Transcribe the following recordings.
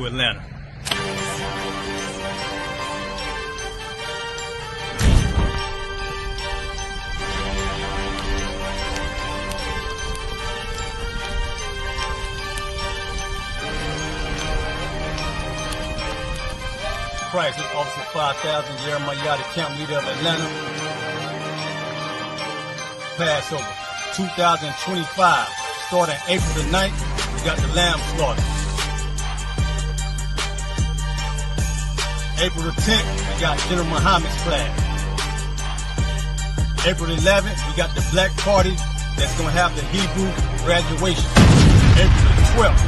to Atlanta. Price is Officer 5000, Jeremiah, the camp leader of Atlanta. Passover 2025, starting April the 9th, we got the lamb slaughter. April the 10th, we got General Muhammad's flag. April the 11th, we got the black party that's going to have the Hebrew graduation. April the 12th,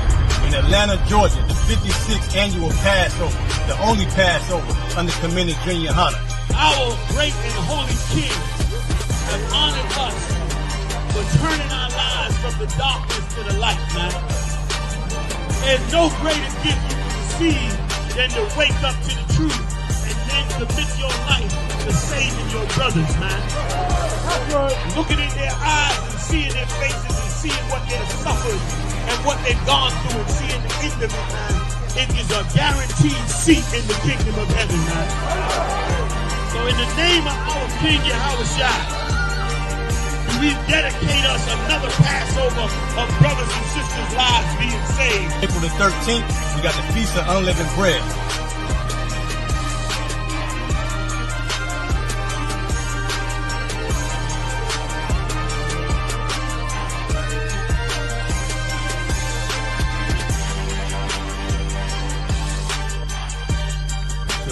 in Atlanta, Georgia, the 56th annual Passover, the only Passover under Commander Junior Hunter. Our great and holy King has honored us for turning our lives from the darkness to the light, man. There's no greater gift you can receive than to wake up to the truth and then commit your life to saving your brothers, man. Looking in their eyes and seeing their faces and seeing what they've suffered and what they've gone through and seeing the end of it, man. It is a guaranteed seat in the kingdom of heaven, man. So in the name of our King I.S.U.P.K, we dedicate us another Passover of brothers and sisters' lives being saved. April the 13th, we got the Feast of Unleavened Bread.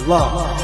Shalom.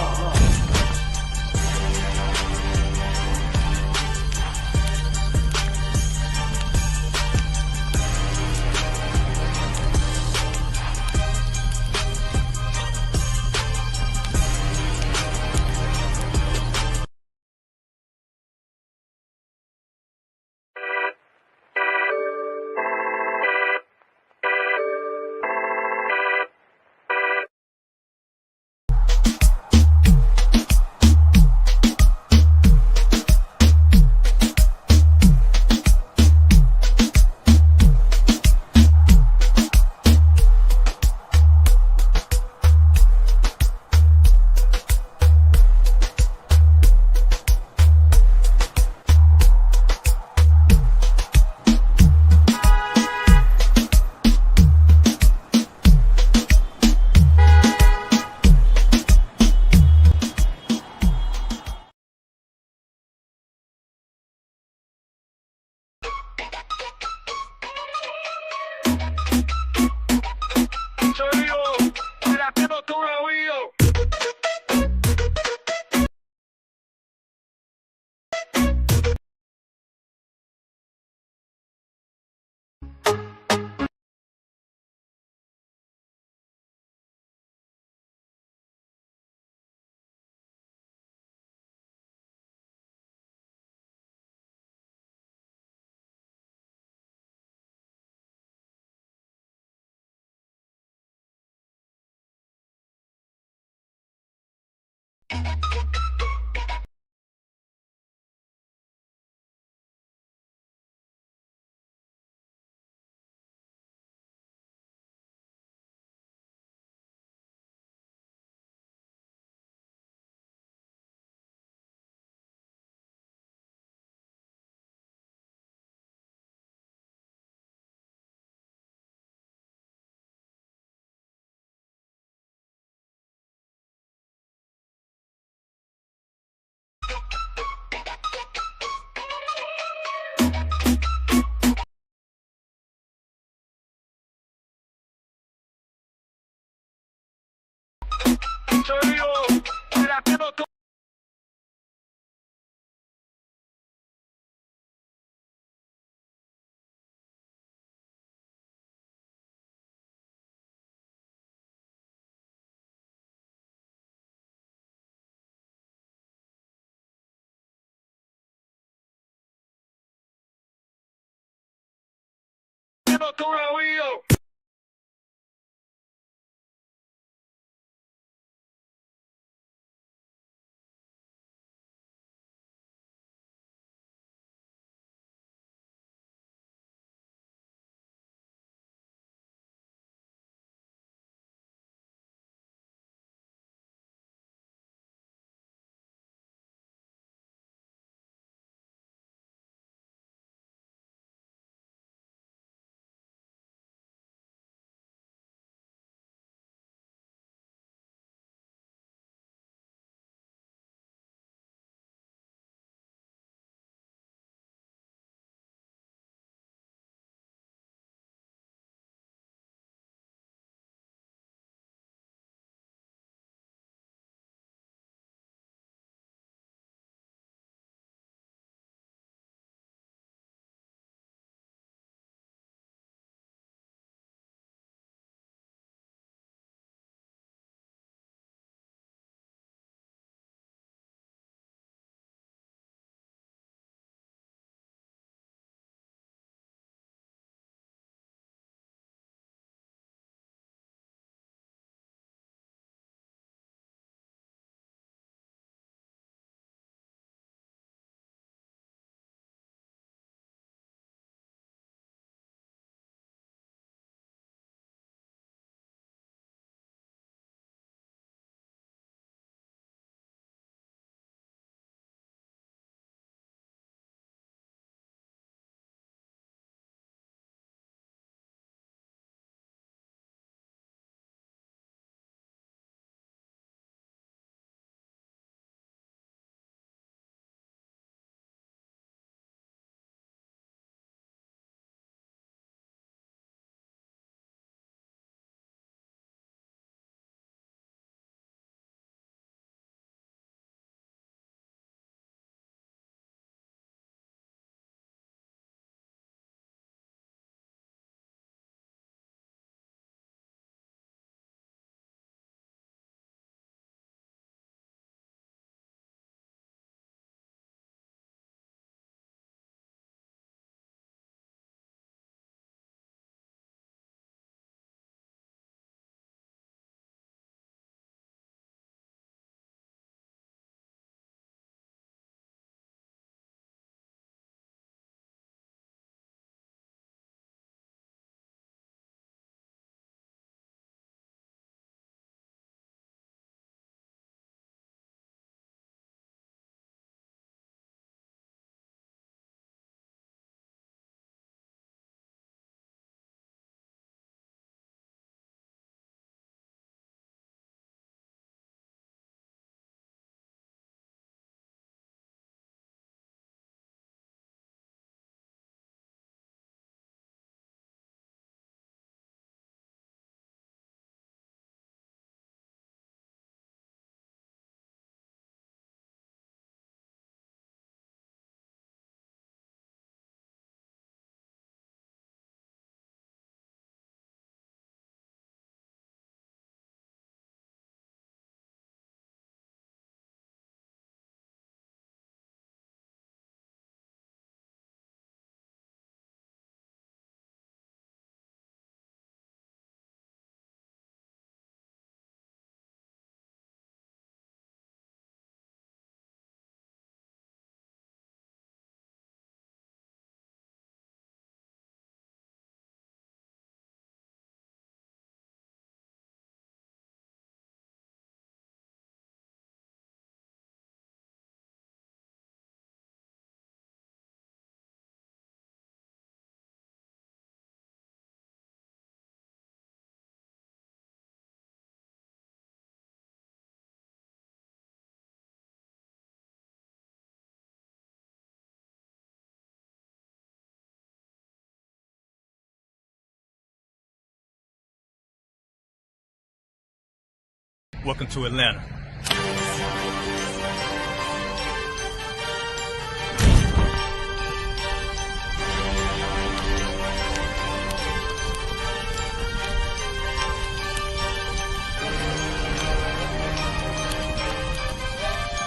Welcome to Atlanta.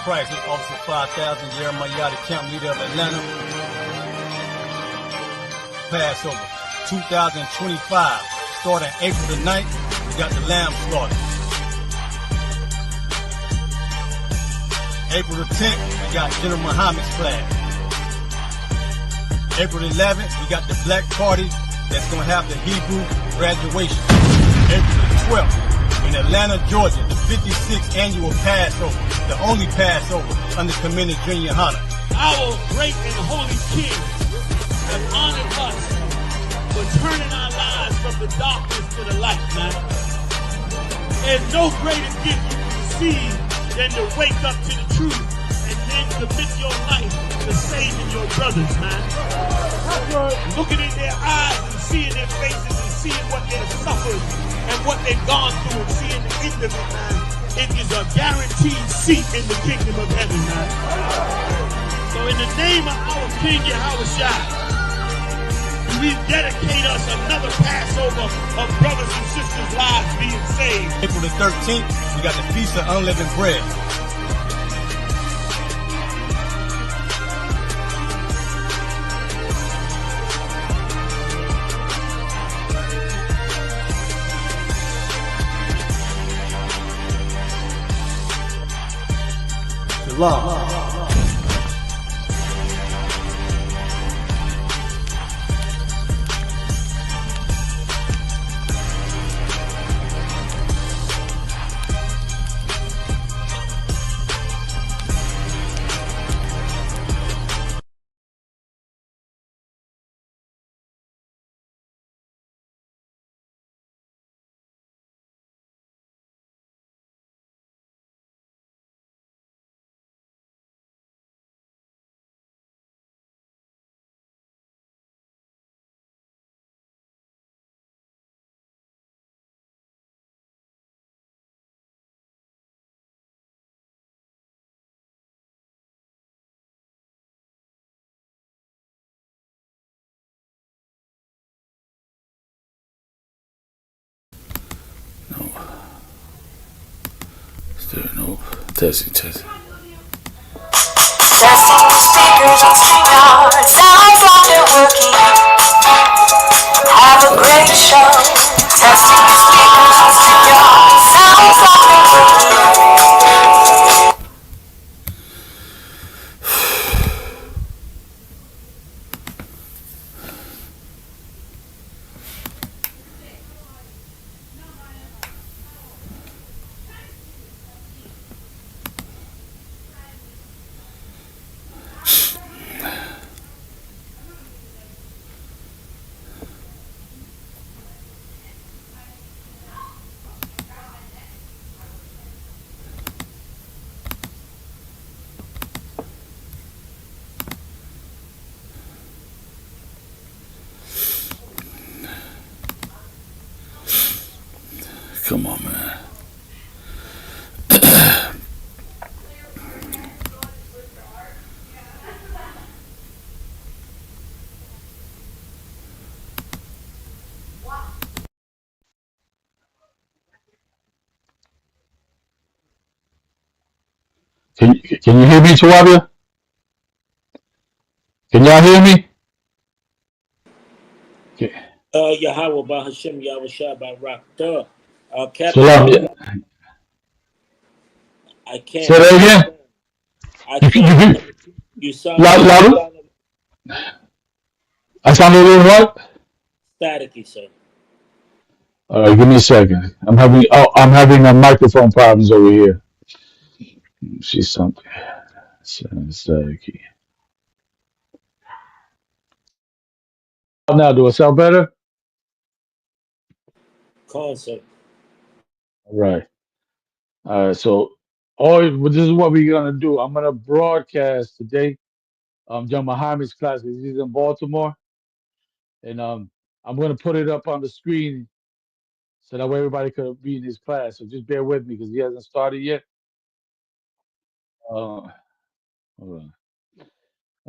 Price is Officer 5000, Jeremiah, the camp leader of Atlanta. Passover 2025, starting April the 9th, we got the lamb slaughter. April the 10th, we got General Muhammad's flag. April the 11th, we got the black party that's going to have the Hebrew graduation. April the 12th, in Atlanta, Georgia, the 56th annual Passover, the only Passover under Commander Junior Hunter. Our great and holy King has honored us for turning our lives from the darkness to the light, man. There's no greater gift you can receive than to wake up to the truth and then commit your life to saving your brothers, man. Looking in their eyes and seeing their faces and seeing what they've suffered and what they've gone through and seeing the end of it, man. It is a guaranteed seat in the kingdom of heaven, man. So in the name of our King I.S.U.P.K, we dedicate us another Passover of brothers and sisters' lives being saved. April the 13th, we got the Feast of Unleavened Bread. Shalom. No. Testing. Testing the speakers on StreamYard. Sounds like they're working. Have a great show. Testing the speakers on StreamYard. Sounds like they're working. Come on, man. Can you hear me, Tawabia? Can y'all hear me? Okay. Yahweh by Hashem, Yahweh Shah by Rakta. Captain, Shalom. Yeah. I can't. Say that again. I can't. You sound louder. I sound a little what? Staticky, sir. All right, give me a second. I'm having a microphone problems over here. See something. Staticky. Now, do it sound better? Call, sir. All right. So, this is what we're gonna do. I'm gonna broadcast today. John Muhammad's class because he's in Baltimore, and I'm gonna put it up on the screen so that way everybody could be in his class. So just bear with me because he hasn't started yet. Hold on.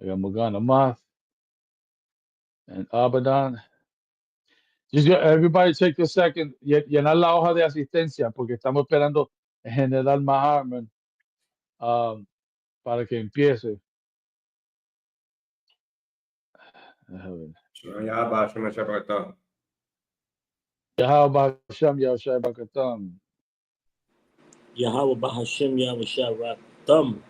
I got Morgana Moth and Abadan. Everybody take a second. Llenar la hoja de asistencia porque estamos esperando el General Maharman para que empiece. Yahweh Hashem Yahushua Bakatam. Yahweh Bahashem Yahweh Thumb.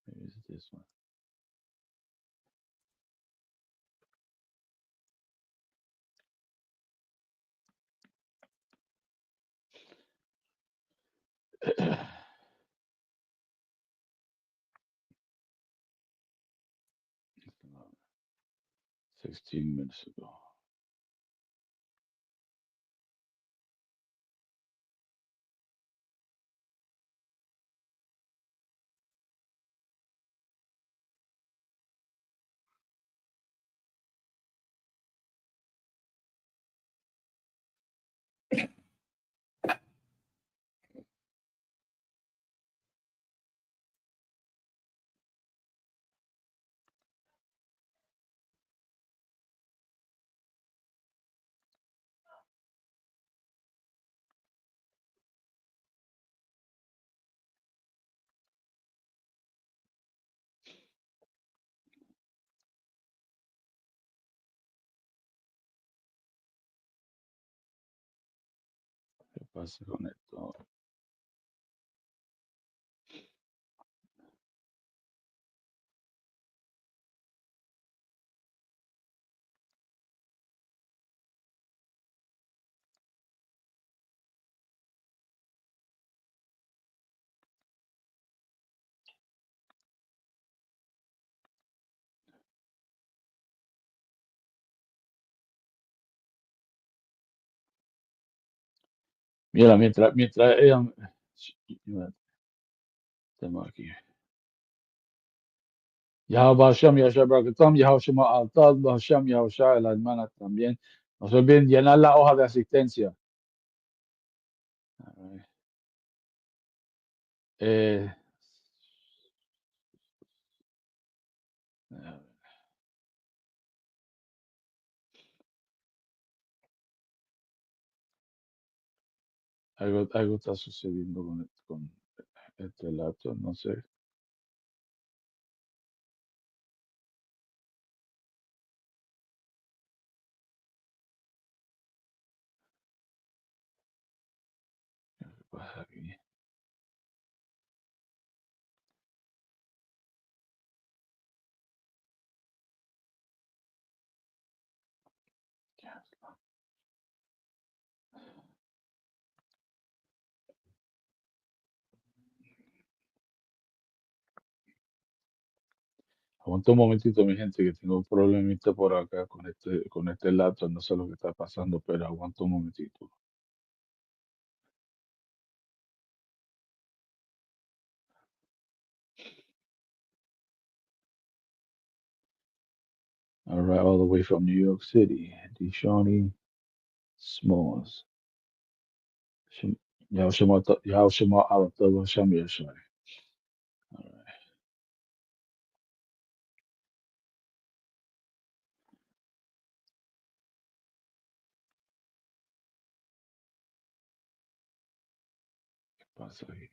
Maybe it's this one. $16 minutes ago. ¿Qué pasa con esto? Mira, mientras tengo aquí. Yahweh Hashem Yahushua Bakatam, Yahweh Shema Altad, Hashem Yahushua, la hermana también. No se olviden llenar la hoja de asistencia. All right. Algo está sucediendo con este laptop, no sé. ¿Qué pasa aquí? Aguanta un momentito, mi gente, que tengo un problemita por acá con este laptop. No sé lo que está pasando, pero aguanta un momentito. All right, all the way from New York City, Deshawnee Smalls. Yahushua Alatoba Hashem Yahushua. All right. ¿Qué pasa aquí?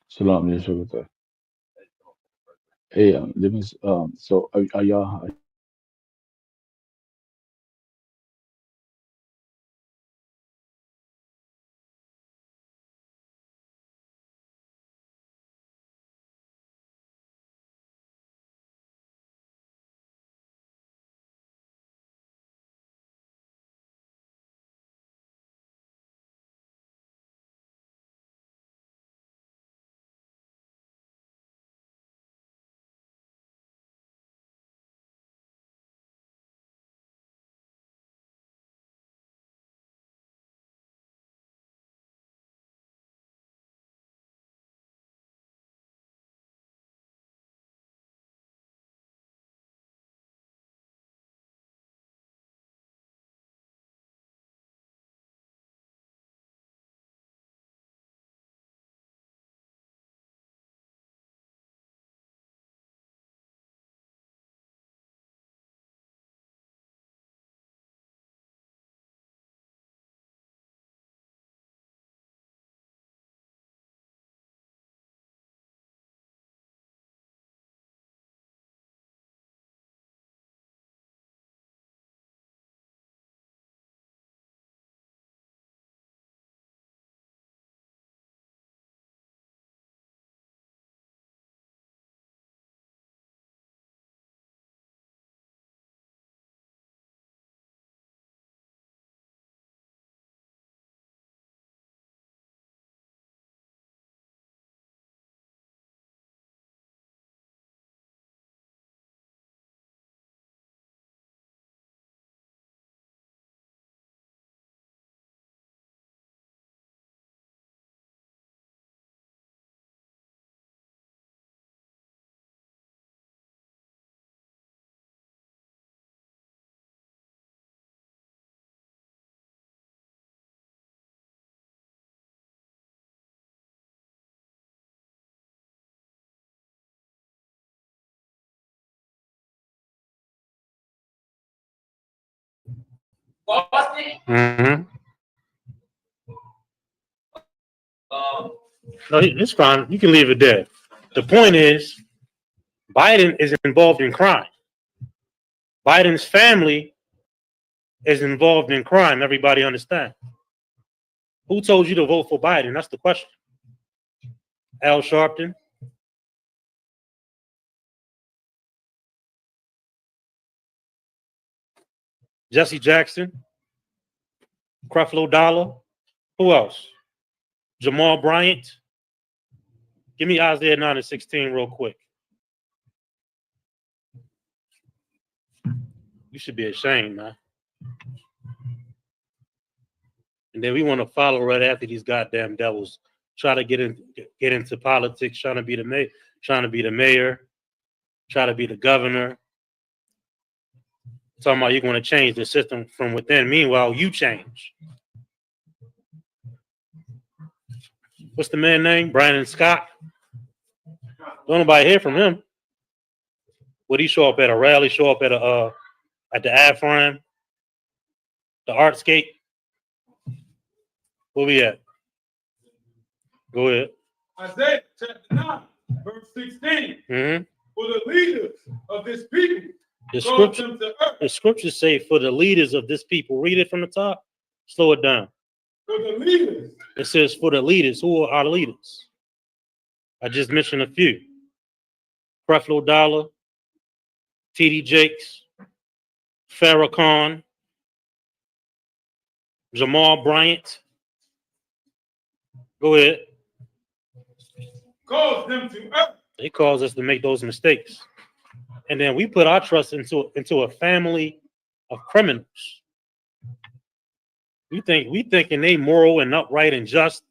Shalom, Yeshua. Hey, let me. So are y'all? Mm-hmm. No, it's fine. You can leave it there. The point is, Biden is involved in crime. Biden's family is involved in crime. Everybody understand? Who told you to vote for Biden? That's the question. Al Sharpton. Jesse Jackson. Creflo Dollar. Who else? Jamal Bryant. Give me Isaiah 9:16 real quick. You should be ashamed, man. And then we want to follow right after these goddamn devils. Try to get into politics, trying to be the mayor, try to be the governor. Talking about you're going to change the system from within. Meanwhile, you change. What's the man's name? Brandon Scott. Don't nobody hear from him. Would he show up at a rally? Show up at the AFRAM, the Artscape? Where we at? Go ahead. Isaiah chapter 9, verse 16. Mm-hmm. For the leaders of this people, the scriptures say, for the leaders of this people. Read it from the top. Slow it down. For the leaders. It says, for the leaders. Who are our leaders? I just mentioned a few. Creflo Dollar, T.D. Jakes, Farrakhan, Jamal Bryant. Go ahead. Cause them to err. They cause us to make those mistakes. And then we put our trust into a family of criminals. We thinking they moral and upright and just.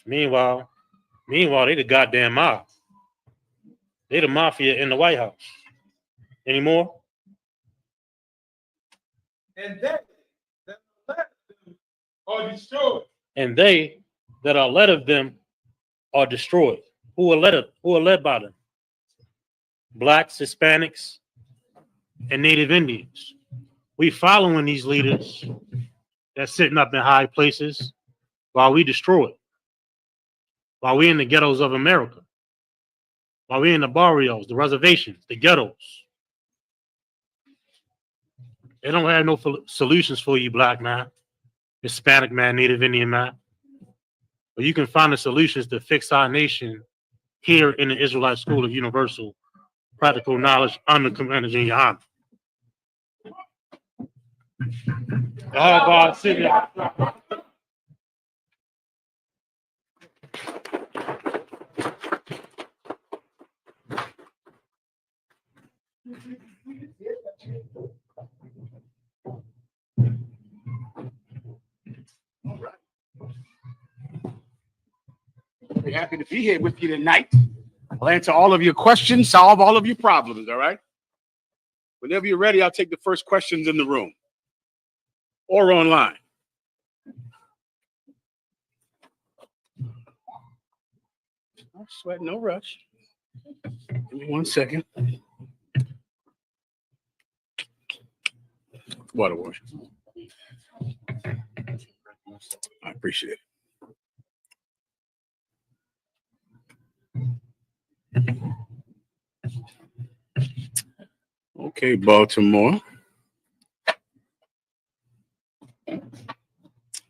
Meanwhile, they the goddamn mob. They the mafia in the White House. Any more? And they that are led of them are destroyed. And they that are led of them are destroyed. Who are led by them? Blacks, Hispanics, and Native Indians. We following these leaders that's sitting up in high places while we destroy it. While we in the ghettos of America. While we in the barrios, the reservations, the ghettos. They don't have no solutions for you, black man, Hispanic man, Native Indian man. But you can find the solutions to fix our nation here in the Israelite School of Universal Practical Knowledge under Commander Junior Honor. God, city. We're happy to be here with you tonight. I'll answer all of your questions, solve all of your problems, all right? Whenever you're ready, I'll take the first questions in the room or online. No sweat, no rush. Give me 1 second. Water wash. I appreciate it. Okay, Baltimore.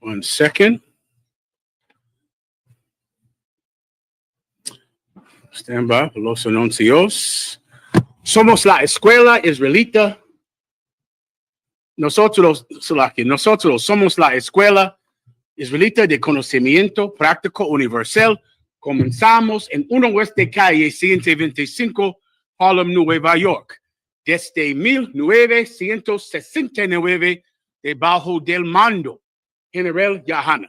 1 second. Stand by. Los anuncios. Somos la escuela israelita. Nosotros somos la escuela israelita de conocimiento práctico universal. Comenzamos en 1 West de Calle 125, Harlem, Nueva York. Desde 1969, debajo del mando, General Yahana.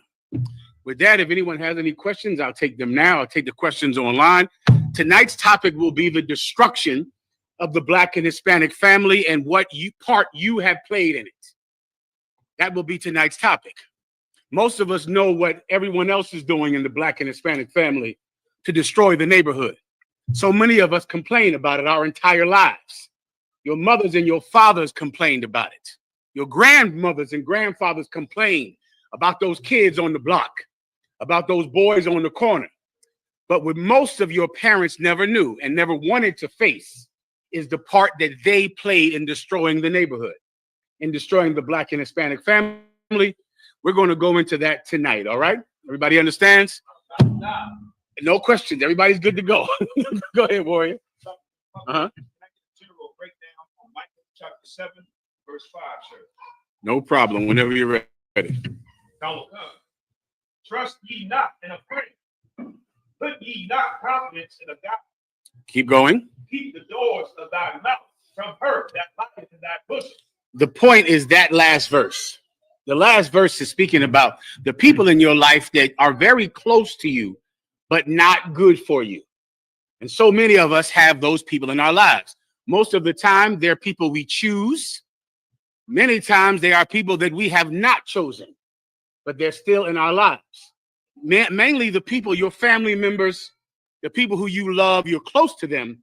With that, if anyone has any questions, I'll take them now. I'll take the questions online. Tonight's topic will be the destruction of the Black and Hispanic family and what part you have played in it. That will be tonight's topic. Most of us know what everyone else is doing in the Black and Hispanic family to destroy the neighborhood. So many of us complain about it our entire lives. Your mothers and your fathers complained about it. Your grandmothers and grandfathers complained about those kids on the block, about those boys on the corner. But what most of your parents never knew and never wanted to face is the part that they played in destroying the neighborhood, in destroying the Black and Hispanic family. We're going to go into that tonight, all right? Everybody understands? No questions. Everybody's good to go. Go ahead, Warrior. Uh-huh. General breakdown on Micah chapter 7, verse 5, sir. No problem. Whenever you're ready. Don't come. Trust ye not in a friend. Put ye not confidence in a God. Keep going. Keep the doors of thy mouth from her that lieth in thy bosom. The point is that last verse. The last verse is speaking about the people in your life that are very close to you, but not good for you. And so many of us have those people in our lives. Most of the time, they're people we choose. Many times, they are people that we have not chosen, but they're still in our lives. Mainly the people, your family members, the people who you love, you're close to them,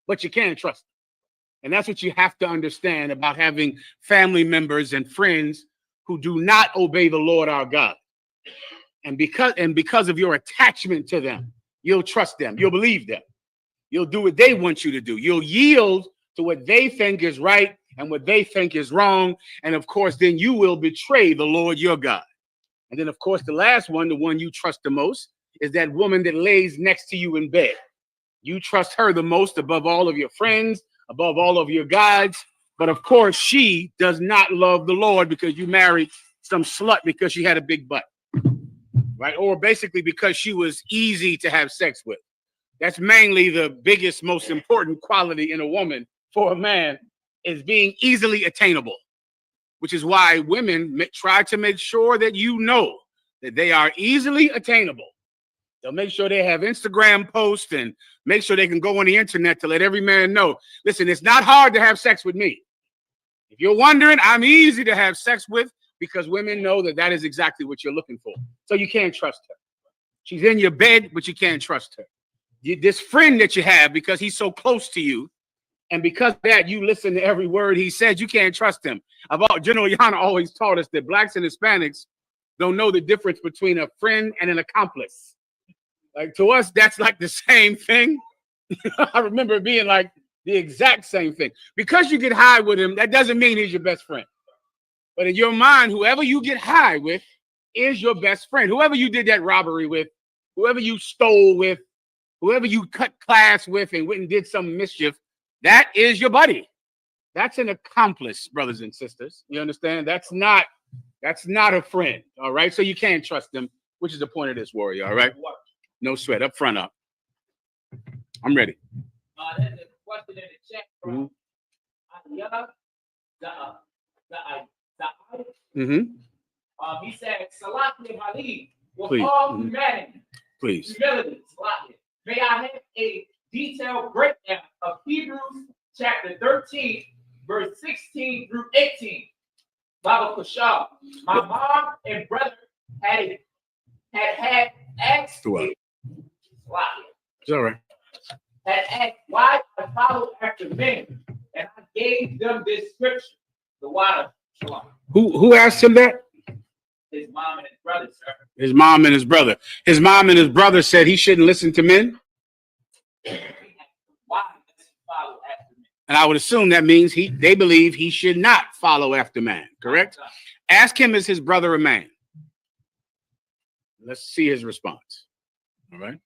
but you can't trust them. And that's what you have to understand about having family members and friends who do not obey the Lord our God. And because of your attachment to them, you'll trust them. You'll believe them. You'll do what they want you to do. You'll yield to what they think is right and what they think is wrong. And of course, then you will betray the Lord your God. And then, of course, the last one, the one you trust the most, is that woman that lays next to you in bed. You trust her the most above all of your friends, above all of your guides. But of course, she does not love the Lord because you married some slut because she had a big butt, right? Or basically because she was easy to have sex with. That's mainly the biggest, most important quality in a woman for a man, is being easily attainable, which is why women try to make sure that you know that they are easily attainable. They'll make sure they have Instagram posts and make sure they can go on the internet to let every man know, listen, it's not hard to have sex with me. If you're wondering, I'm easy to have sex with, because women know that that is exactly what you're looking for. So you can't trust her. She's in your bed, but you can't trust her. This friend that you have, because he's so close to you, and because of that, you listen to every word he says, you can't trust him. General Yana always taught us that Blacks and Hispanics don't know the difference between a friend and an accomplice. Like, to us, that's like the same thing. I remember it being like the exact same thing. Because you get high with him, that doesn't mean he's your best friend. But in your mind, whoever you get high with is your best friend. Whoever you did that robbery with, whoever you stole with, whoever you cut class with and went and did some mischief, that is your buddy. That's an accomplice, brothers and sisters. You understand? That's not a friend. All right. So you can't trust them, which is the point of this, Warrior. All right. No sweat. Up front up. I'm ready. There's a question in the chat from he said, Salaki Halid, with all humanity, humility, Salaki, may I have a detailed breakdown of Hebrews chapter 13, verse 16 through 18. Baba Kushal, my mom and brother had asked me, it's all right. Had asked why I followed after men, and I gave them this scripture, the water. Who asked him that? His mom and his brother, sir. His mom and his brother. His mom and his brother said he shouldn't listen to men. Why does he follow after men? And I would assume that means they believe he should not follow after man, correct? Ask him, is his brother a man? Let's see his response. All right.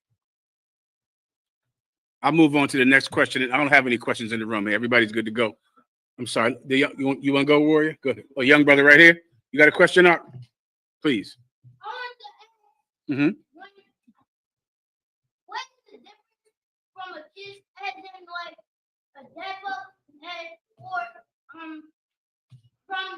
I'll move on to the next question. I don't have any questions in the room. Everybody's good to go. I'm sorry. You want to go, Warrior? Go ahead. Oh, young brother right here. You got a question up? Please. Mm-hmm. What's the difference from a kiss and then like a dapper and from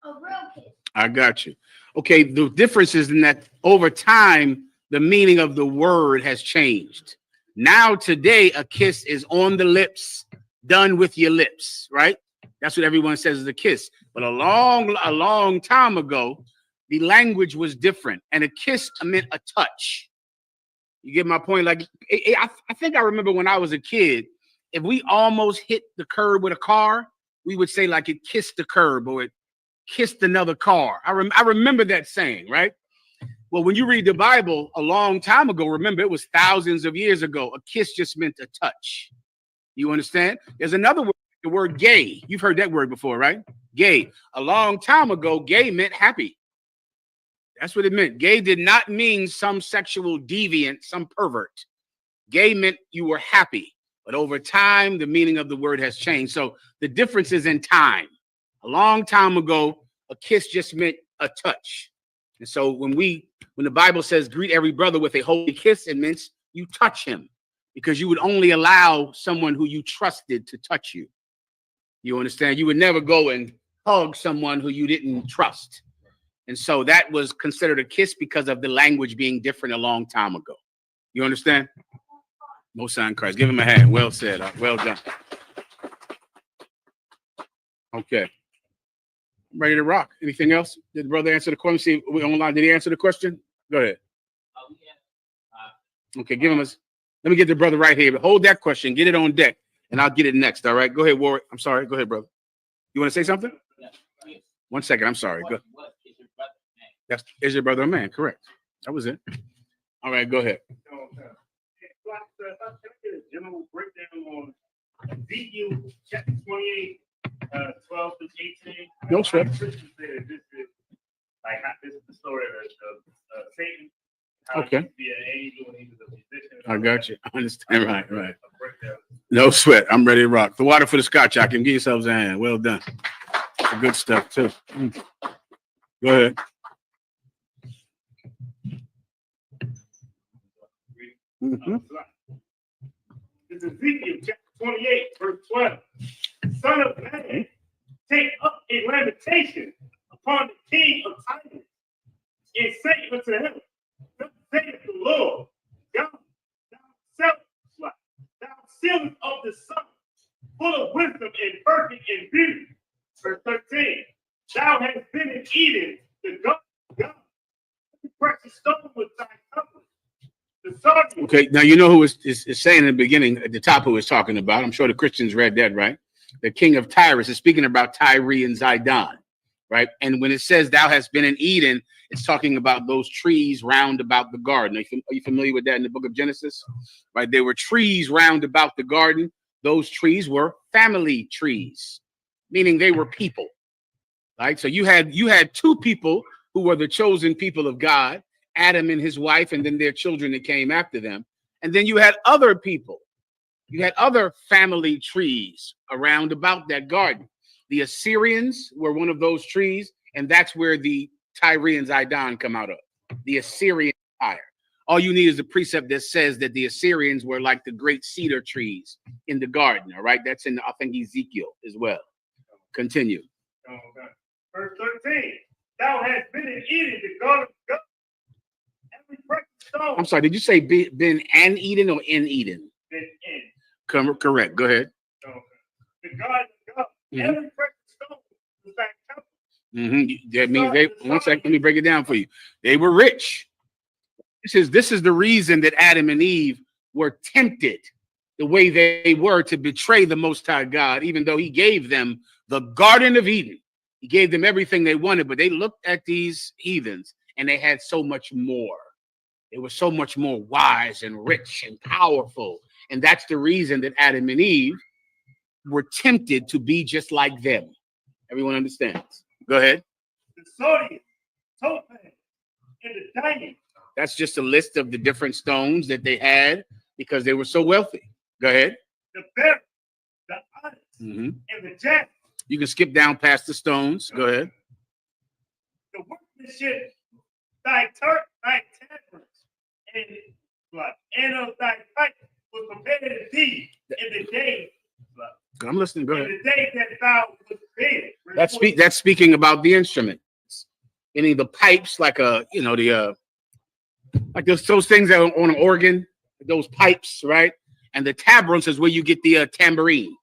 a real kiss? I got you. Okay, the difference is in that over time, the meaning of the word has changed. Now, today, a kiss is on the lips, done with your lips, right? That's what everyone says is a kiss. But a long time ago, the language was different, and a kiss meant a touch. You get my point? Like, I think I remember when I was a kid, if we almost hit the curb with a car, we would say like it kissed the curb or it kissed another car. I remember that saying, right? Well, when you read the Bible a long time ago, remember it was thousands of years ago. A kiss just meant a touch. You understand? There's another word, the word gay. You've heard that word before, right? Gay. A long time ago, gay meant happy. That's what it meant. Gay did not mean some sexual deviant, some pervert. Gay meant you were happy. But over time, the meaning of the word has changed. So the difference is in time. A long time ago, a kiss just meant a touch. And so when the Bible says greet every brother with a holy kiss, it means you touch him because you would only allow someone who you trusted to touch you. You understand? You would never go and hug someone who you didn't trust. And so that was considered a kiss because of the language being different a long time ago. You understand? Most High in Christ. Give him a hand. Well said. Well done. Okay. I'm ready to rock. Anything else? Did the brother answer the question? See, we online. Did he answer the question? Go ahead. Okay, give him a. Let me get the brother right here. Hold that question. Get it on deck, and I'll get it next. All right. Go ahead, Warwick. I'm sorry. Go ahead, brother. You want to say something? 1 second. I'm sorry. Go. Is your brother a man? Correct. That was it. All right. Go ahead. General breakdown on Ezekiel chapter 28, 12 through 18. No sweat. Christians say that this is the story of Satan. Okay. He be an angel and he was a musician. I got you. I understand. Right. No sweat. I'm ready to rock. The water for the scotch. I can give yourselves a hand. Well done. That's good stuff too. Go ahead. Mm-hmm. This is Ezekiel chapter 28, verse 12. Son of man, take up a lamentation upon the king of tyrants, and say unto him, thus saith the Lord, God, thou sealest of the sun, full of wisdom and perfect in beauty. Verse 13. Thou hast been in Eden, the God of God. The precious stone was thy covering. Okay, now you know who is saying in the beginning, at the top, who is talking about. I'm sure the Christians read that, right? The king of Tyrus is speaking about Tyre and Zidon, right? And when it says thou hast been in Eden, it's talking about those trees round about the garden. Are you familiar with that in the book of Genesis? Right? There were trees round about the garden. Those trees were family trees, meaning they were people, right? So you had two people who were the chosen people of God, Adam and his wife, and then their children that came after them. And then you had other people. You had other family trees around about that garden. The Assyrians were one of those trees, and that's where the Tyre and Zidon come out of, the Assyrian Empire. All you need is a precept that says that the Assyrians were like the great cedar trees in the garden, all right? That's in, I think, Ezekiel as well. Continue. Verse 13, thou hast been in Eden, the God of God. I'm sorry, did you say been an Eden or in Eden? Been in. Correct. Go ahead. Okay. The God of God. Every precious stone was thy temple. That means 1 second, let me break it down for you. They were rich. This is the reason that Adam and Eve were tempted the way they were to betray the Most High God, even though he gave them the Garden of Eden. He gave them everything they wanted, but they looked at these heathens and they had so much more. They were so much more wise and rich and powerful. And that's the reason that Adam and Eve were tempted to be just like them. Everyone understands? Go ahead. The sodium, topaz, and the diamond. That's just a list of the different stones that they had because they were so wealthy. Go ahead. The beryl, the onyx, and the jasper. You can skip down past the stones. Go ahead. The workmanship, thy tabrets, and of thy pipe was prepared to thee in the day. I'm listening. Go ahead. In the day that thou was prepared. That's speaking about the instruments. Meaning the pipes, like like those things that are on an organ, those pipes, right? And the tabrets is where you get the tambourine,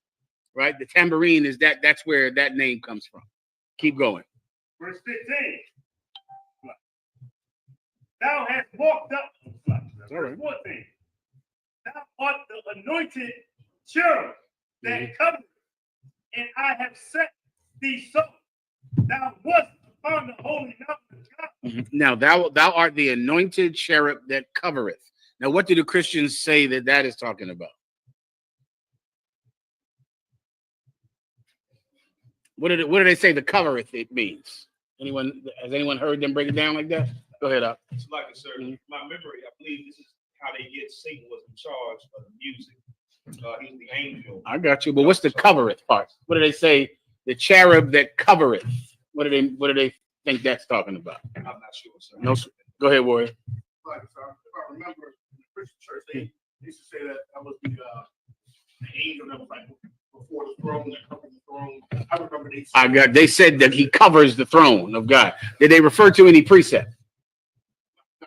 right? The tambourine is that's where that name comes from. Keep going. Verse 15. Thou hast walked up. Verse 14. Thou art the anointed cherub that covereth, and I have set thee so. Thou wast upon the holy mountain of God. Now thou art the anointed cherub that covereth. Now, what do the Christians say that is talking about? What do they say the covereth it means? Has anyone heard them break it down like that? Go ahead, up. It's like it, sir. My memory, I believe this is how they get Satan was in charge of the music. He's the angel. I got you. But what's the covereth part? What do they say? The cherub that covereth. What do they think that's talking about? I'm not sure, sir. No. Go ahead, Warrior. Like, if I remember, in the Christian church, they used to say that was the angel that was like before the throne, that covered the throne. I remember they said that he covers the throne of God. Did they refer to any precept?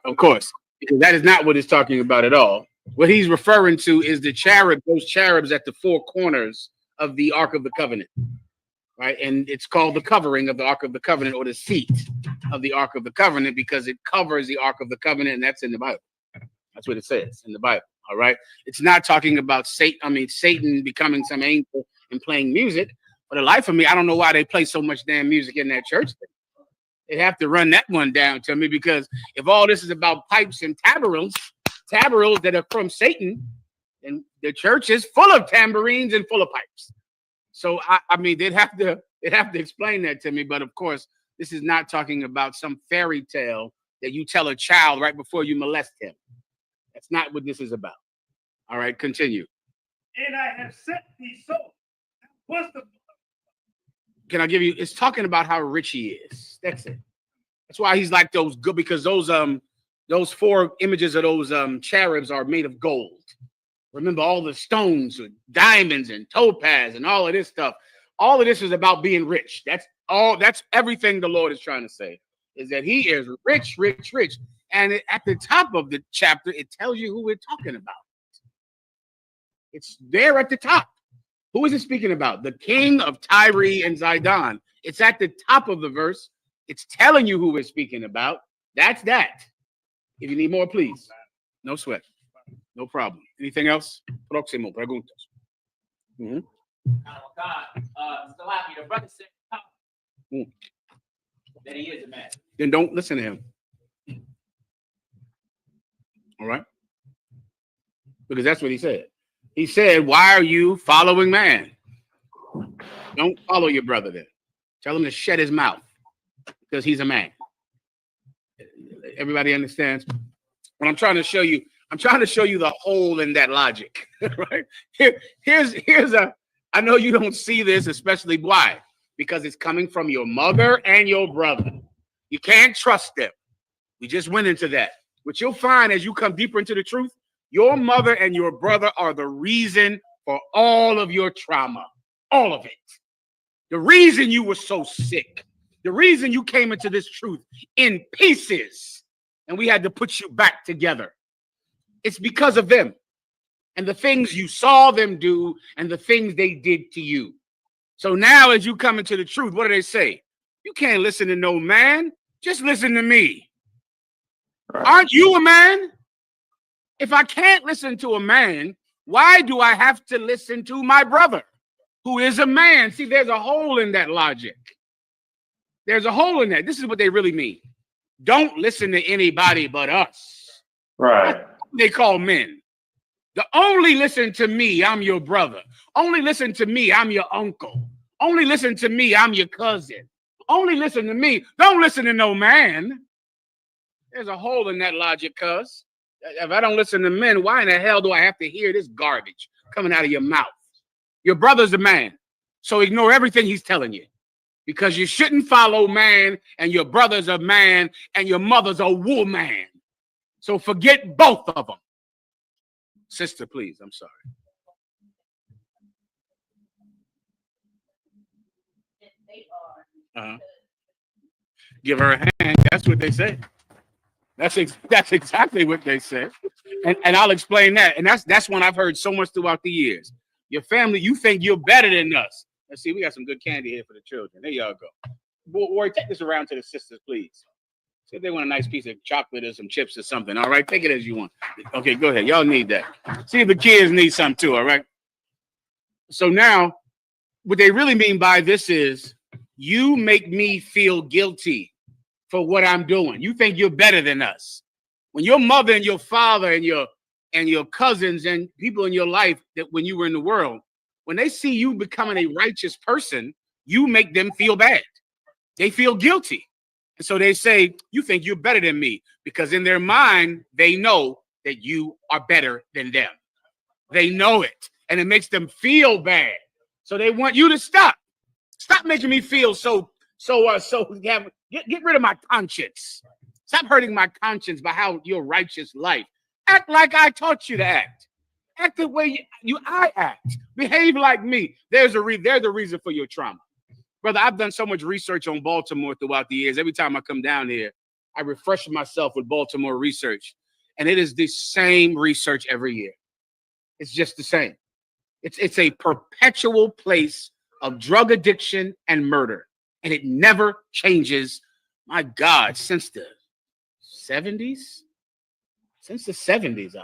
Of course, because that is not what it's talking about at all. What he's referring to is the cherub, those cherubs at the four corners of the Ark of the Covenant, right? And it's called the covering of the Ark of the Covenant, or the seat of the Ark of the Covenant, because it covers the Ark of the Covenant, and that's in the Bible. That's what it says in the Bible. All right. It's not talking about Satan becoming some angel and playing music. For the life of me, I don't know why they play so much damn music in that church. They have to run that one down to me, because if all this is about pipes and tabarils that are from Satan, then the church is full of tambourines and full of pipes. So I mean, they'd have to explain that to me. But of course, this is not talking about some fairy tale that you tell a child right before you molest him. That's not what this is about. All right, continue. And I have set thee so. What's the? Can I give you? It's talking about how rich he is. That's it. That's why he's like those good, because those four images of those cherubs are made of gold. Remember all the stones, diamonds and topaz and all of this stuff. All of this is about being rich. That's all. That's everything the Lord is trying to say, is that he is rich, rich, rich. And at the top of the chapter, it tells you who we're talking about. It's there at the top. Who is it speaking about? The king of Tyre and Zidon. It's at the top of the verse. It's telling you who we're speaking about. That's that. If you need more, please. No sweat. No problem. Anything else? Próximo, preguntas. God, Salafi, the brother said that he is a man. Then don't listen to him. All right? Because that's what he said. He said, why are you following man? Don't follow your brother then. Tell him to shut his mouth, because he's a man. Everybody understands? What I'm trying to show you, the hole in that logic, right? I know you don't see this, especially why? Because it's coming from your mother and your brother. You can't trust them. We just went into that. What you'll find as you come deeper into the truth, your mother and your brother are the reason for all of your trauma, all of it. The reason you were so sick, the reason you came into this truth in pieces, and we had to put you back together. It's because of them and the things you saw them do and the things they did to you. So now as you come into the truth, what do they say? You can't listen to no man. Just listen to me. Right. Aren't you a man? If I can't listen to a man, why do I have to listen to my brother, who is a man? See, there's a hole in that logic. There's a hole in that. This is what they really mean. Don't listen to anybody but us. Right. That's what they call men. The only listen to me, I'm your brother. Only listen to me, I'm your uncle. Only listen to me, I'm your cousin. Only listen to me. Don't listen to no man. There's a hole in that logic, cuz. If I don't listen to men, why in the hell do I have to hear this garbage coming out of your mouth? Your brother's a man, so ignore everything he's telling you, because you shouldn't follow man, and your brother's a man, and your mother's a woman. So forget both of them. Sister, please, I'm sorry. Give her a hand. That's what they say. That's exactly what they said. And I'll explain that. And that's one I've heard so much throughout the years. Your family, you think you're better than us. Let's see, we got some good candy here for the children. There y'all go. Boy, take this around to the sisters, please. See if they want a nice piece of chocolate or some chips or something. All right, take it as you want. Okay, go ahead. Y'all need that. See if the kids need some too, all right? So now, what they really mean by this is, you make me feel guilty for what I'm doing. You think you're better than us. When your mother and your father and your cousins and people in your life that when you were in the world, when they see you becoming a righteous person, you make them feel bad. They feel guilty. And so they say, you think you're better than me, because in their mind, they know that you are better than them. They know it, and it makes them feel bad. So they want you to stop. Stop making me feel get rid of my conscience. Stop hurting my conscience by how your righteous life. Act like I taught you to act. Act the way I act. Behave like me. They're the reason for your trauma. Brother, I've done so much research on Baltimore throughout the years. Every time I come down here, I refresh myself with Baltimore research. And it is the same research every year. It's just the same. It's a perpetual place of drug addiction and murder. And it never changes, my God, since the 70s? Since the 70s.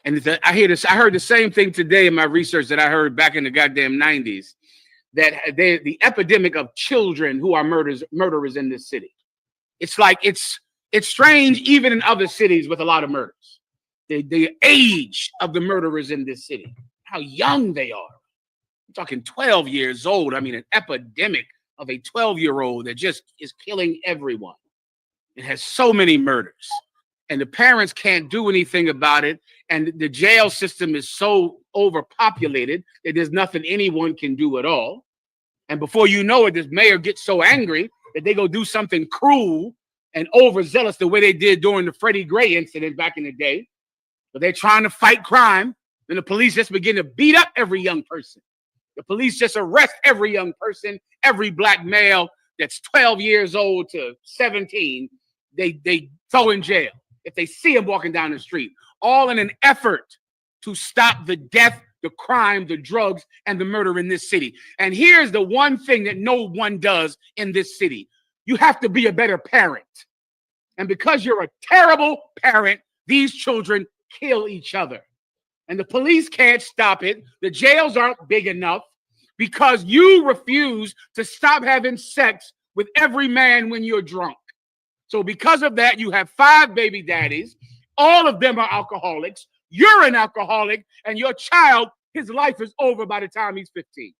And I heard the same thing today in my research that I heard back in the goddamn 90s. That the epidemic of children who are murderers in this city. It's like it's strange even in other cities with a lot of murders. The age of the murderers in this city, how young they are. I'm talking 12 years old. I mean, an epidemic of a 12-year-old that just is killing everyone. It has so many murders. And the parents can't do anything about it. And the jail system is so overpopulated that there's nothing anyone can do at all. And before you know it, this mayor gets so angry that they go do something cruel and overzealous the way they did during the Freddie Gray incident back in the day. But they're trying to fight crime. And the police just begin to beat up every young person. The police just arrest every young person, every black male that's 12 years old to 17, they throw in jail if they see him walking down the street, all in an effort to stop the death, the crime, the drugs, and the murder in this city. And here's the one thing that no one does in this city. You have to be a better parent. And because you're a terrible parent, these children kill each other. And the police can't stop it. The jails aren't big enough because you refuse to stop having sex with every man when you're drunk. So because of that, you have 5 baby daddies. All of them are alcoholics. You're an alcoholic, and your child, his life is over by the time he's 15.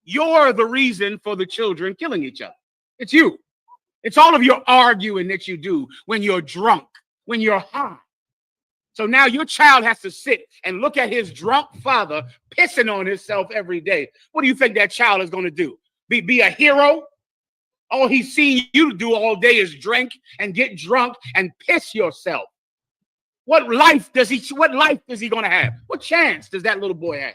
You're the reason for the children killing each other. It's you. It's all of your arguing that you do when you're drunk, when you're high. So now your child has to sit and look at his drunk father pissing on himself every day. What do you think that child is going to do? Be a hero? All he's seen you do all day is drink and get drunk and piss yourself. What life is he going to have? What chance does that little boy have?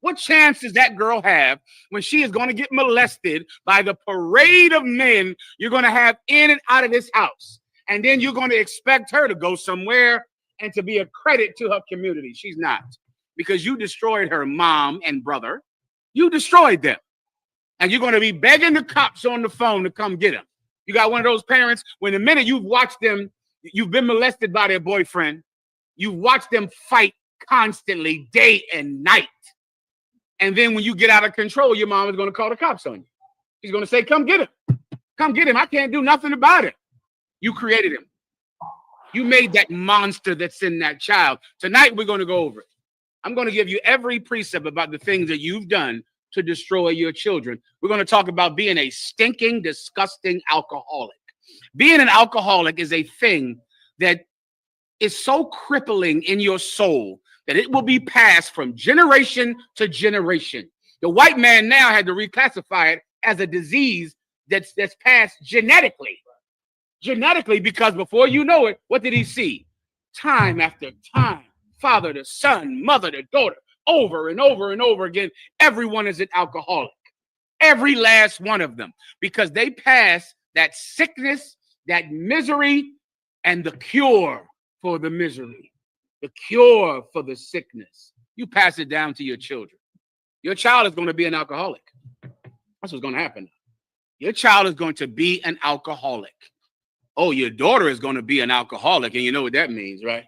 What chance does that girl have when she is going to get molested by the parade of men you're going to have in and out of this house? And then you're going to expect her to go somewhere and to be a credit to her community. She's not, because you destroyed her mom and brother. You destroyed them. And you're going to be begging the cops on the phone to come get them. You got one of those parents, when the minute you've watched them, you've been molested by their boyfriend, you watch them fight constantly, day and night. And then when you get out of control, your mom is going to call the cops on you. She's going to say, come get him. Come get him. I can't do nothing about it. You created him. You made that monster that's in that child. Tonight, we're going to go over it. I'm going to give you every precept about the things that you've done to destroy your children. We're going to talk about being a stinking, disgusting alcoholic. Being an alcoholic is a thing that is so crippling in your soul that it will be passed from generation to generation. The white man now had to reclassify it as a disease that's passed genetically. Genetically, because before you know it, what did he see? Time after time, father to son, mother to daughter, over and over and over again, everyone is an alcoholic. Every last one of them, because they pass that sickness, that misery, and the cure for the misery, the cure for the sickness. You pass it down to your children. Your child is going to be an alcoholic. That's what's going to happen. Your child is going to be an alcoholic. Oh, your daughter is going to be an alcoholic, and you know what that means, right?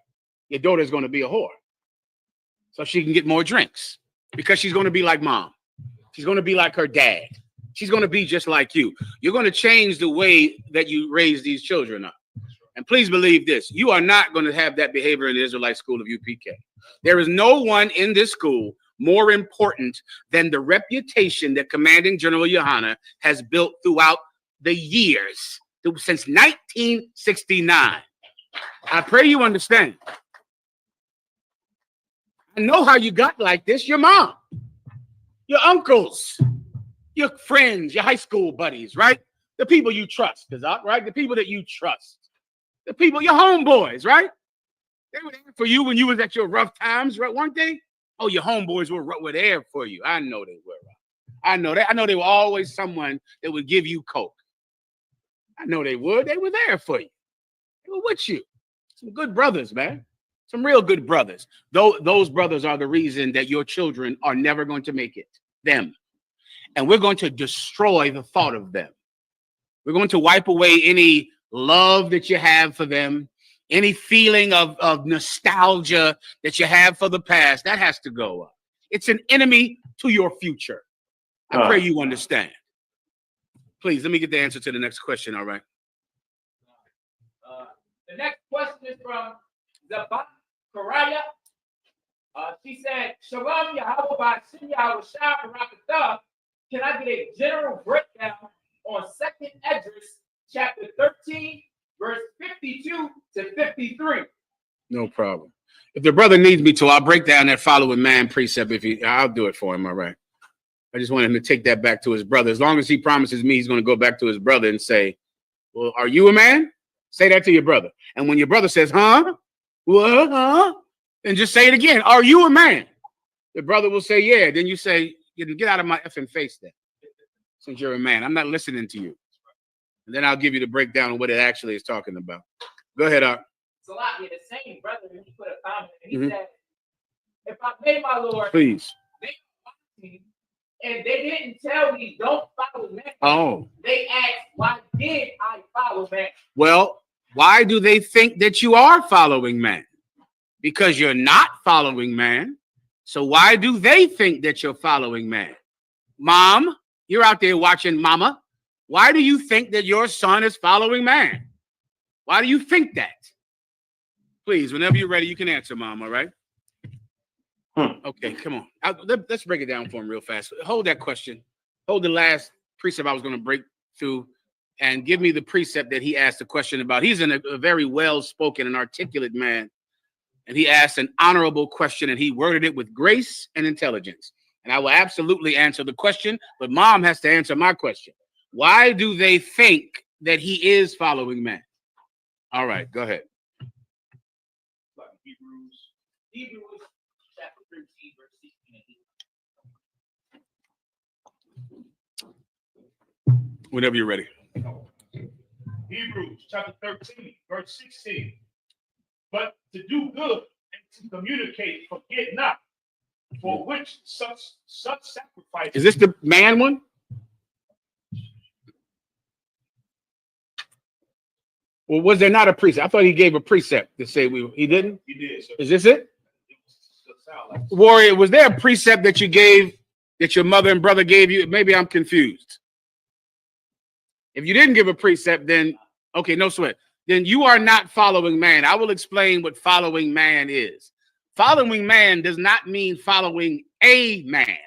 Your daughter is going to be a whore, so she can get more drinks. because she's going to be like mom. She's going to be like her dad. She's going to be just like you. You're going to change the way that you raise these children up. And please believe this. You are not going to have that behavior in the Israelite school of U.P.K. There is no one in this school more important than the reputation that Commanding General Yohana has built throughout the years, since 1969. I pray you understand. I know how you got like this. Your mom, your uncles, your friends, your high school buddies, right? The people you trust, right? The people that you trust. The people, your homeboys, right? They were there for you when you was at your rough times, right? One thing, oh, your homeboys were there for you. I know they were. I know that. I know they were always someone that would give you coke. I know they would. They were there for you. They were with you. Some good brothers, man. Some real good brothers. Those brothers are the reason that your children are never going to make it. Them. And we're going to destroy the thought of them. We're going to wipe away any love that you have for them, any feeling of nostalgia that you have for the past. That has to go. It's an enemy to your future. I pray you understand. Please, let me get the answer to the next question, all right? The next question is from Zabat Karaya. She said, Shalom Yahweh Ba'Shem Yahweh Shah Barakatah. Can I get a general breakdown on 2nd Esdras, chapter 13, verse 52 to 53? No problem. If the brother needs me to, I'll break down that following man precept. I'll do it for him, all right? I just want him to take that back to his brother. As long as he promises me he's going to go back to his brother and say, well, are you a man? Say that to your brother. And when your brother says, huh? What? Huh? Then just say it again. Are you a man? The brother will say, yeah. Then you say, get out of my effing face then. Since you're a man. I'm not listening to you. And then I'll give you the breakdown of what it actually is talking about. Go ahead, Art. Salakia, the same brother, he put a comment and he said, if I pay my Lord, please. And they didn't tell me don't follow man. Oh. They asked, why did I follow man? Well, why do they think that you are following man? Because you're not following man. So why do they think that you're following man? Mom, you're out there watching mama. Why do you think that your son is following man? Why do you think that? Please, whenever you're ready, you can answer, mom, all right? Okay, come on. Let's break it down for him real fast. Hold that question. Hold the last precept I was going to break through and give me the precept that he asked a question about. He's a very well-spoken and articulate man. And he asked an honorable question, and he worded it with grace and intelligence. And I will absolutely answer the question, but mom has to answer my question. Why do they think that he is following man? All right, go ahead. Hebrews chapter 13, verse 16 and 18. Whenever you're ready. Hebrews chapter 13, verse 16. But to do good and to communicate, forget not, for which such sacrifice. Is this the man one? Well, was there not a precept? I thought he gave a precept to say he didn't? He did, sir. Is this it? Warrior, was there a precept that you gave, that your mother and brother gave you? Maybe I'm confused. If you didn't give a precept, then, okay, no sweat. Then you are not following man. I will explain what following man is. Following man does not mean following a man.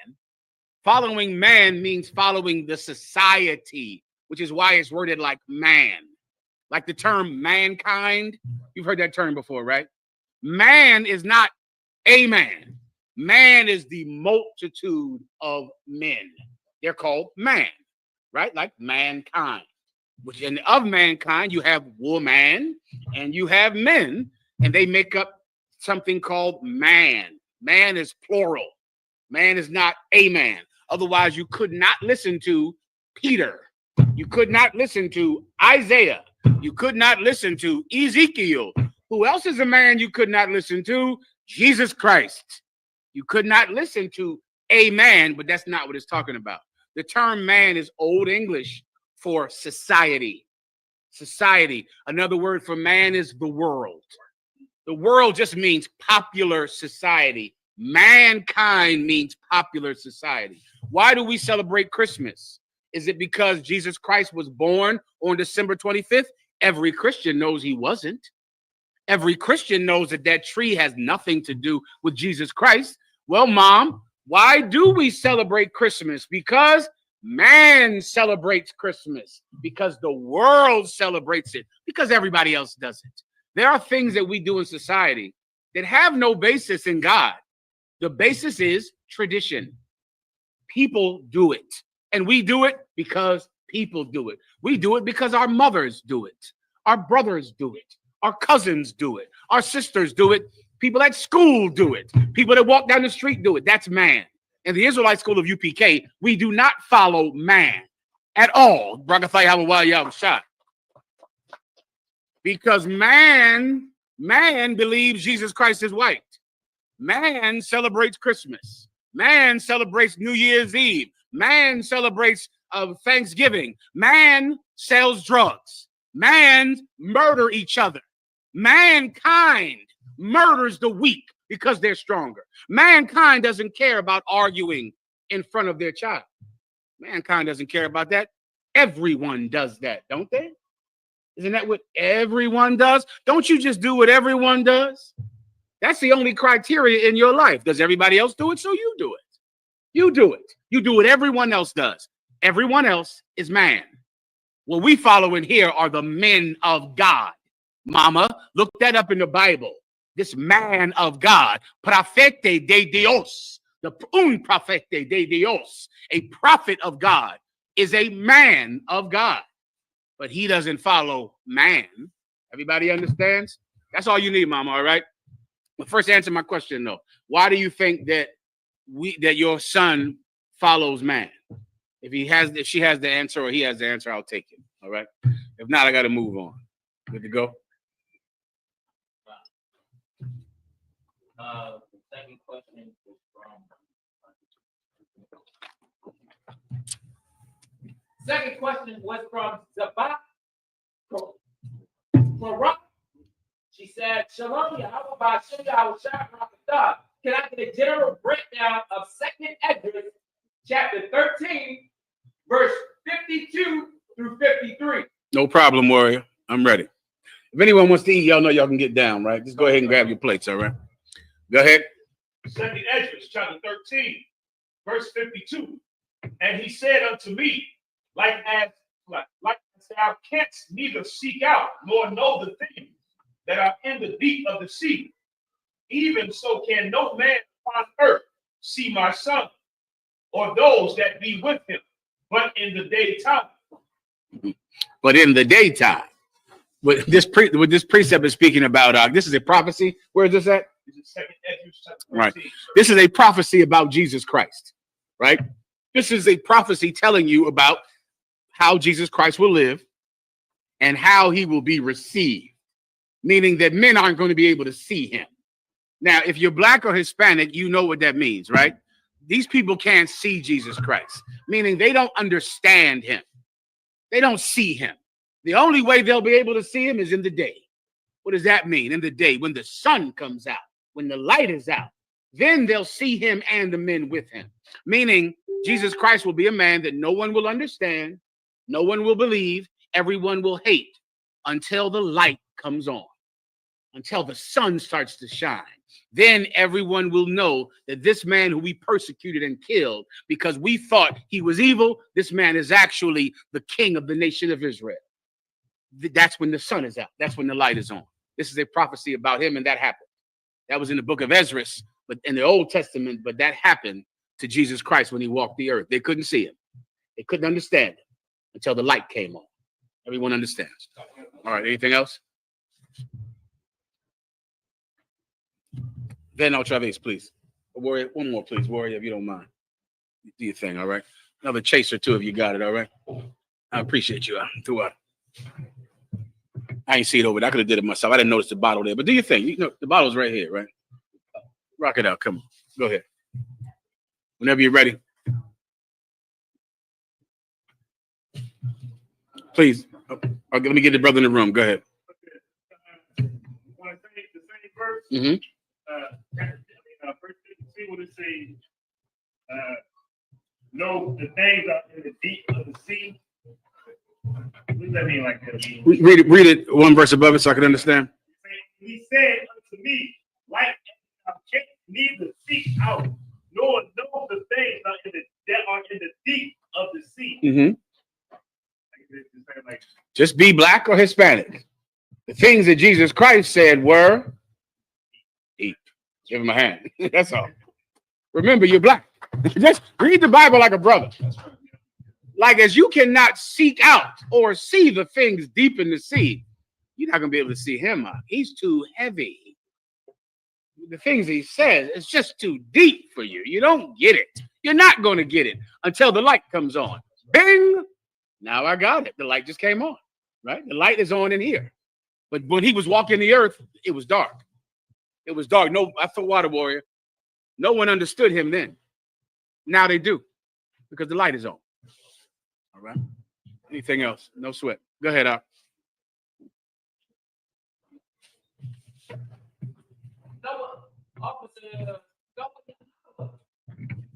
Following man means following the society, which is why it's worded like man. Like the term mankind. You've heard that term before, right? Man is not a man. Man is the multitude of men. They're called man, right? Like mankind. Which in of mankind, you have woman and you have men, and they make up something called man. Man is plural. Man is not a man. Otherwise, you could not listen to Peter. You could not listen to Isaiah. You could not listen to Ezekiel. Who else is a man you could not listen to? Jesus Christ. You could not listen to a man, but that's not what it's talking about. The term man is Old English for society. Society. Another word for man is the world. The world just means popular society, Mankind means popular society. Why do we celebrate Christmas? Is it because Jesus Christ was born on December 25th? Every Christian knows he wasn't. Every Christian knows that that tree has nothing to do with Jesus Christ. Well, Mom, why do we celebrate Christmas? Because man celebrates Christmas. Because the world celebrates it. Because everybody else doesn't. There are things that we do in society that have no basis in God. The basis is tradition. People do it. And we do it because people do it. We do it because our mothers do it. Our brothers do it. Our cousins do it. Our sisters do it. People at school do it. People that walk down the street do it. That's man. In the Israelite school of I.S.U.P.K, we do not follow man at all. Because man believes Jesus Christ is white. Man celebrates Christmas. Man celebrates New Year's Eve. Man celebrates Thanksgiving. Man sells drugs. Man murder each other. Mankind murders the weak because they're stronger. Mankind doesn't care about arguing in front of their child. Mankind doesn't care about that. Everyone does that, don't they? Isn't that what everyone does? Don't you just do what everyone does? That's the only criteria in your life. Does everybody else do it? So you do it. You do it. You do what everyone else does. Everyone else is man. What we follow in here are the men of God. Mama, look that up in the Bible. This man of God, profete de Dios, un profete de Dios, a prophet of God, is a man of God. But he doesn't follow man. Everybody understands? That's all you need, Mama, all right? But first, answer my question, though. Why do you think that your son follows man? If she has the answer or he has the answer, I'll take it. All right. If not, I got to move on. Good to go. The second question is from Zabak. She said, Shalom, how about can I get a general breakdown of 2nd Esdras, chapter 13, verse 52 through 53? No problem, warrior. I'm ready. If anyone wants to eat, y'all know y'all can get down, right? Just go ahead and grab your plates, all right? Go ahead. 2nd Esdras, chapter 13, verse 52. And he said unto me, like as thou canst neither seek out nor know the things that are in the deep of the sea, even so can no man upon earth see my son, or those that be with him, but in the daytime. But in the daytime. What this precept is speaking about, this is a prophecy. Where is this at? This is 2nd Esdras, chapter 13. Right. This is a prophecy about Jesus Christ, right? This is a prophecy telling you about how Jesus Christ will live and how he will be received, meaning that men aren't going to be able to see him. Now, if you're black or Hispanic, you know what that means, right? These people can't see Jesus Christ, meaning they don't understand him. They don't see him. The only way they'll be able to see him is in the day. What does that mean? In the day, when the sun comes out, when the light is out, then they'll see him and the men with him. Meaning Jesus Christ will be a man that no one will understand, no one will believe, everyone will hate until the light comes on, until the sun starts to shine. Then everyone will know that this man who we persecuted and killed because we thought he was evil, this man is actually the king of the nation of Israel. That's when the sun is out. That's when the light is on. This is a prophecy about him, and that happened. That was in the book of Esdras, but in the Old Testament, but that happened to Jesus Christ when he walked the earth. They couldn't see him. They couldn't understand him until the light came on. Everyone understands. All right, anything else? Then I'll Travis, please. Warrior, one more, please. Warrior, if you don't mind. Do your thing, all right? Another chase or two if you got it, all right? I appreciate you. I ain't see it over there. I could have did it myself. I didn't notice the bottle there. But do your thing. You know, the bottle's right here, right? Rock it out. Come on. Go ahead. Whenever you're ready. Please. Let me get the brother in the room. Go ahead. Want to say the same verse? Mm-hmm. see what it says. No, the things are in the deep of the sea. What does that mean like that? Read it one verse above it so I can understand. He said unto me, like thou canst neither seek out nor know the things that are in the deep of the sea. Mm-hmm. Just be black or Hispanic. The things that Jesus Christ said were deep. Give him a hand. That's all. Remember, you're black. Just read the Bible like a brother. Like as you cannot seek out or see the things deep in the sea, you're not going to be able to see him out. He's too heavy. The things he says, it's just too deep for you. You don't get it. You're not going to get it until the light comes on. Bing! Now I got it. The light just came on, right? The light is on in here. But when he was walking the earth, it was dark. It was dark. No, I thought water warrior. No one understood him then. Now they do, because the light is on. All right. Anything else? No sweat. Go ahead, Al.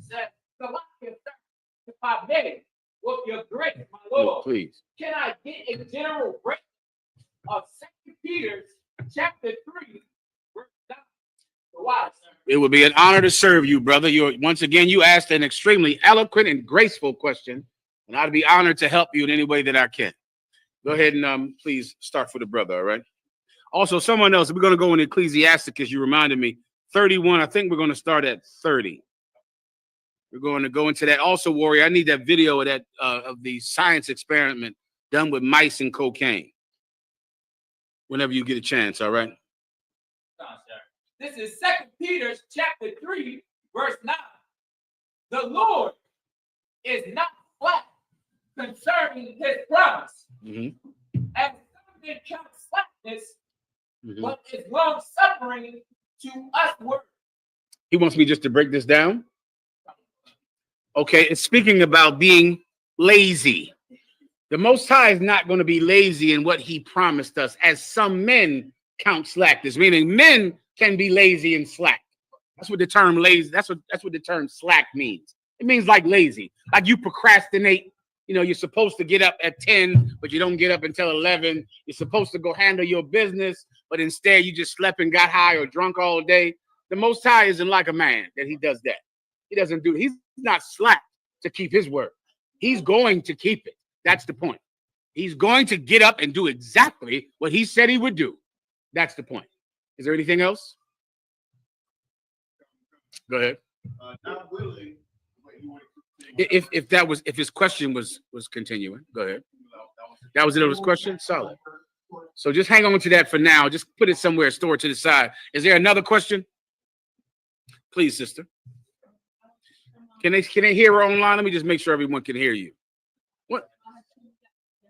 Said, if I may, with your grace, my Lord, please. Can I get a general break of 2 Peter chapter 3, verse 9? Why, sir? It would be an honor to serve you, brother. Once again, you asked an extremely eloquent and graceful question, and I'd be honored to help you in any way that I can. Go ahead and please start for the brother, all right? Also, someone else, we're going to go in Ecclesiasticus. You reminded me. 31, I think we're going to start at 30. We're going to go into that. Also, Warrior, I need that video of that of the science experiment done with mice and cocaine. Whenever you get a chance, all right? This is 2 Peter chapter 3, verse 9. The Lord is not slack concerning his promise, as some men count slackness, but is long suffering to us word. He wants me just to break this down. Okay, it's speaking about being lazy. The Most High is not going to be lazy in what he promised us, as some men count slackness, meaning men can be lazy and slack. That's what the term lazy, that's what the term slack means. It means like lazy, like you procrastinate. You know, you're supposed to get up at 10, but you don't get up until 11. You're supposed to go handle your business, but instead you just slept and got high or drunk all day. The Most High isn't like a man that he does that. He doesn't do it. He's not slack to keep his word. He's going to keep it. That's the point. He's going to get up and do exactly what he said he would do. That's the point. Is there anything else? Go ahead. Not willing. If his question was continuing, go ahead. That was his question. Solid. So just hang on to that for now. Just put it somewhere, store it to the side. Is there another question? Please, sister. Can they hear her online? Let me just make sure everyone can hear you. What?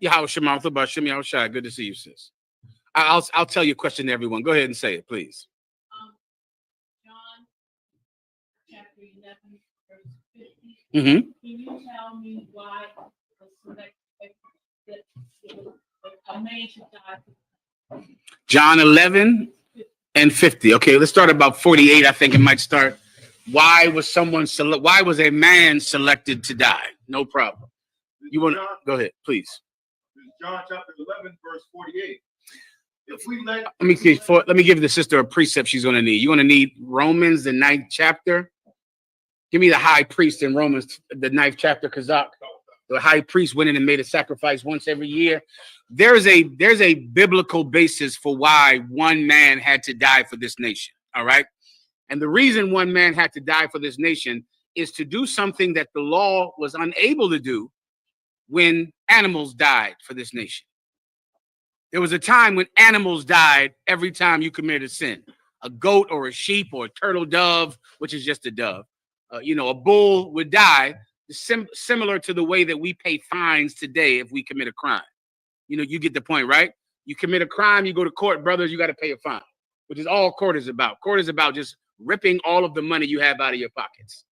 Yahweh Shema, Bashim Yahweh Shai. Good to see you, sis. I'll tell your question to everyone. Go ahead and say it, please. John chapter 11, verse 50. Mm-hmm. Can you tell me why a man should die? John 11 and 50. Okay, let's start about 48. I think it might start. Why was a man selected to die? No problem. You want to go ahead, please. John chapter 11, verse 48. If we let me give the sister a precept she's going to need. You're going to need Romans, the 9th chapter. Give me the high priest in Romans, the 9th chapter, Kazak. The high priest went in and made a sacrifice once every year. There's a biblical basis for why one man had to die for this nation. All right. And the reason one man had to die for this nation is to do something that the law was unable to do when animals died for this nation. There was a time when animals died every time you committed a sin. A goat or a sheep or a turtle dove, which is just a dove. A bull would die, similar to the way that we pay fines today if we commit a crime. You get the point, right? You commit a crime, you go to court, brothers, you got to pay a fine, which is all court is about. Court is about just ripping all of the money you have out of your pockets,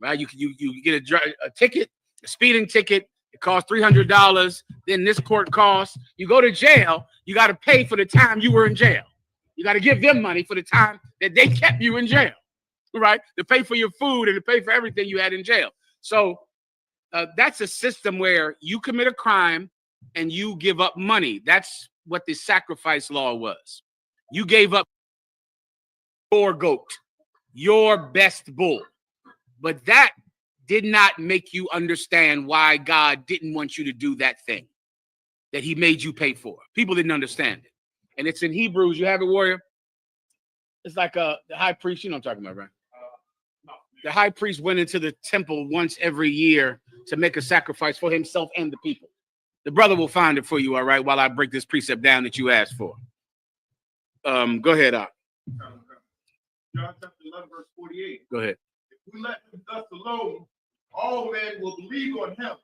right? You get a ticket, a speeding ticket. It costs $300. Then this court costs. You go to jail. You got to pay for the time you were in jail. You got to give them money for the time that they kept you in jail. right? To pay for your food and to pay for everything you had in jail. So that's a system where you commit a crime and you give up money. That's what the sacrifice law was. You gave up your goat, your best bull. But that did not make you understand why God didn't want you to do that thing that he made you pay for. People didn't understand it. And it's in Hebrews. You have it, Warrior? It's like the high priest. You know what I'm talking about, right? The high priest went into the temple once every year to make a sacrifice for himself and the people. The brother will find it for you, all right, while I break this precept down that you asked for. Go ahead, John chapter 11, verse 48. Go ahead. If we let him thus alone, all men will believe on him,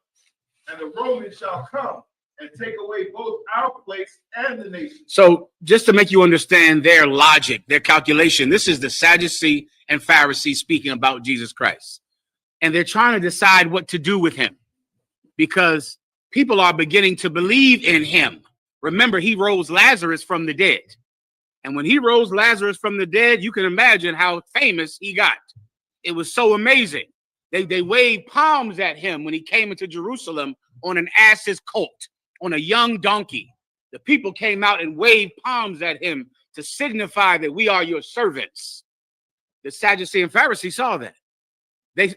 and the Romans shall come and take away both our place and the nation. So just to make you understand their logic, their calculation, this is the Sadducee and Pharisee speaking about Jesus Christ. And they're trying to decide what to do with him because people are beginning to believe in him. Remember, he rose Lazarus from the dead. And when he rose Lazarus from the dead, you can imagine how famous he got. It was so amazing. They waved palms at him when he came into Jerusalem on an ass's colt, on a young donkey. The people came out and waved palms at him to signify that we are your servants. The Sadducee and Pharisee saw that.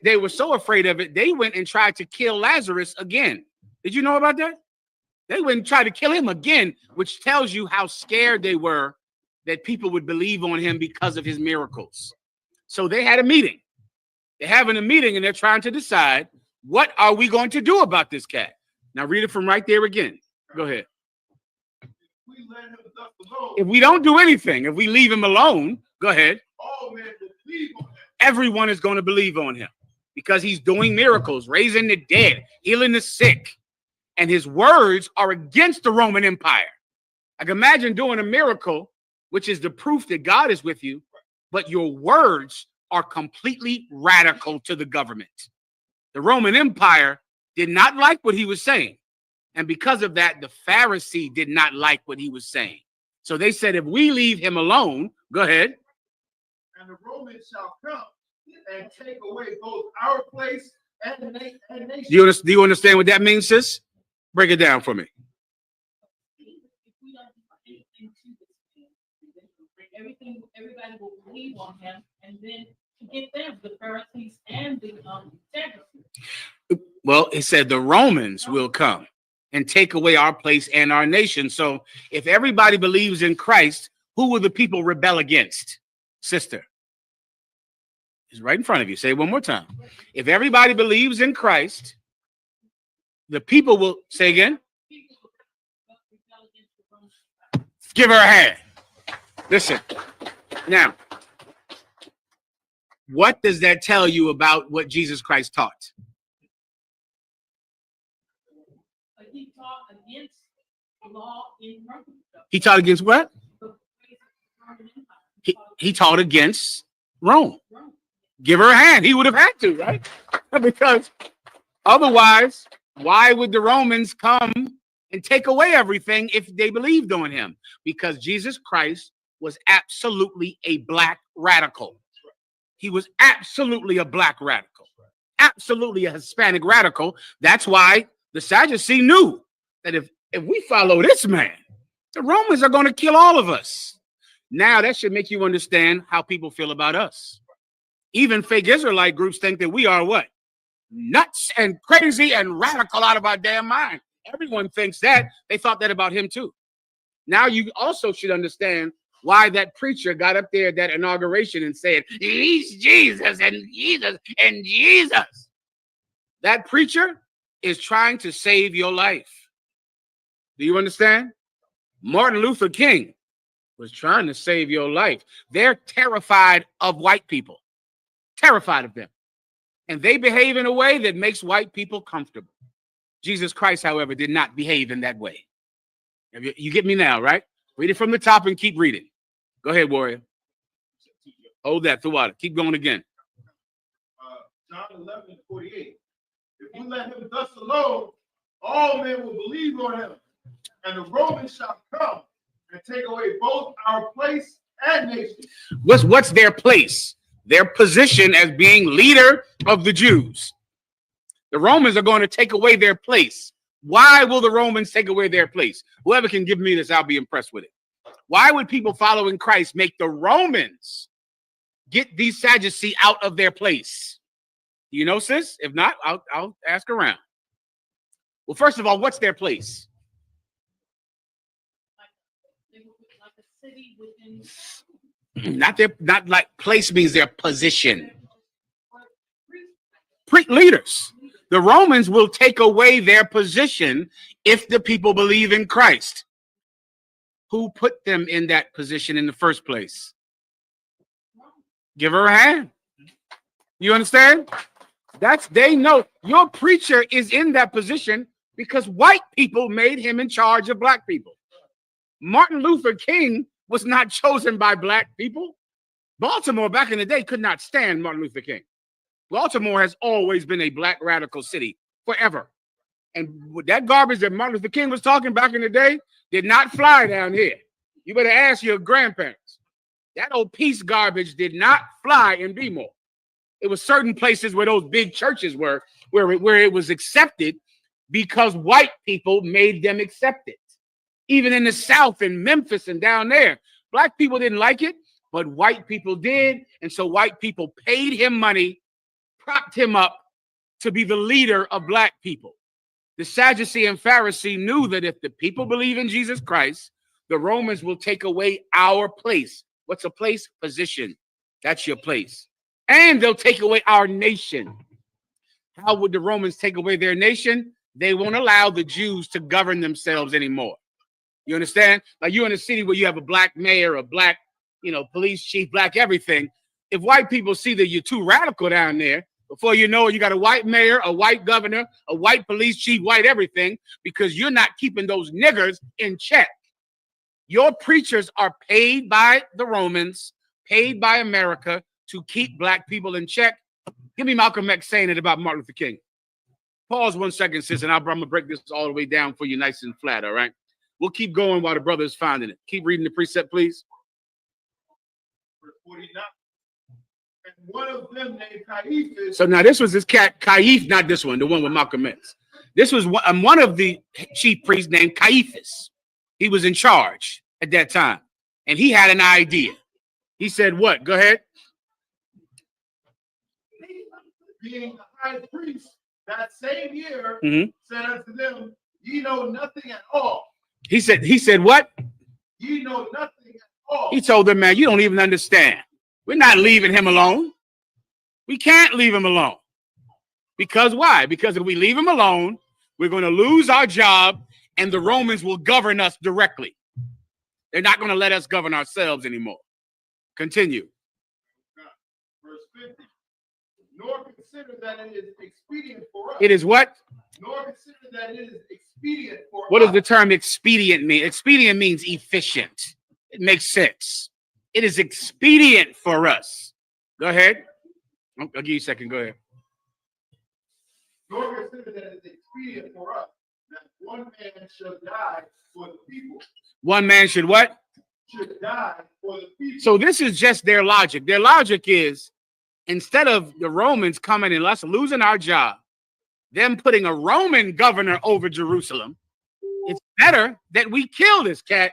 They were so afraid of it, they went and tried to kill Lazarus again. Did you know about that? They went and tried to kill him again, which tells you how scared they were that people would believe on him because of his miracles. So they had a meeting. They're having a meeting and they're trying to decide, what are we going to do about this cat? Now read it from right there again. Go ahead. If we don't do anything, if we leave him alone, go ahead. All men will believe on him. Everyone is going to believe on him because he's doing miracles, raising the dead, healing the sick. And his words are against the Roman Empire. I can imagine doing a miracle, which is the proof that God is with you, but your words are completely radical to the government. The Roman Empire did not like what he was saying. And because of that, the Pharisee did not like what he was saying. So they said, if we leave him alone, go ahead. And the Romans shall come and take away both our place and the nation. Do you understand what that means, sis? Break it down for me. Everybody will believe on him, and then to get them, the Pharisees and the Sadducees. Well, it said the Romans will come and take away our place and our nation. So if everybody believes in Christ, who will the people rebel against? Sister. It's right in front of you. Say it one more time. If everybody believes in Christ, the people will, say again. Give her a hand. Listen. Now, what does that tell you about what Jesus Christ taught? He taught against law in Rome. He taught against what? He taught against Rome. Give her a hand. He would have had to, right? Because otherwise, why would the Romans come and take away everything if they believed on him? Because Jesus Christ was absolutely a black radical. He was absolutely a black radical, absolutely a Hispanic radical. That's why the Sadducee knew that if we follow this man, the Romans are going to kill all of us. Now that should make you understand how people feel about us. Even fake Israelite groups think that we are what? Nuts and crazy and radical out of our damn mind. Everyone thinks that. They thought that about him too. Now you also should understand why that preacher got up there at that inauguration and said, he's Jesus and Jesus and Jesus. That preacher is trying to save your life. Do you understand? Martin Luther King was trying to save your life. They're terrified of white people, terrified of them. And they behave in a way that makes white people comfortable. Jesus Christ, however, did not behave in that way. You get me now, right? Read it from the top and keep reading. Go ahead, Warrior. Hold that throughout it. Keep going again. John 11:48. If we let him thus alone, all men will believe on him, and the Romans shall come and take away both our place and nation. What's their place? their position as being leader of the Jews. The Romans are going to take away their place. Why will the Romans take away their place? Whoever can give me this, I'll be impressed with it. Why would people following Christ make the Romans get these Sadducees out of their place? You know, sis? If not, I'll ask around. Well, first of all, what's their place? Like a city within. Not like place means their position. Leaders. The Romans will take away their position if the people believe in Christ. Who put them in that position in the first place? Give her a hand. You understand? They know your preacher is in that position because white people made him in charge of black people. Martin Luther King was not chosen by black people. Baltimore back in the day could not stand Martin Luther King. Baltimore has always been a black radical city forever. And that garbage that Martin Luther King was talking back in the day did not fly down here. You better ask your grandparents. That old peace garbage did not fly in Bmore. It was certain places where those big churches were, where it was accepted because white people made them accept it. Even in the South, in Memphis and down there, black people didn't like it, but white people did. And so white people paid him money, propped him up to be the leader of black people. The Sadducee and Pharisee knew that if the people believe in Jesus Christ, the Romans will take away our place. What's a place? Position. That's your place. And they'll take away our nation. How would the Romans take away their nation? They won't allow the Jews to govern themselves anymore. You understand? Like you're in a city where you have a black mayor, a black, police chief, black everything. If white people see that you're too radical down there, before you know it, you got a white mayor, a white governor, a white police chief, white everything, because you're not keeping those niggers in check. Your preachers are paid by the Romans, paid by America to keep black people in check. Give me Malcolm X saying it about Martin Luther King. Pause 1 second, sis, and I'm going to break this all the way down for you nice and flat, all right? We'll keep going while the brother is finding it. Keep reading the precept, please. Verse 49. And one of them named Caiaphas. So now this was this cat, Caiaphas, not this one, the one with Malcolm X. This was one of the chief priests named Caiaphas. He was in charge at that time, and he had an idea. He said, what? Go ahead. Being the high priest that same year, said unto them, ye know nothing at all. He said what? Ye know nothing at all. He told them, man, you don't even understand. We're not leaving him alone. We can't leave him alone. Because why? Because if we leave him alone, we're going to lose our job and the Romans will govern us directly. They're not going to let us govern ourselves anymore. Continue. Verse 50. Nor consider that it is expedient for us. It is what? Nor consider that it is expedient for What us. does the term expedient mean? Expedient means efficient. It makes sense. It is expedient for us. Go ahead. I'll give you a second. Go ahead. Nor consider that it is expedient for us that one man should die for the people. One man should what? Should die for the people. So this is just their logic. Their logic is instead of the Romans coming and us losing our job, them putting a Roman governor over Jerusalem, it's better that we kill this cat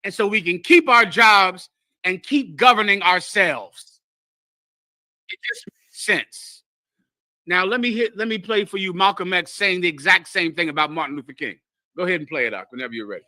and so we can keep our jobs and keep governing ourselves. It just makes sense. Now let me play for you Malcolm X saying the exact same thing about Martin Luther King. Go ahead and play it out whenever you're ready.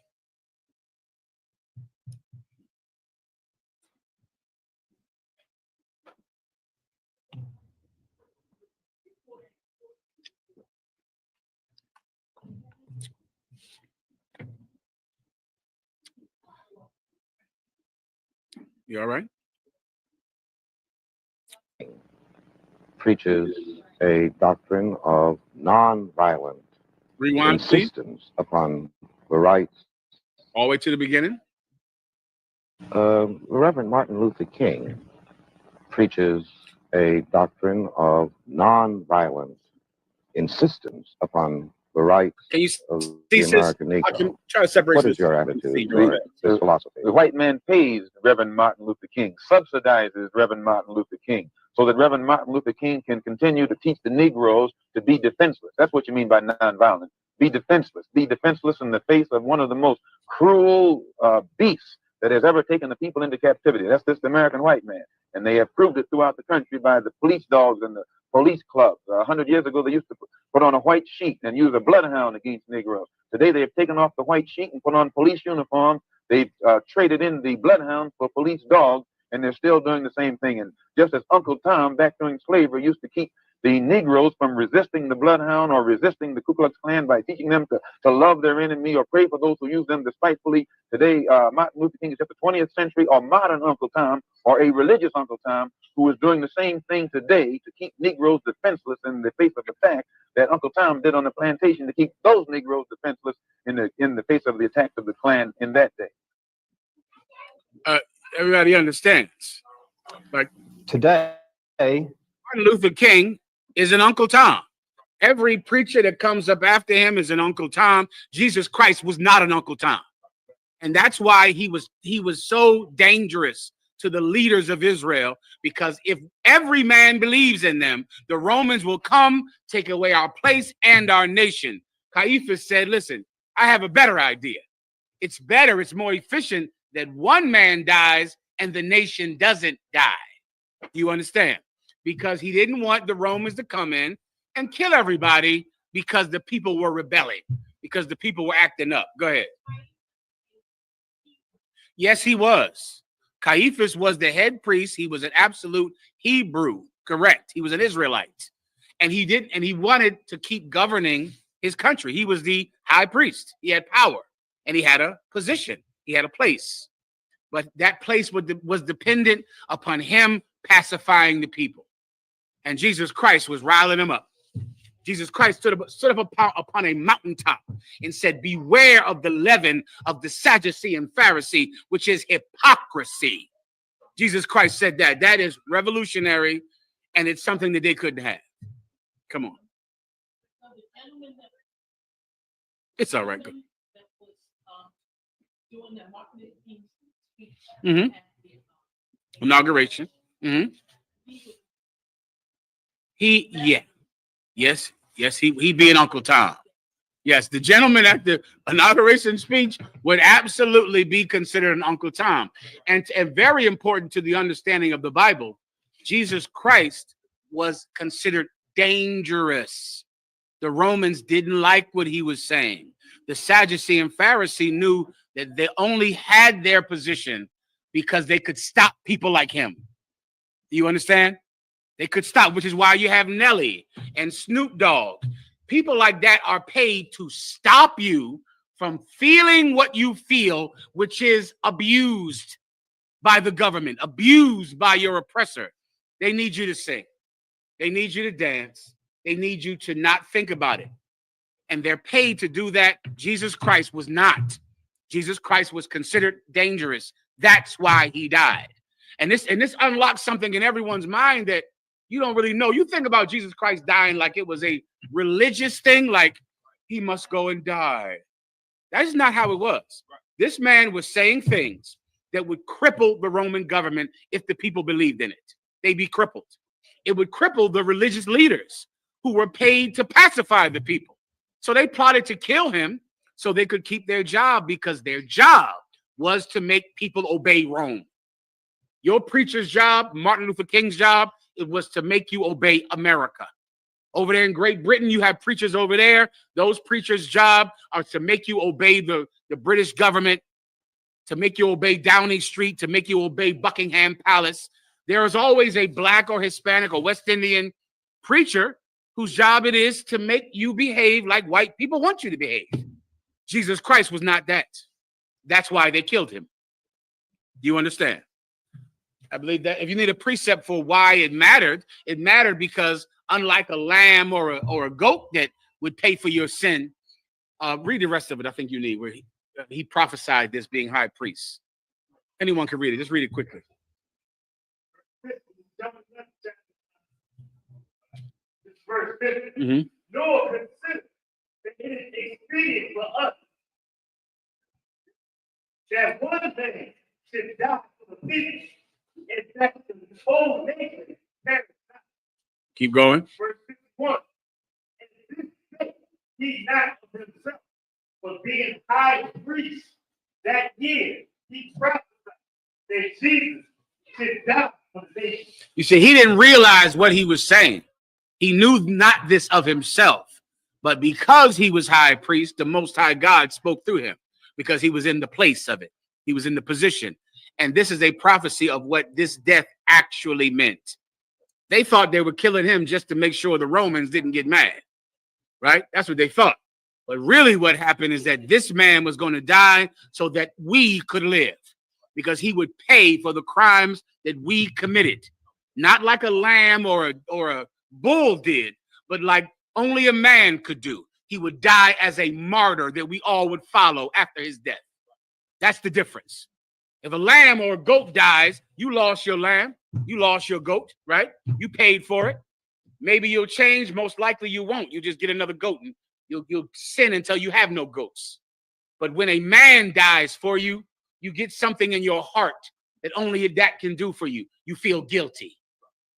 You all right? Preaches a doctrine of non-violent Rewind, insistence upon the rights. All the way to the beginning. Reverend Martin Luther King preaches a doctrine of non-violent insistence upon the rights Can you of see the this? American I can Negro. try to separate What this. is your attitude Go to ahead. this philosophy? The white man pays Reverend Martin Luther King, subsidizes Reverend Martin Luther King, so that Reverend Martin Luther King can continue to teach the Negroes to be defenseless. That's what you mean by nonviolence. Be defenseless. Be defenseless in the face of one of the most cruel beasts that has ever taken the people into captivity. That's this American white man. And they have proved it throughout the country by the police dogs and the police clubs. 100 years ago, they used to put on a white sheet and use a bloodhound against Negroes. Today, they have taken off the white sheet and put on police uniforms. They've traded in the bloodhound for police dogs, and they're still doing the same thing. And just as Uncle Tom, back during slavery, used to keep the Negroes from resisting the bloodhound or resisting the Ku Klux Klan by teaching them to love their enemy or pray for those who use them despitefully. Today, Martin Luther King is just a 20th century or modern Uncle Tom or a religious Uncle Tom who is doing the same thing today to keep Negroes defenseless in the face of the fact that Uncle Tom did on the plantation to keep those Negroes defenseless in the face of the attacks of the Klan in that day. Everybody understands. Like today, Martin Luther King is an Uncle Tom. Every preacher that comes up after him is an Uncle Tom. Jesus Christ was not an Uncle Tom. And that's why he was so dangerous to the leaders of Israel, because if every man believes in them, the Romans will come, take away our place and our nation. Caiaphas said, listen, I have a better idea. It's better, it's more efficient that one man dies and the nation doesn't die. Do you understand? Because he didn't want the Romans to come in and kill everybody because the people were rebelling, because the people were acting up. Go ahead. Yes, he was. Caiaphas was the head priest. He was an absolute Hebrew. Correct. He was an Israelite. And he wanted to keep governing his country. He was the high priest. He had power and he had a position. He had a place. But that place was dependent upon him pacifying the people. And Jesus Christ was riling them up. Jesus Christ stood up upon a mountaintop and said, beware of the leaven of the Sadducee and Pharisee, which is hypocrisy. Jesus Christ said that. That is revolutionary, and it's something that they couldn't have. Come on. It's all right. Mm-hmm. Inauguration. Mm-hmm. Yes, he being Uncle Tom. Yes, the gentleman at the inauguration speech would absolutely be considered an Uncle Tom. And very important to the understanding of the Bible, Jesus Christ was considered dangerous. The Romans didn't like what he was saying. The Sadducee and Pharisee knew that they only had their position because they could stop people like him. Do you understand? They could stop, which is why you have Nelly and Snoop Dogg. People like that are paid to stop you from feeling what you feel, which is abused by the government, abused by your oppressor. They need you to sing. They need you to dance. They need you to not think about it. And they're paid to do that. Jesus Christ was not. Jesus Christ was considered dangerous. That's why he died. And this unlocks something in everyone's mind that you don't really know. You think about Jesus Christ dying like it was a religious thing, like he must go and die. That is not how it was. This man was saying things that would cripple the Roman government if the people believed in it. They'd be crippled. It would cripple the religious leaders who were paid to pacify the people. So they plotted to kill him so they could keep their job, because their job was to make people obey Rome. Your preacher's job, Martin Luther King's job, it was to make you obey America. Over there in Great Britain, you have preachers over there. Those preachers' job are to make you obey the British government, to make you obey Downing Street, to make you obey Buckingham Palace. There is always a Black or Hispanic or West Indian preacher whose job it is to make you behave like white people want you to behave. Jesus Christ was not that. That's why they killed him. Do you understand? I believe that if you need a precept for why it mattered because unlike a lamb or a goat that would pay for your sin, read the rest of it. I think you need where he prophesied this being high priest. Anyone can read it. Just read it quickly. Verse 50. Noah considered that it is expedient for us that one man should die for the people, and that the whole nation perish not. Keep going. Verse 51. And this spake he not of himself, but being high priest that year, he prophesied that Jesus should die for the nation. You see, he didn't realize what he was saying. He knew not this of himself, but because he was high priest, the Most High God spoke through him because he was in the place of it. He was in the position. And this is a prophecy of what this death actually meant. They thought they were killing him just to make sure the Romans didn't get mad, right? That's what they thought. But really what happened is that this man was going to die so that we could live, because he would pay for the crimes that we committed. Not like a lamb or a bull did, but like only a man could do. He would die as a martyr that we all would follow after his death. That's the difference. If a lamb or a goat dies, you lost your lamb, you lost your goat, right? You paid for it. Maybe you'll change. Most likely you won't. You just get another goat and you'll sin until you have no goats. But when a man dies for you, you get something in your heart that only that can do for you. You feel guilty.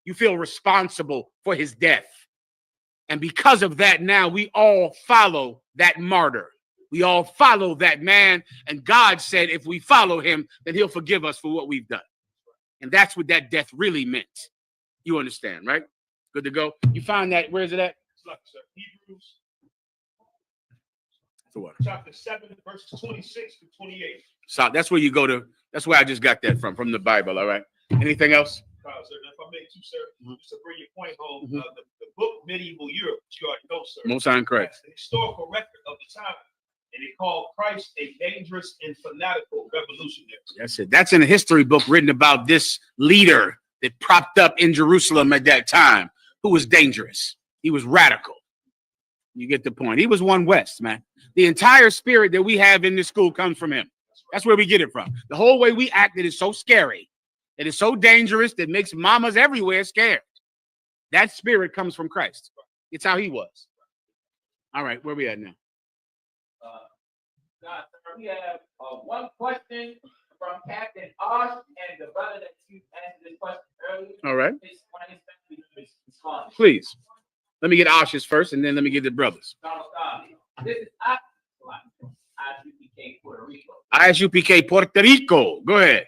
You feel responsible for his death. And because of that, now we all follow that martyr. We all follow that man. And God said, if we follow him, then he'll forgive us for what we've done. And that's what that death really meant. You understand, right? Good to go. You find that, where is it at? Hebrews So what? chapter 7, verses 26 to 28. So that's where you go to. That's where I just got that from the Bible. All right. Anything else? Sir, if I may too, sir, just to bring your point home, the book Medieval Europe, which you already know, sir. Most time correct. That's the historical record of the time. And it called Christ a dangerous and fanatical revolutionary. That's it. That's in a history book written about this leader that propped up in Jerusalem at that time, who was dangerous. He was radical. You get the point. He was one West, man. The entire spirit that we have in this school comes from him. That's where we get it from. The whole way we acted is so scary. It is so dangerous that makes mamas everywhere scared. That spirit comes from Christ. It's how he was. All right, where we at now? We have one question from Captain Osh and the brother that you answered this question earlier. All right. One of his family members responded. Please. Let me get Osh's first, and then let me get the brothers. This is I.S.U.P.K. Puerto Rico. I.S.U.P.K. Puerto Rico. Go ahead.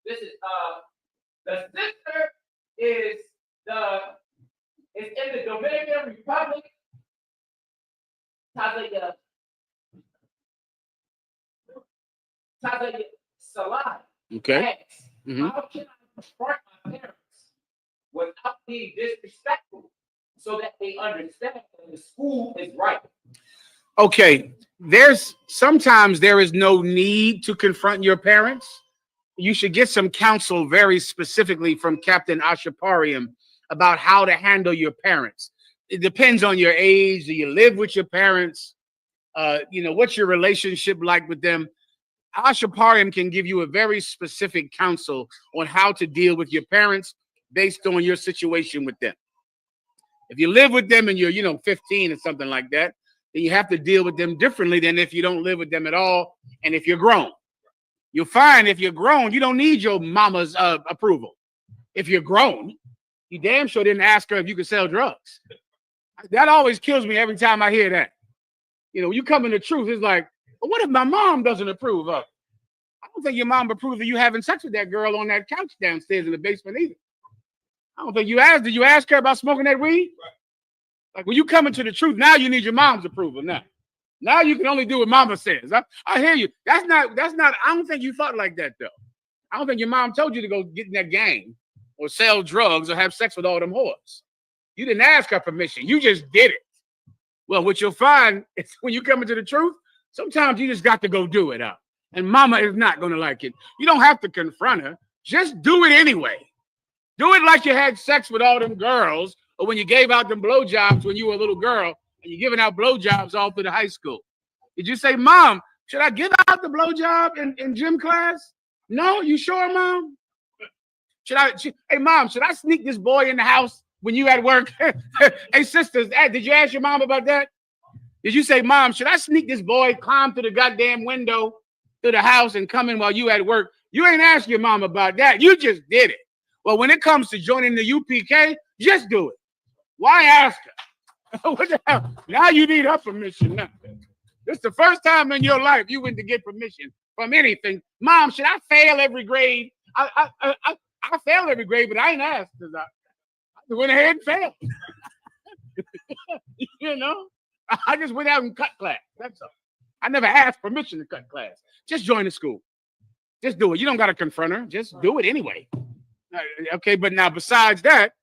This is the sister is in the Dominican Republic. Salah. Okay. How can I confront my parents without being disrespectful so that they understand that the school is right? Okay. Sometimes there is no need to confront your parents. You should get some counsel very specifically from Captain Ashaparium about how to handle your parents. It depends on your age. Do you live with your parents? What's your relationship like with them? Ashaparium can give you a very specific counsel on how to deal with your parents based on your situation with them. If you live with them and you're, 15 or something like that, then you have to deal with them differently than if you don't live with them at all. And if you're grown, you'll find if you're grown, you don't need your mama's approval. If you're grown, you damn sure didn't ask her if you could sell drugs. That always kills me every time I hear that. You come in the truth, it's like, but what if my mom doesn't approve of it? I don't think your mom approved of you having sex with that girl on that couch downstairs in the basement either. I don't think you asked. Did you ask her about smoking that weed? Like when you come into the truth, now you need your mom's approval. Now you can only do what mama says. I hear you. That's not, I don't think you thought like that though. I don't think your mom told you to go get in that gang or sell drugs or have sex with all them whores. You didn't ask her permission. You just did it. Well, what you'll find is when you come into the truth, sometimes you just got to go do it. And mama is not going to like it. You don't have to confront her. Just do it anyway. Do it like you had sex with all them girls or when you gave out them blowjobs when you were a little girl and you're giving out blowjobs all through the high school. Did you say, Mom, should I give out the blowjob in gym class? No, you sure, Mom? Hey, Mom, should I sneak this boy in the house when you at work? Hey, sisters, did you ask your mom about that? Did you say, Mom, should I sneak this boy, climb through the goddamn window to the house and come in while you at work? You ain't asked your mom about that. You just did it. Well, when it comes to joining the UPK, just do it. Why ask her? What the hell? Now you need her permission. Now. This is the first time in your life you went to get permission from anything. Mom, should I fail every grade? I failed every grade, but I ain't asked. I went ahead and failed. You know? I just went out and cut class. That's all. I never asked permission to cut class. Just join the school. Just do it. You don't got to confront her. Just do it anyway. Okay, but now besides that,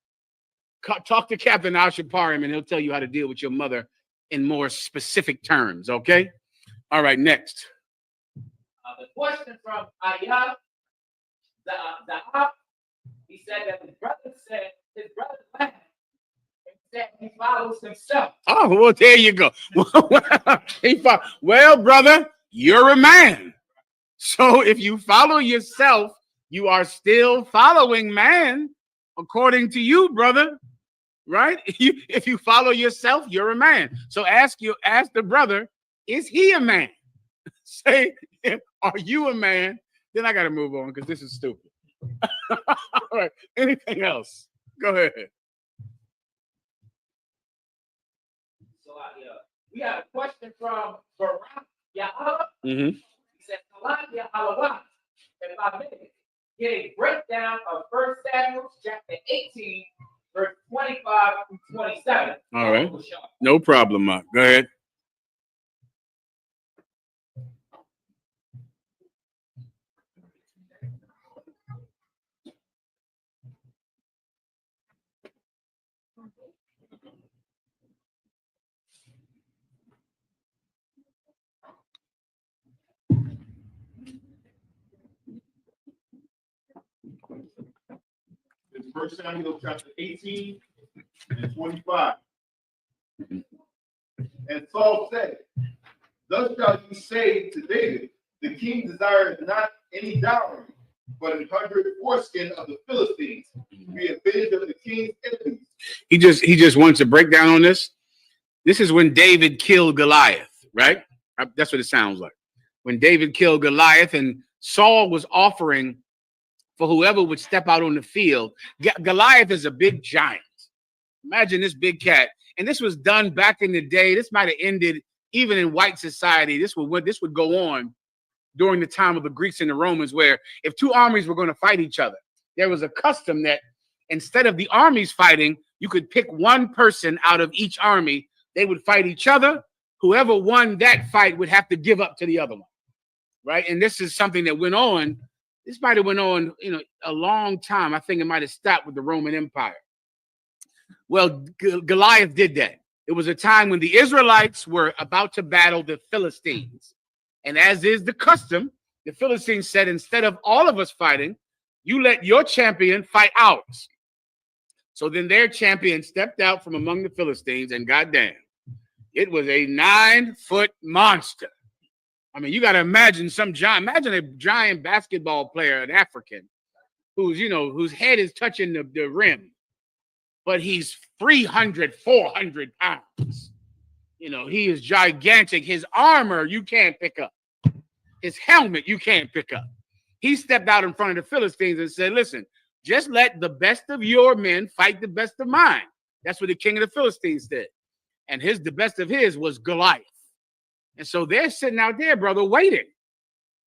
talk to Captain I.S.U.P.K and he'll tell you how to deal with your mother in more specific terms. Okay? All right, next. The question from I.S.U.P.K, he said that his brother laughed and said he follows himself. Oh, well, there you go. Well, brother, you're a man. So if you follow yourself, you are still following man, according to you, brother. Right? If you follow yourself, you're a man. So ask the brother, is he a man? Say, are you a man? Then I got to move on because this is stupid. All right. Anything else? Go ahead. So we have a question from Barak Yahweh. Mm-hmm. He said, Yahweh, if I may, get a breakdown of 1 Samuel chapter 18, verse 25 through 27. All right. No problem, Mark. Go ahead. It's 1 Samuel chapter 18 and 25. And Saul said, thus shall you say to David, the king desires not any dowry, but 100 foreskin of the Philistines, to be avenged of the king's enemies. He just wants a breakdown on this. This is when David killed Goliath, right? That's what it sounds like. When David killed Goliath and Saul was offering for whoever would step out on the field. Goliath is a big giant. Imagine this big cat. And this was done back in the day. This might have ended even in white society. This would go on during the time of the Greeks and the Romans, where if two armies were going to fight each other, there was a custom that instead of the armies fighting, you could pick one person out of each army. They would fight each other. Whoever won that fight would have to give up to the other one, right? And this is something that went on. This might have went on, a long time. I think it might have stopped with the Roman Empire. Well, Goliath did that. It was a time when the Israelites were about to battle the Philistines. And as is the custom, the Philistines said, instead of all of us fighting, you let your champion fight ours. So then their champion stepped out from among the Philistines, and goddamn, it was a 9-foot monster. I mean, you got to imagine imagine a giant basketball player, an African, whose head is touching the rim, but he's 300, 400 pounds. He is gigantic. His armor, you can't pick up. His helmet, you can't pick up. He stepped out in front of the Philistines and said, listen, just let the best of your men fight the best of mine. That's what the king of the Philistines did. And the best of his was Goliath. And so they're sitting out there, brother, waiting.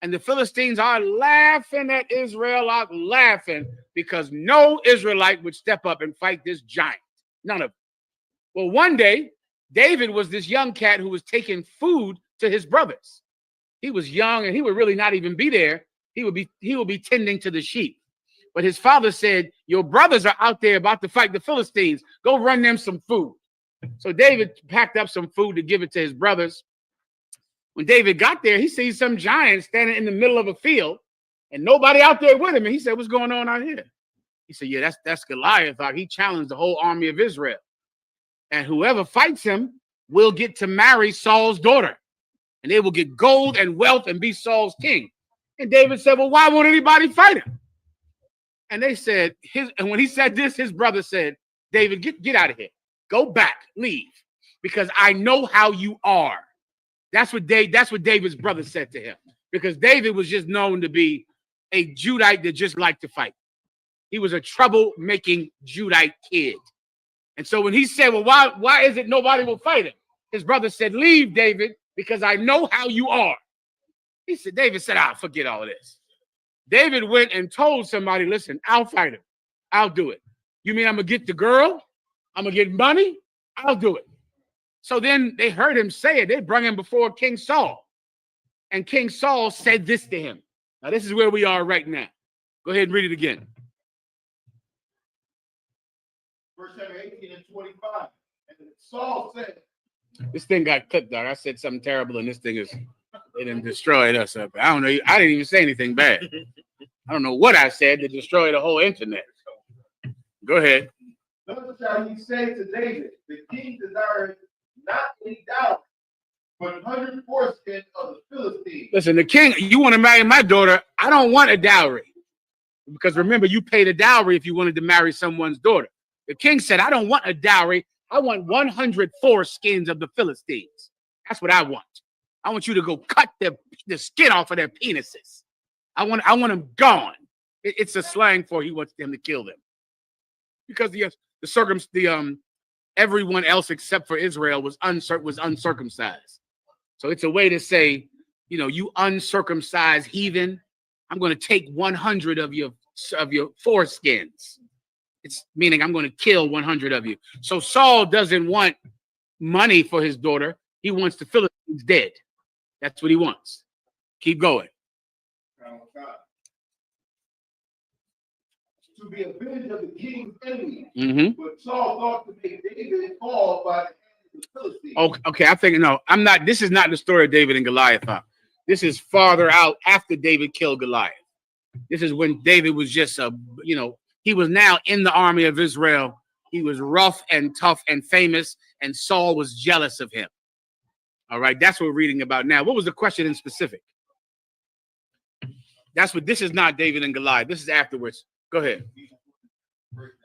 And the Philistines are laughing at Israel, laughing because no Israelite would step up and fight this giant. None of them. Well, one day, David was this young cat who was taking food to his brothers. He was young and he would really not even be there. He would be tending to the sheep. But his father said, your brothers are out there about to fight the Philistines. Go run them some food. So David packed up some food to give it to his brothers. When David got there, he sees some giant standing in the middle of a field and nobody out there with him. And he said, what's going on out here? He said, yeah, that's Goliath. He challenged the whole army of Israel. And whoever fights him will get to marry Saul's daughter. And they will get gold and wealth and be Saul's king. And David said, well, why won't anybody fight him? And they said, and when he said this, his brother said, David, get out of here. Go back, leave. because I know how you are. That's what David's brother said to him, because David was just known to be a Judite that just liked to fight. He was a troublemaking Judite kid. And so when he said, well, why is it nobody will fight him? His brother said, leave, David, because I know how you are. David said, forget all of this. David went and told somebody, listen, I'll fight him. I'll do it. You mean I'm going to get the girl? I'm going to get money? I'll do it. So then they heard him say it. They brought him before King Saul. And King Saul said this to him. Now, this is where we are right now. Go ahead and read it again. Verse 18 and 25. And Saul said, this thing got clipped, dog. I said something terrible, and this thing it done destroyed us up. I don't know. I didn't even say anything bad. I don't know what I said to destroy the whole internet. Go ahead. Thus shall he say to David, the king desires not any dowry, but 100 foreskins of the Philistines. Listen, the king, you want to marry my daughter? I don't want a dowry. Because remember, you paid a dowry if you wanted to marry someone's daughter. The king said, I don't want a dowry. I want 100 foreskins of the Philistines. That's what I want. I want you to go cut the skin off of their penises. I want them gone. It's a slang for he wants them to kill them. Because everyone else except for Israel was uncircumcised. So it's a way to say, you uncircumcised heathen, I'm going to take 100 of your foreskins. It's meaning I'm going to kill 100 of you. So Saul doesn't want money for his daughter. He wants the Philistines dead. That's what he wants. Keep going. To be avenged of the king's enemies. Mm-hmm. But Saul thought to make David fall by the hand of the Philistines. Okay, I'm thinking, no, I'm not. This is not the story of David and Goliath. This is farther out after David killed Goliath. This is when David was just he was now in the army of Israel. He was rough and tough and famous, and Saul was jealous of him. All right, that's what we're reading about now. What was the question in specific? This is not David and Goliath. This is afterwards. Go ahead.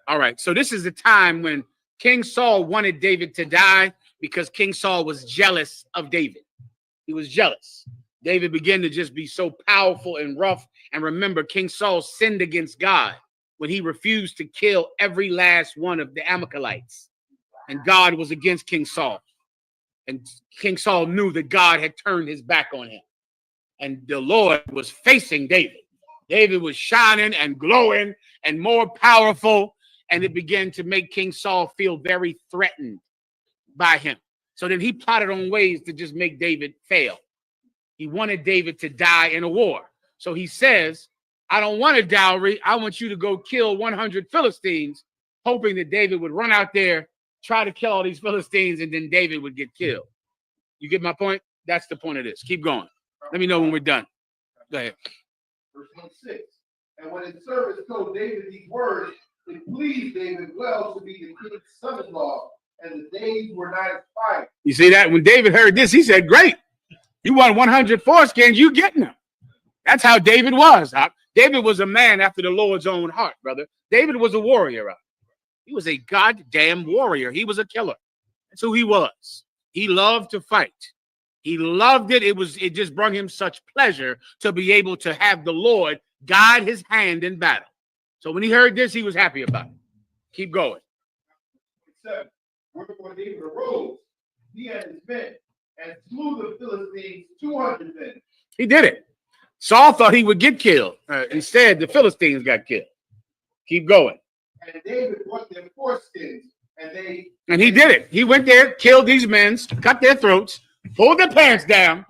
All right, so this is the time when King Saul wanted David to die because King Saul was jealous of David. He was jealous. David began to just be so powerful and rough. And remember, King Saul sinned against God when he refused to kill every last one of the Amalekites. And God was against King Saul. And King Saul knew that God had turned his back on him. And the Lord was facing David. David was shining and glowing and more powerful. And it began to make King Saul feel very threatened by him. So then he plotted on ways to just make David fail. He wanted David to die in a war. So he says, I don't want a dowry. I want you to go kill 100 Philistines, hoping that David would run out there, try to kill all these Philistines, and then David would get killed. You get my point? That's the point of this. Keep going. Let me know when we're done. Go ahead. Verse 26. And when his servants told David these words, it pleased David well to be the king's son-in-law, and the days were not expired. You see that? When David heard this, he said, great. You want 100 foreskins, you getting them. That's how David was. David was a man after the Lord's own heart, brother. David was a warrior. He was a goddamn warrior. He was a killer. That's who he was. He loved to fight. He loved it. It just brought him such pleasure to be able to have the Lord guide his hand in battle. So when he heard this, he was happy about it. Keep going. Wherefore David arose, he and his men, and slew the Philistines 200 men. He did it. Saul thought he would get killed. Instead, the Philistines got killed. Keep going. And David brought them foreskins, and he did it. He went there, killed these men, cut their throats, pulled their pants down,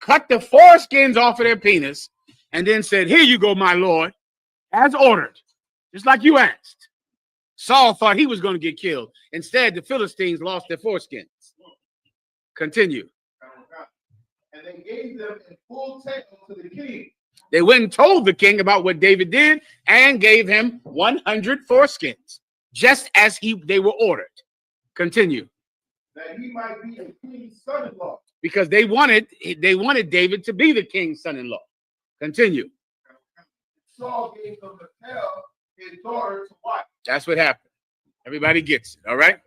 cut the foreskins off of their penis, and then said, here you go, my lord, as ordered, just like you asked. Saul thought he was going to get killed. Instead, the Philistines lost their foreskins. Continue. And they gave them in full tale to the king. They went and told the king about what David did and gave him 100 foreskins, just as they were ordered. Continue. That he might be the king's son-in-law. Because they wanted David to be the king's son-in-law. Continue. Saul gave them Michal, his daughter, to wife. That's what happened. Everybody gets it, all right?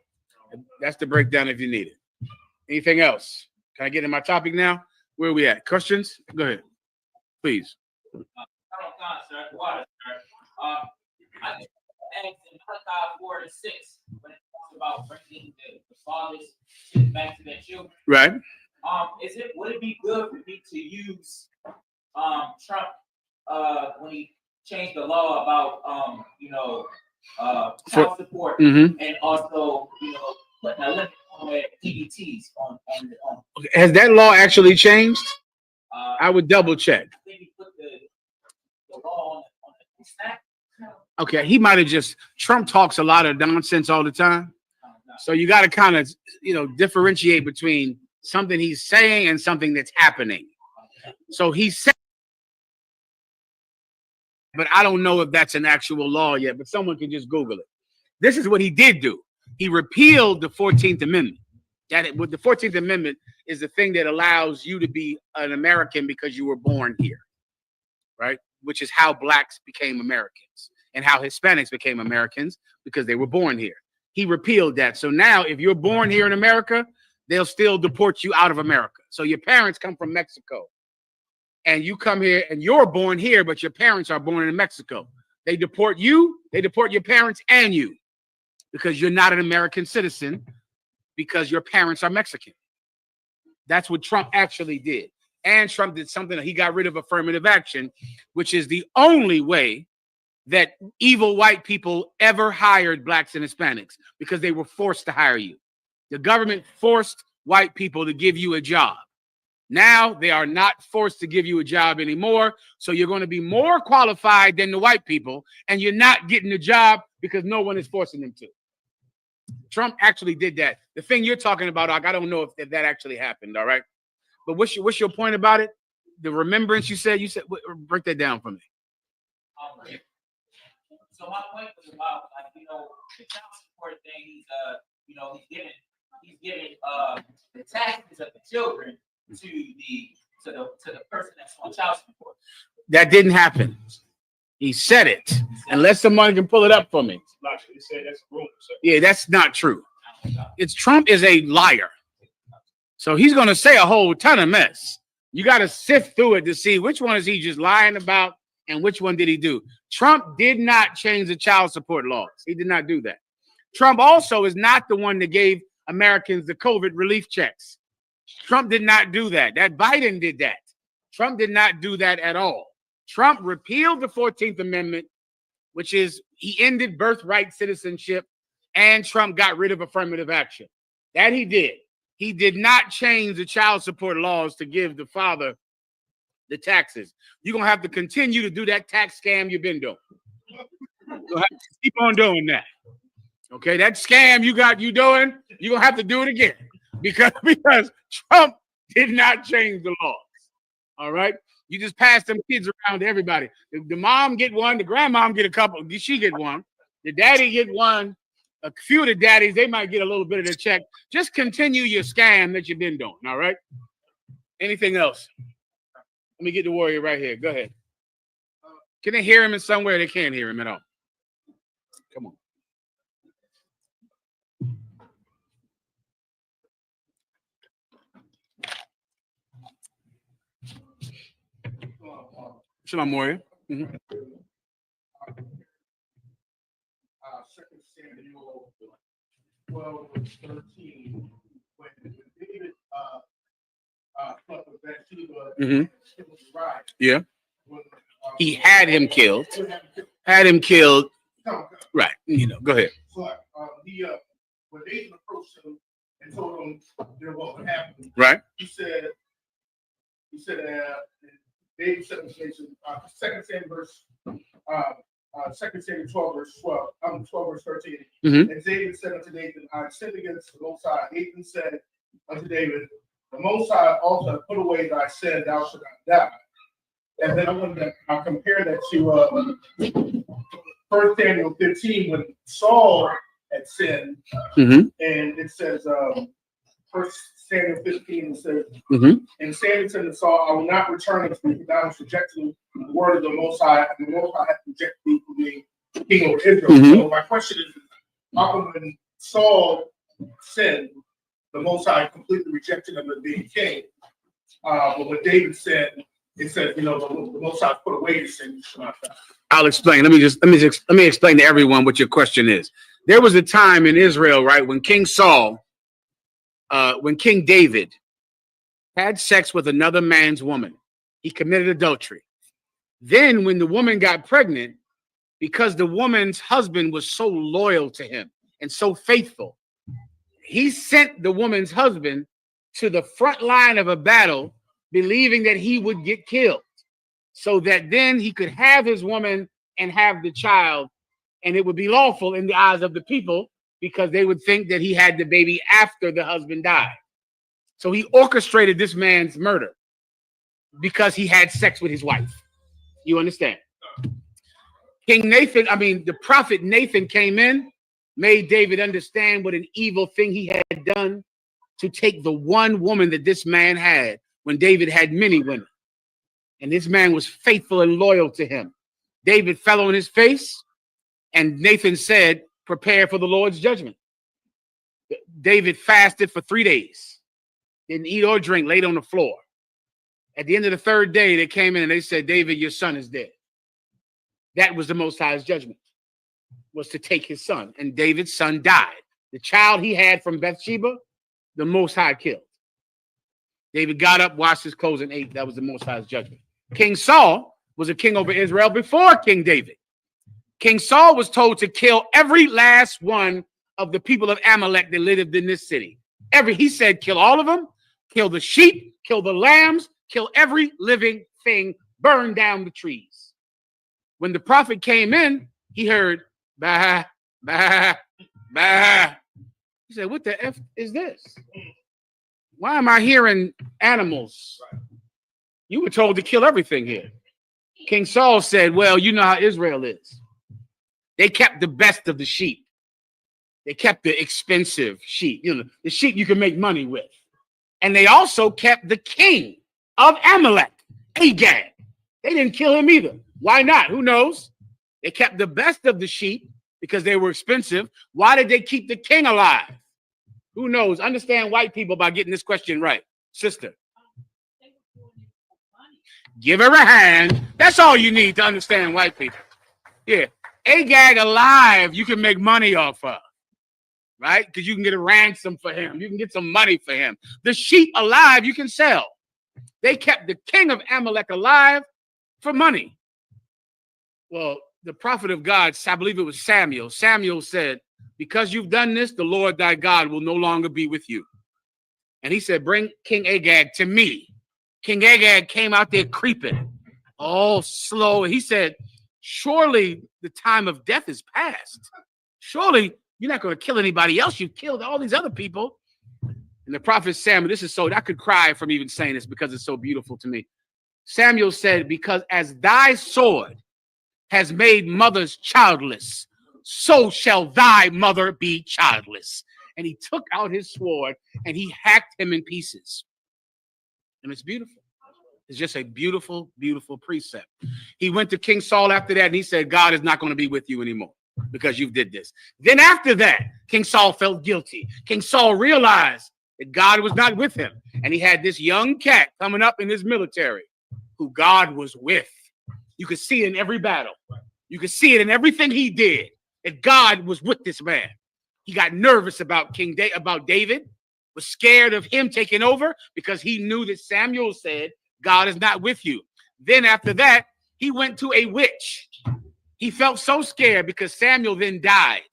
That's the breakdown if you need it. Anything else? Can I get in my topic now? Where are we at? Questions? Go ahead, please. I just asked in Malachi 4:6 when it talks about bringing the fathers back to their children. Right. Would it be good for me to use Trump when he changed the law about child support and also putting a limit on their DBTs on. Okay. Has that law actually changed? I would double check. I think he put the law on the snap. Okay, he might have just. Trump talks a lot of nonsense all the time, so you got to kind of differentiate between something he's saying and something that's happening. So he said, but I don't know if that's an actual law yet. But someone can just Google it. This is what he did do. He repealed the 14th Amendment. With the 14th Amendment is the thing that allows you to be an American because you were born here, right? Which is how blacks became Americans and how Hispanics became Americans because they were born here. He repealed that. So now if you're born here in America, they'll still deport you out of America. So your parents come from Mexico and you come here and you're born here, but your parents are born in Mexico. They deport you, they deport your parents and you because you're not an American citizen because your parents are Mexican. That's what Trump actually did. And Trump did something. He got rid of affirmative action, which is the only way that evil white people ever hired blacks and Hispanics because they were forced to hire you. The government forced white people to give you a job. Now they are not forced to give you a job anymore. So you're going to be more qualified than the white people, and you're not getting a job because no one is forcing them to. Trump actually did that. The thing you're talking about, I don't know if that actually happened. All right. But what's your point about it? The remembrance you said, break that down for me. So my point was about the child support thing. He's giving the taxes of the children to the person that's on child support. That didn't happen. He said it. Unless someone can pull it up for me. He said that's a rumor, sir. Yeah, that's not true. Trump is a liar. So he's going to say a whole ton of mess. You got to sift through it to see which one is he just lying about and which one did he do. Trump did not change the child support laws. He did not do that. Trump also is not the one that gave Americans the COVID relief checks. Trump did not do that. That Biden did that. Trump did not do that at all. Trump repealed the 14th Amendment, which is he ended birthright citizenship, and Trump got rid of affirmative action. That he did. He did not change the child support laws to give the father the taxes. You're going to have to continue to do that tax scam you've been doing. You'll have to keep on doing that. Okay, that scam you doing, you're going to have to do it again because Trump did not change the laws. All right? You just pass them kids around to everybody. The mom get one, the grandmom get a couple, she get one, the daddy get one, a few of the daddies, they might get a little bit of the check. Just continue your scam that you've been doing, all right? Anything else? Let me get the warrior right here. Go ahead. Can they hear him in somewhere? They can't hear him at all. Come on. Shalom, warrior. Mm-hmm. 2 Samuel 12:13, when David slept with Bathsheba, right? Yeah. He had him killed. Had him killed. Right. Go ahead. So when David approached him and told him what would happen, right? He said, David said, 2 Samuel 12 verse 13. Mm-hmm. And David said unto Nathan, I sinned against the Most High. Nathan said unto David, the Most High also hath put away thy sin, thou shalt not die. And then I'll compare that to 1 Samuel 15 when Saul had sinned. Mm-hmm. And it says, 1 Samuel 15 says, mm-hmm. And Samuel said to Saul, I will not return unto thee, for thou hast rejected the word of the Most High, and the Most High hath rejected thee from being king of Israel. Mm-hmm. So my question is, how come when Saul sinned, the Most High completely rejected him as being king. But what David said, it said, the Most High put away his sin. I'll explain. Let me explain to everyone what your question is. There was a time in Israel, right, when King David had sex with another man's woman. He committed adultery. Then when the woman got pregnant, because the woman's husband was so loyal to him and so faithful, he sent the woman's husband to the front line of a battle, believing that he would get killed, so that then he could have his woman and have the child, and it would be lawful in the eyes of the people because they would think that he had the baby after the husband died. So he orchestrated this man's murder because he had sex with his wife. You understand? The prophet Nathan came in, made David understand what an evil thing he had done to take the one woman that this man had when David had many women. And this man was faithful and loyal to him. David fell on his face, and Nathan said, prepare for the Lord's judgment. David fasted for 3 days, didn't eat or drink, laid on the floor. At the end of the third day, they came in and they said, David, your son is dead. That was the Most High's judgment, was to take his son. And David's son died. The child he had from Bathsheba, the Most High killed. David got up, washed his clothes, and ate. That was the Most High's judgment. King Saul was a king over Israel before King David. King Saul was told to kill every last one of the people of Amalek that lived in this city. He said, kill all of them, kill the sheep, kill the lambs, kill every living thing, burn down the trees. When the prophet came in, he heard, bah, bah, bah. He said, what the F is this? Why am I hearing animals? You were told to kill everything here. King Saul said, well, you know how Israel is. They kept the best of the sheep. They kept the expensive sheep, the sheep you can make money with. And they also kept the king of Amalek, Agag. They didn't kill him either. Why not? Who knows? They kept the best of the sheep because they were expensive. Why did they keep the king alive? Who knows? Understand white people by getting this question right. Sister. Give her a hand. That's all you need to understand white people. Yeah. Agag alive, you can make money off of. Right? Because you can get a ransom for him. You can get some money for him. The sheep alive, you can sell. They kept the king of Amalek alive for money. Well, the prophet of God, I believe it was Samuel. Samuel said, because you've done this, the Lord thy God will no longer be with you. And he said, bring King Agag to me. King Agag came out there creeping, all slow. And he said, surely the time of death is past. Surely you're not going to kill anybody else. You've killed all these other people. And the prophet Samuel, I could cry from even saying this because it's so beautiful to me. Samuel said, because as thy sword has made mothers childless, so shall thy mother be childless. And he took out his sword and he hacked him in pieces. And it's beautiful. It's just a beautiful, beautiful precept. He went to King Saul after that and he said, God is not going to be with you anymore because you did this. Then after that, King Saul felt guilty. King Saul realized that God was not with him. And he had this young cat coming up in his military who God was with. You could see it in every battle. You could see it in everything he did, that God was with this man. He got nervous about David, was scared of him taking over because he knew that Samuel said, God is not with you. Then after that, he went to a witch. He felt so scared because Samuel then died.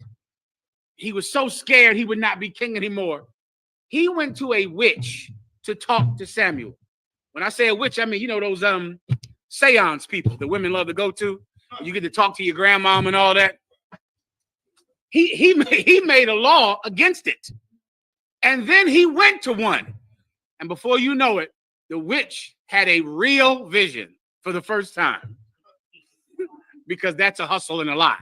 He was so scared he would not be king anymore. He went to a witch to talk to Samuel. When I say a witch, I mean, those seance people that women love to go to. You get to talk to your grandmom and all that. He made a law against it. And then he went to one. And before you know it, the witch had a real vision for the first time. Because that's a hustle and a lie.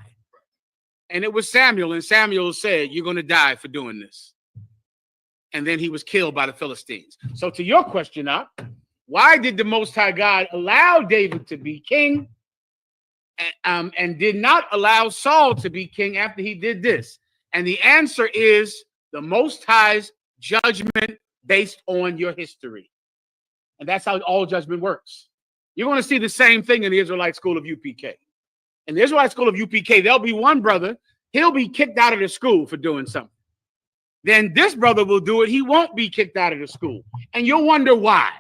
And it was Samuel. And Samuel said, you're going to die for doing this. And then he was killed by the Philistines. So to your question, why did the Most High God allow David to be king and did not allow Saul to be king after he did this? And the answer is the Most High's judgment based on your history. And that's how all judgment works. You're going to see the same thing in the Israelite school of U.P.K. In the Israelite school of U.P.K, there'll be one brother, he'll be kicked out of the school for doing something. Then this brother will do it, he won't be kicked out of the school. And you'll wonder why.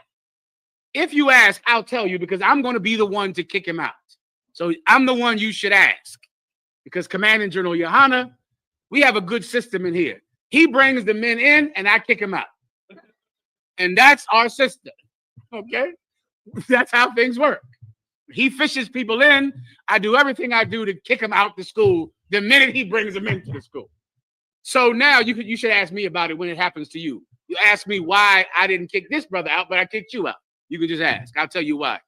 If you ask, I'll tell you, because I'm going to be the one to kick him out. So I'm the one you should ask. Because Commanding General Yohana, we have a good system in here. He brings the men in and I kick him out. And that's our system. Okay? That's how things work. He fishes people in. I do everything I do to kick him out the school the minute he brings them into the school. So now you should ask me about it when it happens to you. You ask me why I didn't kick this brother out, but I kicked you out. You can just ask. I'll tell you why.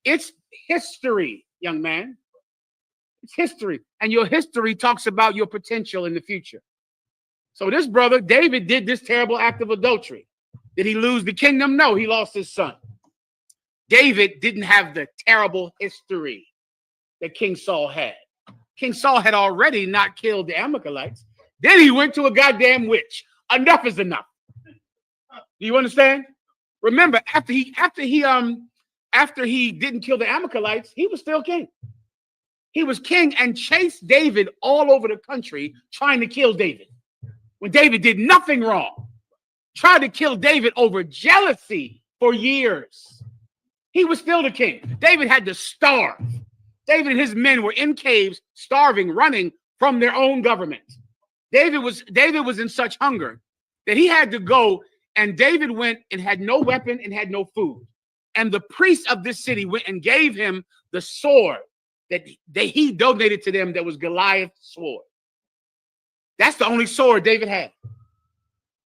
It's history, young man. It's history. And your history talks about your potential in the future. So this brother, David, did this terrible act of adultery. Did he lose the kingdom? No, he lost his son. David didn't have the terrible history that King Saul had. King Saul had already not killed the Amalekites. Then he went to a goddamn witch. Enough is enough. Do you understand? Remember, after he didn't kill the Amalekites, he was still king. He was king and chased David all over the country trying to kill David. When David did nothing wrong. Tried to kill David over jealousy for years. He was still the king. David had to starve. David and his men were in caves, starving, running from their own government. David was in such hunger that he had to go, and David went and had no weapon and had no food. And the priests of this city went and gave him the sword that he donated to them that was Goliath's sword. That's the only sword David had.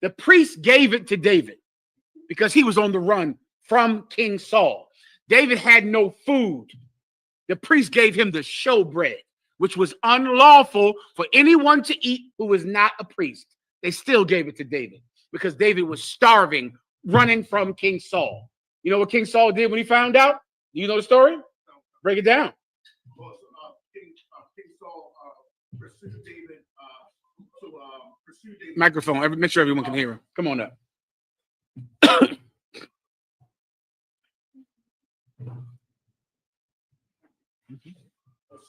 The priest gave it to David because he was on the run from King Saul. David had no food. The priest gave him the showbread, which was unlawful for anyone to eat who was not a priest. They still gave it to David because David was starving, running from King Saul. You know what King Saul did when he found out? Do you know the story? Break it down. Well, King Saul pursued David pursue David. Microphone. Make sure everyone can hear him. Come on up.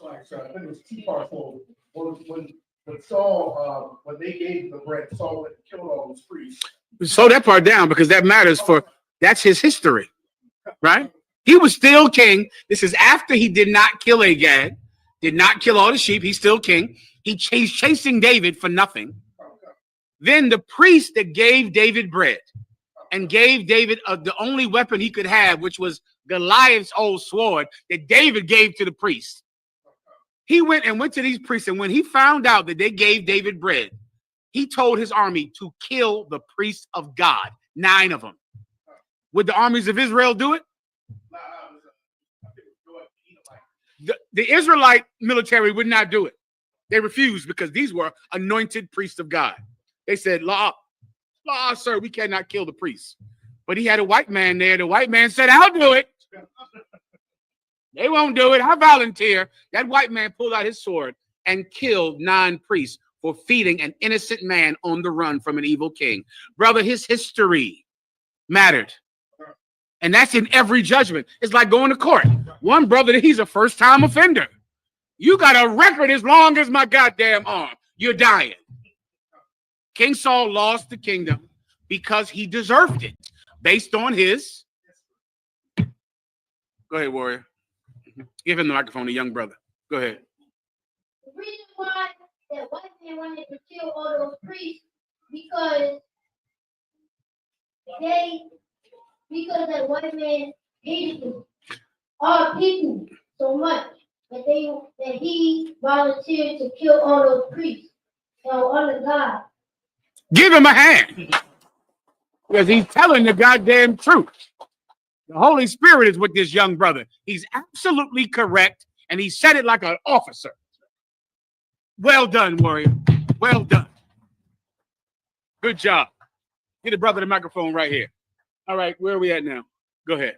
I think it was 2 parts. When Saul, when they gave the bread, Saul went and killed all those priests. Slow that part down because that matters that's his history, right? He was still king. This is after he did not kill Agag, did not kill all the sheep. He's still king. He's chasing David for nothing. Then the priest that gave David bread and gave David the only weapon he could have, which was Goliath's old sword that David gave to the priest. He went to these priests, and when he found out that they gave David bread, he told his army to kill the priests of God, 9 of them. Would the armies of Israel do it? The Israelite military would not do it. They refused because these were anointed priests of God. They said, law, sir, we cannot kill the priests. But he had a white man there. The white man said, I'll do it. They won't do it. I volunteer. That white man pulled out his sword and killed 9 priests for feeding an innocent man on the run from an evil king. Brother, his history mattered. And that's in every judgment. It's like going to court. One brother, he's a first-time offender. You got a record as long as my goddamn arm. You're dying. King Saul lost the kingdom because he deserved it based on his. Go ahead, warrior. Give him the microphone, the young brother. Go ahead. The reason why that white man wanted to kill all those priests because that white man hated our people so much that he volunteered to kill all those priests that were under God. Give him a hand. Because he's telling the goddamn truth. The Holy Spirit is with this young brother. He's absolutely correct, and he said it like an officer. Well done, warrior. Well done. Good job. Get the brother the microphone right here. All right, where are we at now? Go ahead.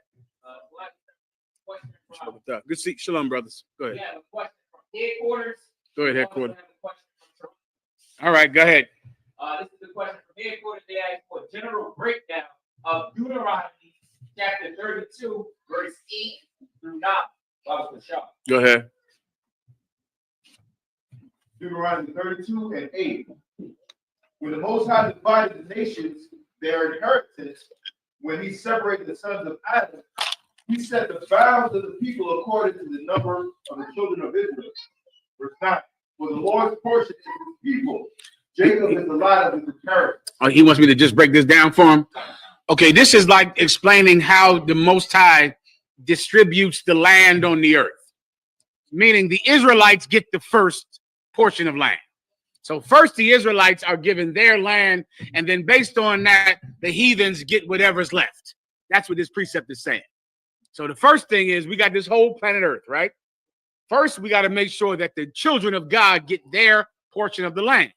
Good to see. Shalom, brothers. Go ahead. Yeah, a question from headquarters. Go ahead, headquarters. All right, go ahead. This is the question from headquarters. They asked for a general breakdown of Deuteronomy chapter 32, verse 8 through 9. Go ahead. Deuteronomy 32 and 8. When the Most High divided the nations their inheritance, when he separated the sons of Adam, he set the bounds of the people according to the number of the children of Israel. Verse 9. For the Lord's portion is his people. Jacob is the lot of his inheritance. He wants me to just break this down for him. Okay, this is like explaining how the Most High distributes the land on the earth. Meaning the Israelites get the first portion of land. So first the Israelites are given their land, and then based on that, the heathens get whatever's left. That's what this precept is saying. So the first thing is we got this whole planet Earth, right? First, we got to make sure that the children of God get their portion of the land.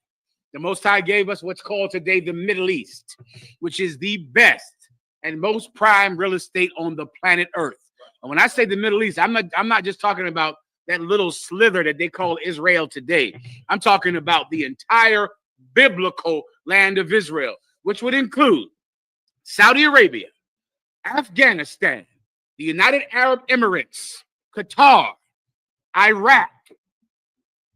The Most High gave us what's called today the Middle East, which is the best and most prime real estate on the planet Earth. And when I say the Middle East, I'm not just talking about that little slither that they call Israel today. I'm talking about the entire biblical land of Israel, which would include Saudi Arabia, Afghanistan, the United Arab Emirates, Qatar, Iraq.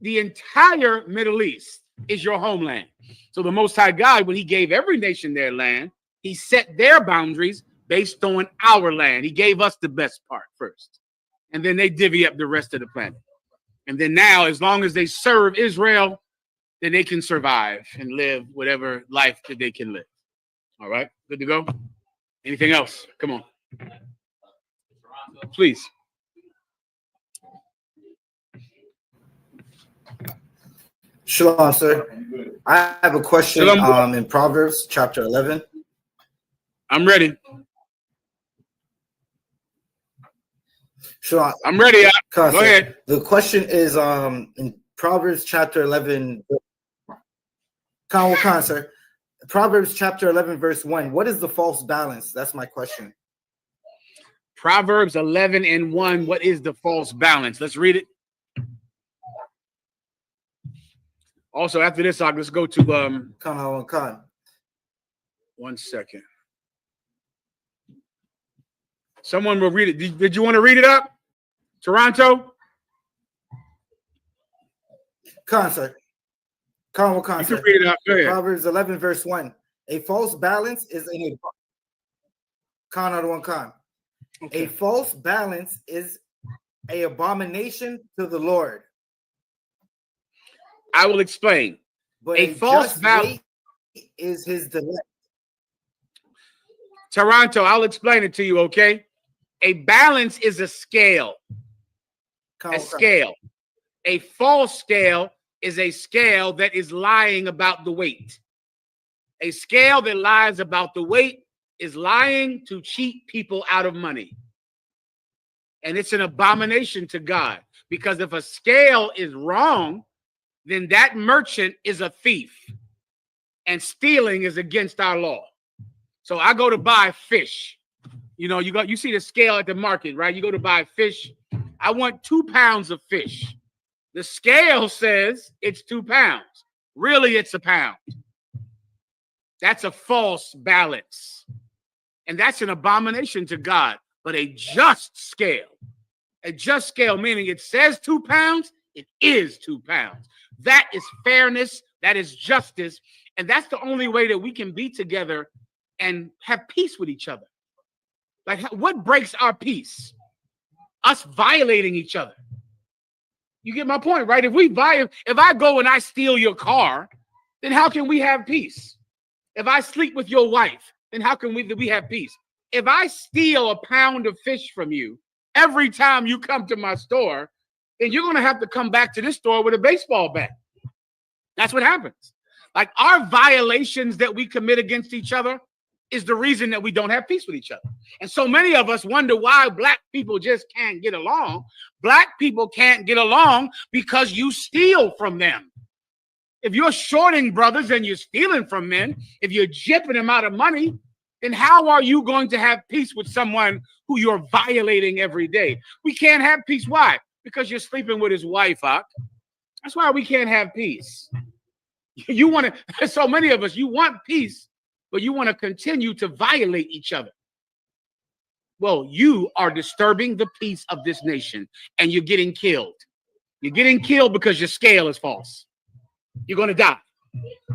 The entire Middle East is your homeland. So the Most High God, when he gave every nation their land, he set their boundaries based on our land. He gave us the best part first. And then they divvy up the rest of the planet. And then now, as long as they serve Israel, then they can survive and live whatever life that they can live. All right, good to go? Anything else? Come on. Please. Shalom, sir. I have a question in Proverbs chapter 11. I'm ready. Shalom. I'm ready. Go ahead. The question is in Proverbs chapter 11. Sir. Proverbs chapter 11, verse 1. What is the false balance? That's my question. Proverbs 11 and 1. What is the false balance? Let's read it. Also, after this, let's go to Khan. 1 second. Someone will read it. Did you want to read it up? Toronto? Khan, sir. Khan, you can read it up. Go ahead. Proverbs 11, verse 1. A false balance is in a Khan. Okay. A false balance is an abomination to the Lord. I will explain. But a false balance is his delight. Toronto, I'll explain it to you, okay? A balance is a scale. Scale. A false scale is a scale that is lying about the weight. A scale that lies about the weight is lying to cheat people out of money. And it's an abomination to God, because if a scale is wrong, then that merchant is a thief, and stealing is against our law. So I go to buy fish. You see the scale at the market, right? You go to buy fish. I want 2 pounds of fish. The scale says it's 2 pounds. Really, it's a pound. That's a false balance. And that's an abomination to God. But a just scale meaning it says 2 pounds, it is 2 pounds. That is fairness. That is justice. And that's the only way that we can be together and have peace with each other. Like, what breaks our peace? Us violating each other. You get my point, right? If I go and I steal your car, then how can we have peace? If I sleep with your wife, then how can we have peace? If I steal a pound of fish from you every time you come to my store, then you're going to have to come back to this store with a baseball bat. That's what happens. Like, our violations that we commit against each other is the reason that we don't have peace with each other. And so many of us wonder why black people just can't get along. Black people can't get along because you steal from them. If you're shorting brothers and you're stealing from men, if you're gypping them out of money, then how are you going to have peace with someone who you're violating every day? We can't have peace. Why? Because you're sleeping with his wife, That's why we can't have peace. You want to, so many of us, you want peace, but you want to continue to violate each other. Well, you are disturbing the peace of this nation, and you're getting killed. You're getting killed because your scale is false. You're going to die.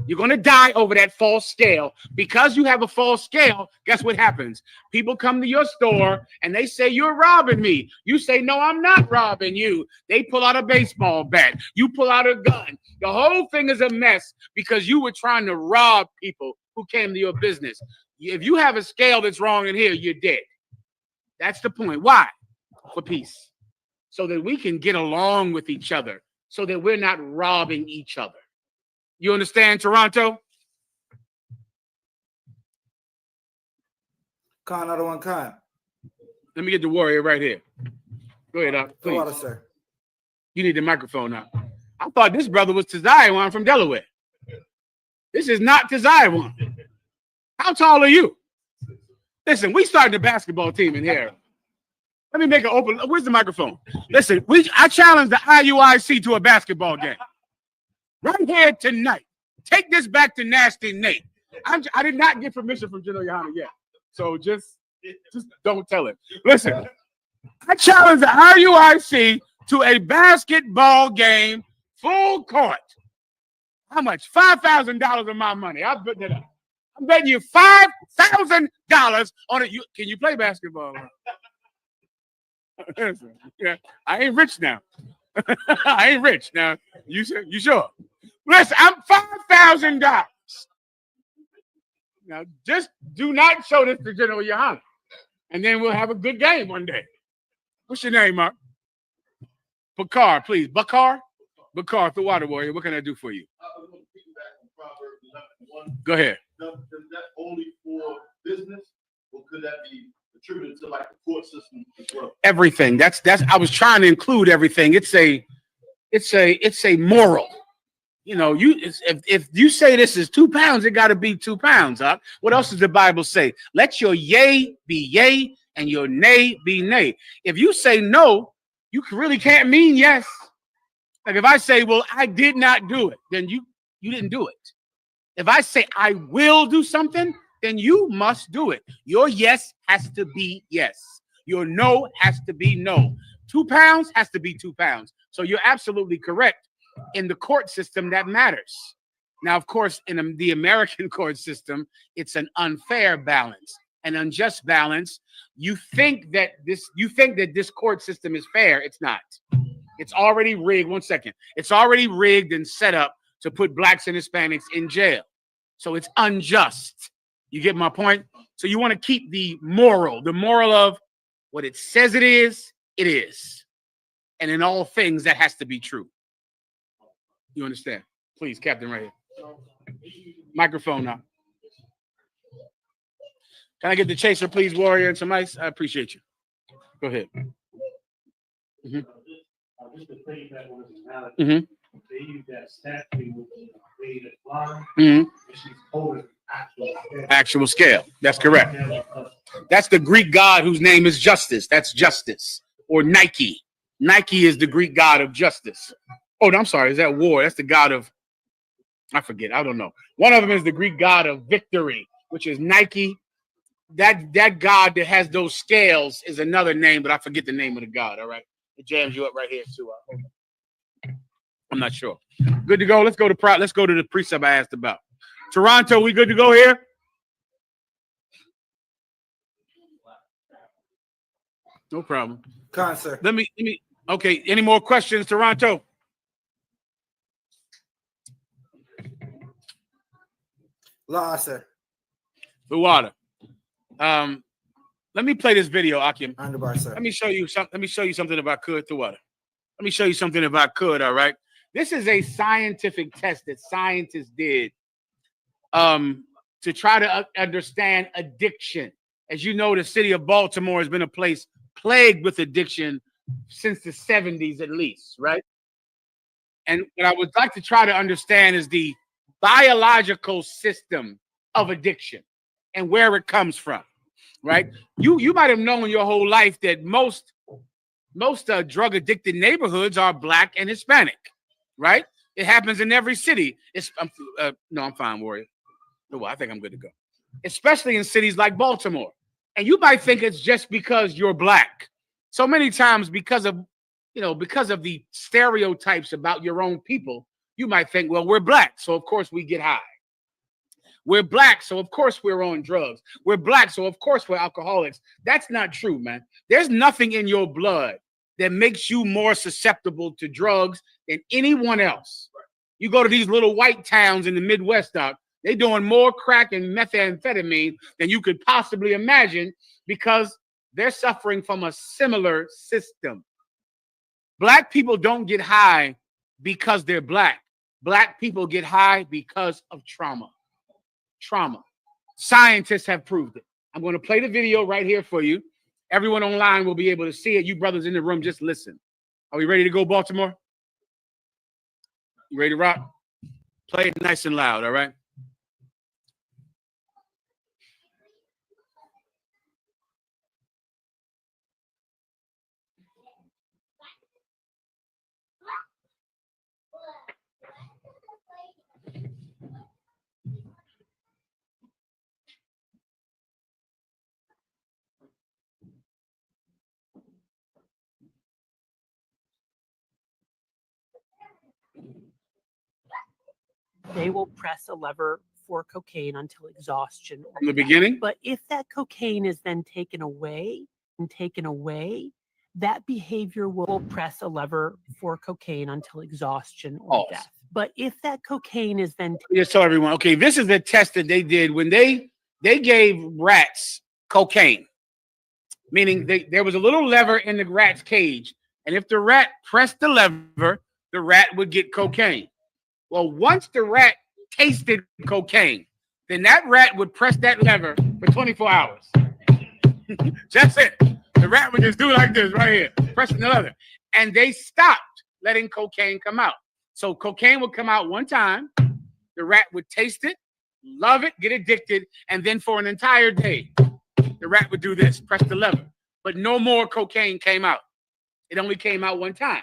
You're going to die over that false scale. Because you have a false scale, guess what happens? People come to your store and they say, you're robbing me. You say, no, I'm not robbing you. They pull out a baseball bat. You pull out a gun. The whole thing is a mess because you were trying to rob people who came to your business. If you have a scale that's wrong in here, you're dead. That's the point. Why? For peace. So that we can get along with each other. So that we're not robbing each other. You understand, Toronto? Khan, other one, Khan. Let me get the warrior right here. Go ahead, please. Water, sir. You need the microphone now. I thought this brother was Tazaiwan from Delaware. This is not Tazaiwan. How tall are you? Listen, we started the basketball team in here. Let me make an open. Where's the microphone? Listen, I challenge the I.U.I.C. to a basketball game. Right here tonight. Take this back to Nasty Nate. I did not get permission from General Yohana yet. So just don't tell him. Listen, I challenge the I.U.I.C. to a basketball game, full court. How much? $5,000 of my money. I'll bet that up. I'm betting you $5,000 on it. Can you play basketball? Yeah, I ain't rich now. I ain't rich now. You sure? Listen, I'm $5,000. Now, just do not show this to General Yohana, and then we'll have a good game one day. What's your name, Mark? Bakar, please. Bakar, the water warrior. What can I do for you? Go ahead. Is that only for business, or could that be attributed to like the court system as well? Everything. That's. I was trying to include everything. It's a moral. You know, if you say this is 2 pounds, it got to be 2 pounds. Huh? What else does the Bible say? Let your yea be yea and your nay be nay. If you say no, you really can't mean yes. Like if I say, well, I did not do it, then you didn't do it. If I say I will do something, then you must do it. Your yes has to be yes. Your no has to be no. 2 pounds has to be 2 pounds. So you're absolutely correct. In the court system, that matters. Now, of course, in the American court system, it's an unfair balance, an unjust balance. You think that this court system is fair. It's not. It's already rigged. 1 second. It's already rigged and set up to put blacks and Hispanics in jail. So it's unjust. You get my point? So you want to keep the moral of what it says it is. And in all things, that has to be true. You understand? Please, Captain, right here. Microphone now. Can I get the chaser, please, warrior, and some ice? I appreciate you. Go ahead. Mm-hmm. Mm-hmm. They use that statue made of line, Mm-hmm. she's holding Actual scale. That's correct. That's the Greek god whose name is Justice. That's Justice. Or Nike. Nike is the Greek god of justice. Oh, I'm sorry. Is that war? That's the god of, I forget. I don't know. One of them is the Greek god of victory, which is Nike. That god that has those scales is another name, but I forget the name of the god. All right. It jams you up right here, too. I'm not sure. Good to go. Let's go to the precept I asked about. Toronto, we good to go here? No problem. Concert. Let me. Okay. Any more questions, Toronto? Law, sir. The water. Let me play this video, Akim. Underbar, sir. Let me show you something about could the water. Let me show you something about could. All right. This is a scientific test that scientists did to try to understand addiction. As you know, the city of Baltimore has been a place plagued with addiction since the 70s at least, right? And what I would like to try to understand is the biological system of addiction and where it comes from, right? You might have known your whole life that most drug addicted neighborhoods are Black and Hispanic, right? It happens in every city. I'm fine, Warrior. No, I think I'm good to go. Especially in cities like Baltimore. And you might think it's just because you're black. So many times because of the stereotypes about your own people, you might think, well, we're black, so of course we get high. We're black, so of course we're on drugs. We're black, so of course we're alcoholics. That's not true, man. There's nothing in your blood that makes you more susceptible to drugs than anyone else. You go to these little white towns in the Midwest, Doc, they're doing more crack and methamphetamine than you could possibly imagine because they're suffering from a similar system. Black people don't get high because they're black. Black people get high because of trauma. Trauma. Scientists have proved it. I'm going to play the video right here for you. Everyone online will be able to see it. You brothers in the room, just listen. Are we ready to go, Baltimore? You ready to rock? Play it nice and loud, all right? They will press a lever for cocaine until exhaustion. From the beginning? But if that cocaine is then taken away, that behavior will press a lever for cocaine until exhaustion or death. But if that cocaine is then just tell everyone, okay, this is the test that they did when they gave rats cocaine, meaning there was a little lever in the rat's cage, and if the rat pressed the lever, the rat would get cocaine. Well, once the rat tasted cocaine, then that rat would press that lever for 24 hours. That's it. The rat would just do like this right here, pressing the lever. And they stopped letting cocaine come out. So cocaine would come out one time, the rat would taste it, love it, get addicted, and then for an entire day, the rat would do this, press the lever. But no more cocaine came out. It only came out one time.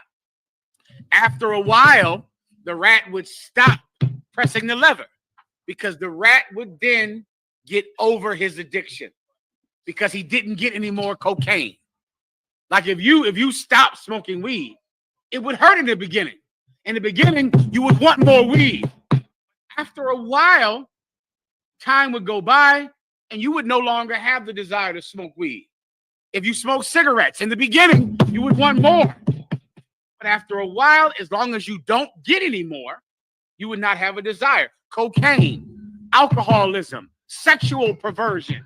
After a while, the rat would stop pressing the lever because the rat would then get over his addiction because he didn't get any more cocaine. Like if you stop smoking weed, it would hurt in the beginning. In the beginning, you would want more weed. After a while, time would go by and you would no longer have the desire to smoke weed. If you smoke cigarettes in the beginning, you would want more. But after a while, as long as you don't get any more, you would not have a desire. Cocaine, alcoholism, sexual perversion.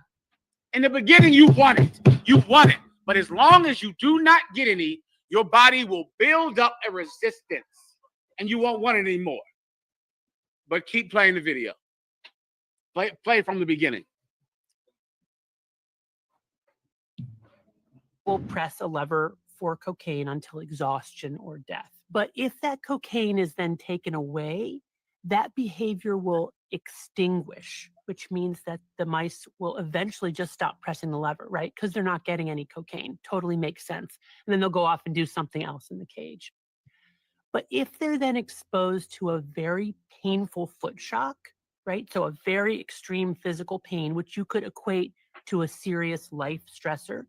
In the beginning, you want it. You want it. But as long as you do not get any, your body will build up a resistance and you won't want it anymore. But keep playing the video. Play from the beginning. will press a lever for cocaine until exhaustion or death. But if that cocaine is then taken away, that behavior will extinguish, which means that the mice will eventually just stop pressing the lever, right? Because they're not getting any cocaine. Totally makes sense. And then they'll go off and do something else in the cage. But if they're then exposed to a very painful foot shock, right? So a very extreme physical pain, which you could equate to a serious life stressor,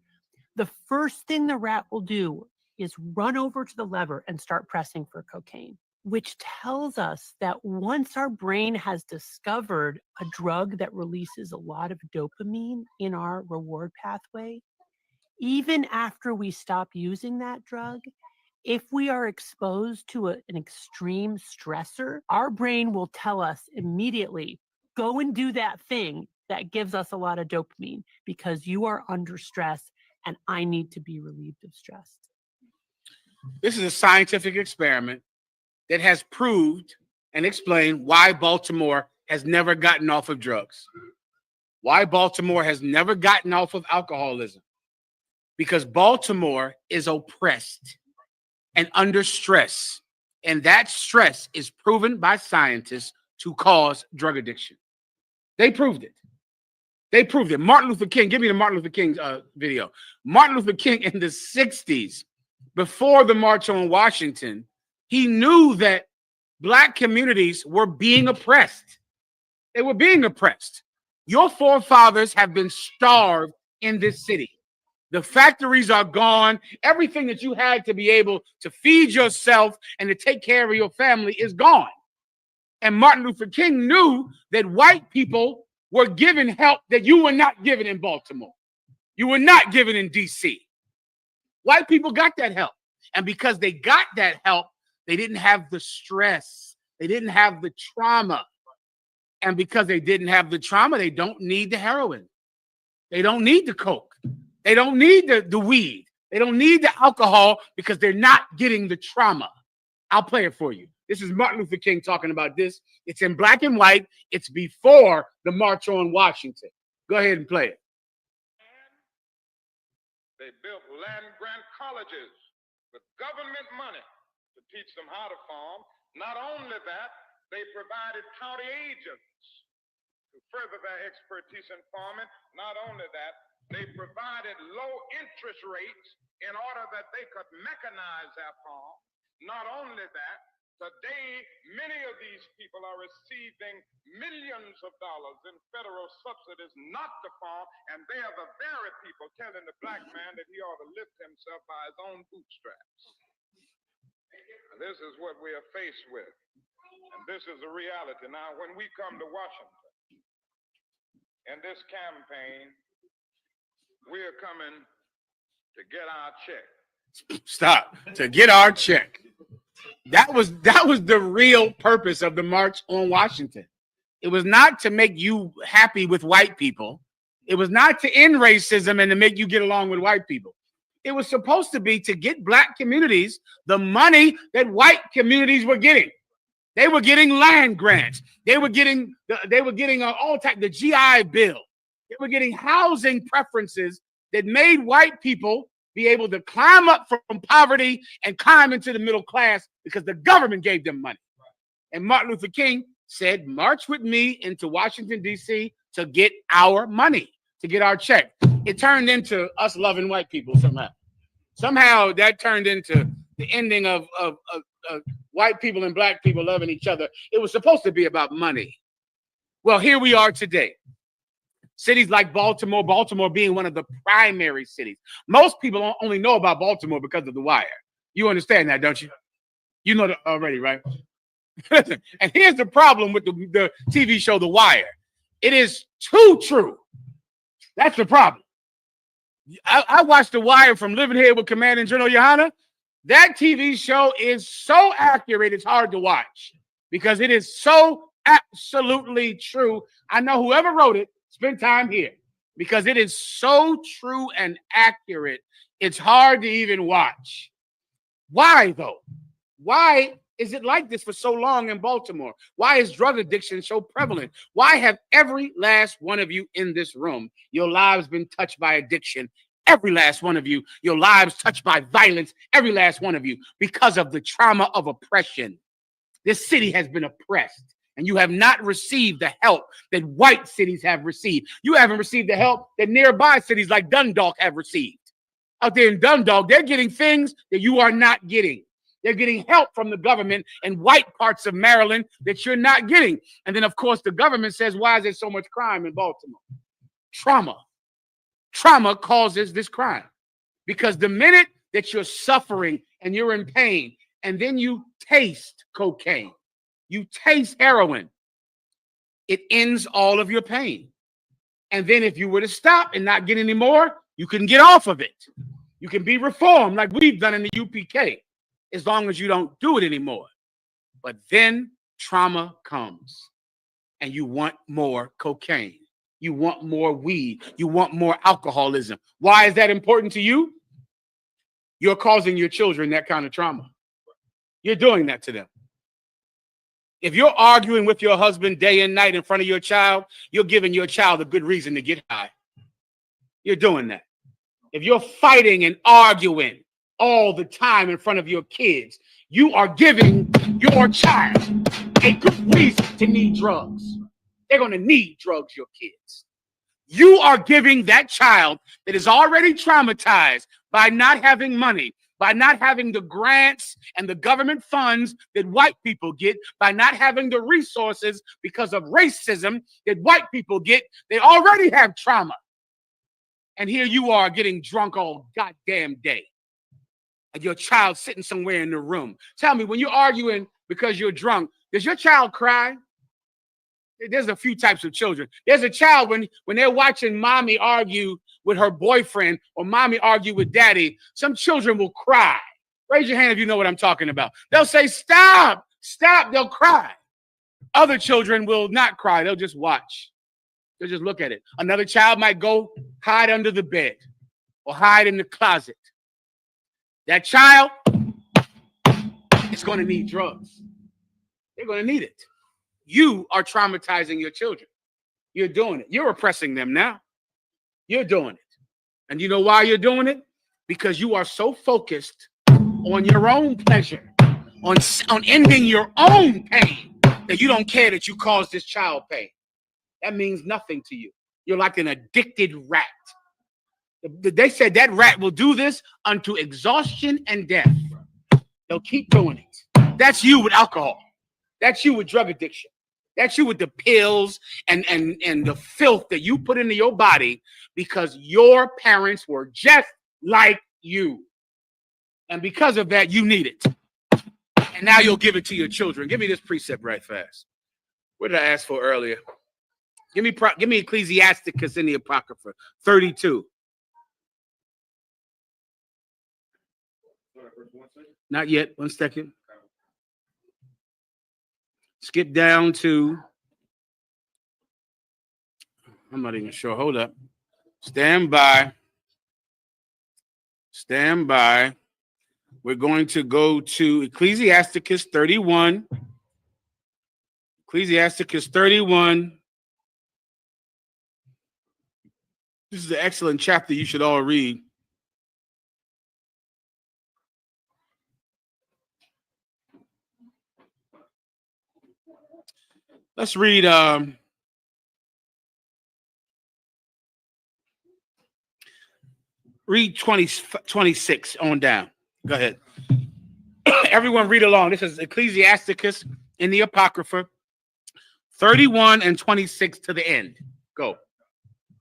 the first thing the rat will do is run over to the lever and start pressing for cocaine, which tells us that once our brain has discovered a drug that releases a lot of dopamine in our reward pathway, even after we stop using that drug, if we are exposed to an extreme stressor, our brain will tell us immediately, go and do that thing that gives us a lot of dopamine because you are under stress and I need to be relieved of stress. This is a scientific experiment that has proved and explained why Baltimore has never gotten off of drugs. Why Baltimore has never gotten off of alcoholism. Because Baltimore is oppressed and under stress. And that stress is proven by scientists to cause drug addiction. They proved it. They proved it. Martin Luther King, give me the Martin Luther King video. Martin Luther King in the 60s, before the March on Washington, he knew that black communities were being oppressed. They were being oppressed. Your forefathers have been starved in this city. The factories are gone. Everything that you had to be able to feed yourself and to take care of your family is gone. And Martin Luther King knew that white people were given help that you were not given in Baltimore. You were not given in D.C. White people got that help. And because they got that help, they didn't have the stress. They didn't have the trauma. And because they didn't have the trauma, they don't need the heroin. They don't need the coke. They don't need the weed. They don't need the alcohol because they're not getting the trauma. I'll play it for you. This is Martin Luther King talking about this. It's in black and white. It's before the March on Washington. Go ahead and play it. They built land-grant colleges with government money to teach them how to farm. Not only that, they provided county agents to further their expertise in farming. Not only that, they provided low interest rates in order that they could mechanize their farm. Not only that, today many of these people are receiving millions of dollars in federal subsidies not to farm, and they are the very people telling the black man that he ought to lift himself by his own bootstraps. And this is what we are faced with. And this is a reality. Now, when we come to Washington in this campaign, we are coming to get our check. Stop. To get our check. That was the real purpose of the March on Washington. It was not to make you happy with white people. It was not to end racism and to make you get along with white people. It was supposed to be to get black communities the money that white communities were getting. They were getting land grants. They were getting all type the GI Bill. They were getting housing preferences that made white people be able to climb up from poverty and climb into the middle class because the government gave them money. And Martin Luther King said, march with me into Washington, D.C. to get our money, to get our check. It turned into us loving white people somehow. Somehow that turned into the ending of white people and black people loving each other. It was supposed to be about money. Well, here we are today. Cities like Baltimore, Baltimore being one of the primary cities. Most people only know about Baltimore because of The Wire. You understand that, don't you? You know that already, right? And here's the problem with the TV show The Wire. It is too true. That's the problem. I watched The Wire from living here with Commanding General Yohana. That TV show is so accurate, it's hard to watch because it is so absolutely true. I know whoever wrote it spent time here because it is so true and accurate. It's hard to even watch. Why, though? Why is it like this for so long in Baltimore? Why is drug addiction so prevalent? Why have every last one of you in this room, your lives been touched by addiction? Every last one of you, your lives touched by violence, every last one of you, because of the trauma of oppression. This city has been oppressed, and you have not received the help that white cities have received. You haven't received the help that nearby cities like Dundalk have received. Out there in Dundalk, they're getting things that you are not getting. They're getting help from the government in white parts of Maryland that you're not getting. And then, of course, the government says, why is there so much crime in Baltimore? Trauma. Trauma causes this crime because the minute that you're suffering and you're in pain and then you taste cocaine, you taste heroin, it ends all of your pain. And then if you were to stop and not get any more, you can get off of it. You can be reformed like we've done in the I.S.U.P.K. as long as you don't do it anymore. But then trauma comes and you want more cocaine. You want more weed. You want more alcoholism. Why is that important to you? You're causing your children that kind of trauma. You're doing that to them. If you're arguing with your husband day and night in front of your child, you're giving your child a good reason to get high. You're doing that. If you're fighting and arguing all the time in front of your kids, you are giving your child a good reason to need drugs. They're going to need drugs, your kids. You are giving that child that is already traumatized by not having money. by not having the grants and the government funds that white people get, by not having the resources because of racism that white people get. They already have trauma. And here you are getting drunk all goddamn day. And your child sitting somewhere in the room. Tell me, when you're arguing because you're drunk, does your child cry? There's a few types of children. There's a child when they're watching mommy argue with her boyfriend or mommy argue with daddy, some children will cry. Raise your hand if you know what I'm talking about. They'll say, stop, stop, they'll cry. Other children will not cry. They'll just watch. They'll just look at it. Another child might go hide under the bed or hide in the closet. That child is going to need drugs. They're going to need it. You are traumatizing your children. You're doing it. You're oppressing them now. You're doing it. And you know why you're doing it? Because you are so focused on your own pleasure, on ending your own pain, that you don't care that you caused this child pain. That means nothing to you. You're like an addicted rat. They said that rat will do this unto exhaustion and death. They'll keep doing it. That's you with alcohol. That's you with drug addiction. That's you with the pills and the filth that you put into your body because your parents were just like you. And because of that, you need it. And now you'll give it to your children. Give me this precept right fast. What did I ask for earlier? Give me Ecclesiasticus in the Apocrypha, 32. Not yet. 1 second. Skip down to, I'm not even sure. Hold up. Stand by. Stand by. We're going to go to Ecclesiasticus 31. Ecclesiasticus 31. This is an excellent chapter you should all read. Let's read read 26 on down. Go ahead. Everyone read along. This is Ecclesiasticus in the Apocrypha, 31 and 26 to the end. Go.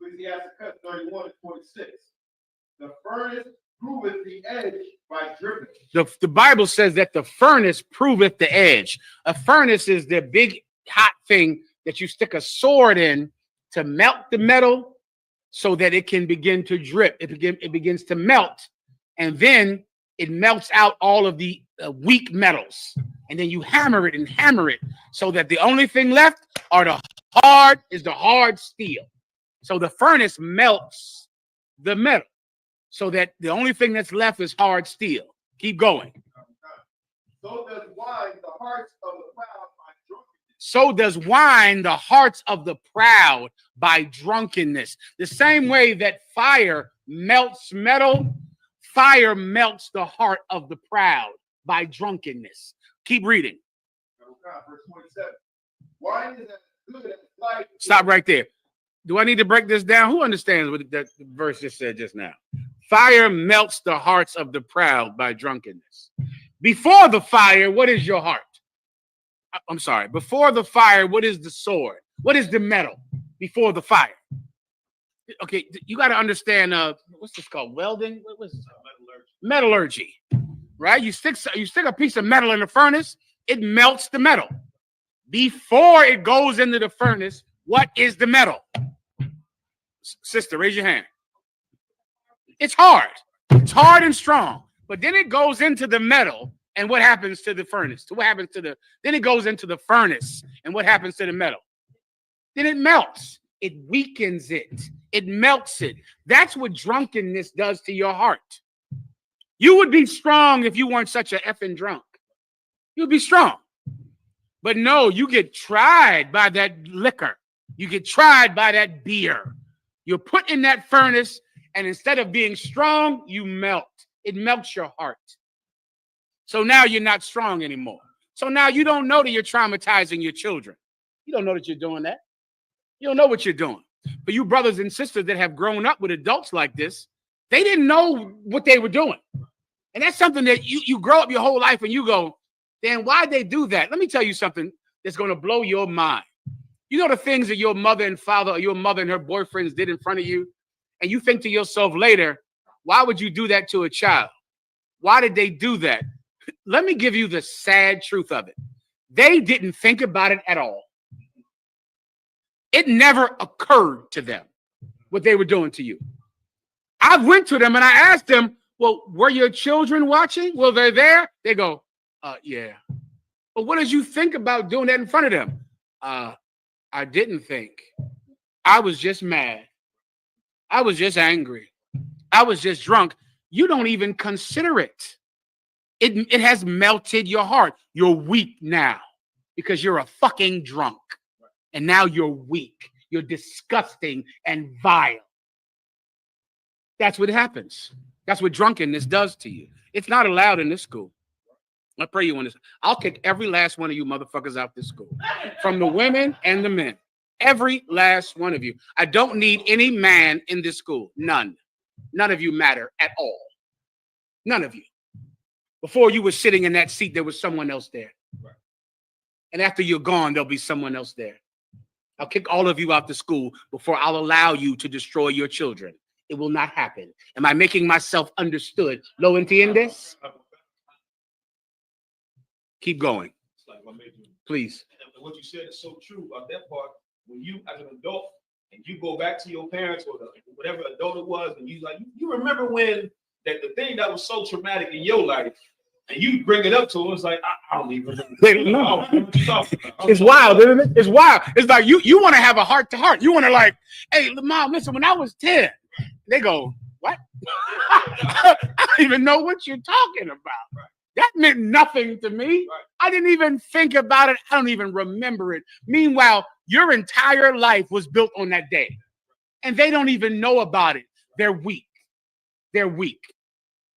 Ecclesiasticus 31 and 26. The furnace proveth the edge by dripping. The Bible says that the furnace proveth the edge. A furnace is the big hot thing that you stick a sword in to melt the metal so that it can begin to drip. It begins to melt, and then it melts out all of the weak metals. And then you hammer it so that the only thing left are the hard steel. So the furnace melts the metal so that the only thing that's left is hard steel. Keep going. So does wine the hearts of the proud by drunkenness. So does wine the hearts of the proud by drunkenness. The same way that fire melts metal, fire melts the heart of the proud by drunkenness. Keep reading. Verse 27. Wine is as good as life. Stop right there. Do I need to break this down? Who understands what that verse just said just now? Fire melts the hearts of the proud by drunkenness. Before the fire, what is your heart? I'm sorry. Before the fire, what is the sword? What is the metal before the fire? Okay, you got to understand. What's this called? Welding? What was this? Metallurgy. Right? You stick a piece of metal in the furnace, it melts the metal. Before it goes into the furnace, what is the metal? Sister, raise your hand. It's hard. It's hard and strong. But then it goes into the metal, and what happens to the furnace? Then it goes into the furnace, and what happens to the metal? Then it melts. It weakens it. It melts it. That's what drunkenness does to your heart. You would be strong if you weren't such a effing drunk. You'd be strong. But no, you get tried by that liquor. You get tried by that beer. You're put in that furnace, and instead of being strong, you melt. It melts your heart. So now you're not strong anymore. So now you don't know that you're traumatizing your children. You don't know that you're doing that. You don't know what you're doing. But you brothers and sisters that have grown up with adults like this, they didn't know what they were doing. And that's something that you grow up your whole life and you go, then why'd they do that? Let me tell you something that's going to blow your mind. You know the things that your mother and father or your mother and her boyfriends did in front of you? And you think to yourself later, why would you do that to a child? Why did they do that? Let me give you the sad truth of it. They didn't think about it at all. It never occurred to them what they were doing to you. I went to them and I asked them, well, were your children watching? Well, they're there. They go, yeah. But what did you think about doing that in front of them? I didn't think. I was just mad. I was just angry. I was just drunk. You don't even consider it. It has melted your heart. You're weak now because you're a fucking drunk. And now you're weak. You're disgusting and vile. That's what happens. That's what drunkenness does to you. It's not allowed in this school. I pray you understand. I'll kick every last one of you motherfuckers out this school. From the women and the men. Every last one of you. I don't need any man in this school. None. None of you matter at all. None of you. Before you were sitting in that seat, there was someone else there. And after you're gone, there'll be someone else there. I'll kick all of you out the school before I'll allow you to destroy your children. It will not happen. Am I making myself understood? ¿Lo entiendes? Keep going. Please. What you said is so true about that part. When you, as an adult, and you go back to your parents or whatever adult it was, and you remember when that the thing that was so traumatic in your life, and you bring it up to them, it's like, I don't even know. It's wild, isn't it? It's wild. It's like you want to have a heart to heart. You want to like, hey, mom, listen, when I was 10, they go, what? I don't even know what you're talking about. That meant nothing to me. I didn't even think about it. I don't even remember it. Meanwhile, your entire life was built on that day. And they don't even know about it. They're weak. They're weak.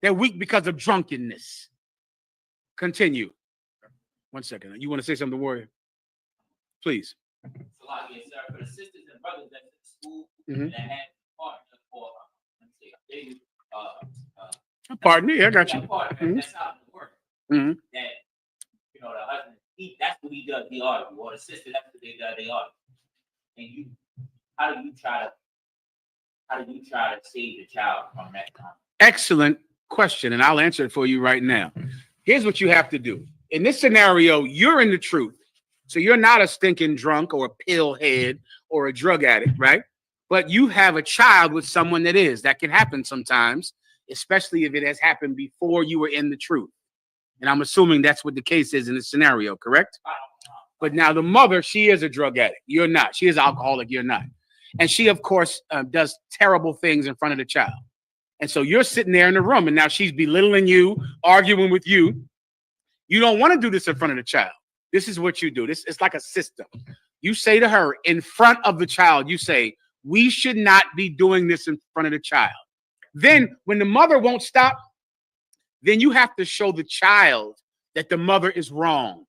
They're weak because of drunkenness. Continue. 1 second. You want to say something, Warrior? Please. For the sisters and brothers at the school that had partner for, Partner, yeah, I got you. That's how it works. That, you know, the husband, that's what he does, he argue. Or the sister, that's what they do, they argue. And how do you try to save the child from that time? Excellent question, and I'll answer it for you right now. Here's what you have to do. In this scenario, you're in the truth. So you're not a stinking drunk or a pill head or a drug addict, right? But you have a child with someone that is. That can happen sometimes, especially if it has happened before you were in the truth. And I'm assuming that's what the case is in this scenario, correct? But now the mother, she is a drug addict. You're not. She is alcoholic. You're not. And she, of course, does terrible things in front of the child. And so you're sitting there in the room, and now she's belittling you, arguing with you. You don't want to do this in front of the child. This is what you do. It's like a system. You say to her in front of the child, you say, we should not be doing this in front of the child. Then when the mother won't stop, then you have to show the child that the mother is wrong.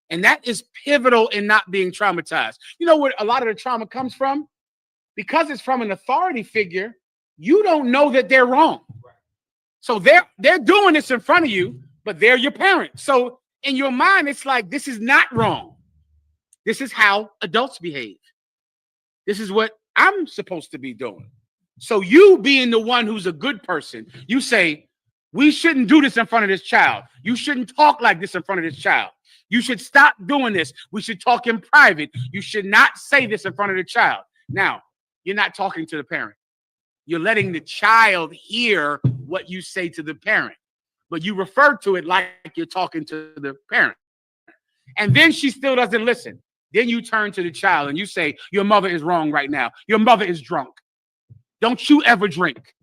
And that is pivotal in not being traumatized. You know where a lot of the trauma comes from? Because it's from an authority figure, you don't know that they're wrong. So they're doing this in front of you, but they're your parents. So in your mind, it's like, this is not wrong. This is how adults behave. This is what I'm supposed to be doing. So you being the one who's a good person, you say, we shouldn't do this in front of this child. You shouldn't talk like this in front of this child. You should stop doing this. We should talk in private. You should not say this in front of the child. Now, you're not talking to the parent. You're letting the child hear what you say to the parent, but you refer to it like you're talking to the parent. And then she still doesn't listen. Then you turn to the child and you say, your mother is wrong right now. Your mother is drunk. Don't you ever drink.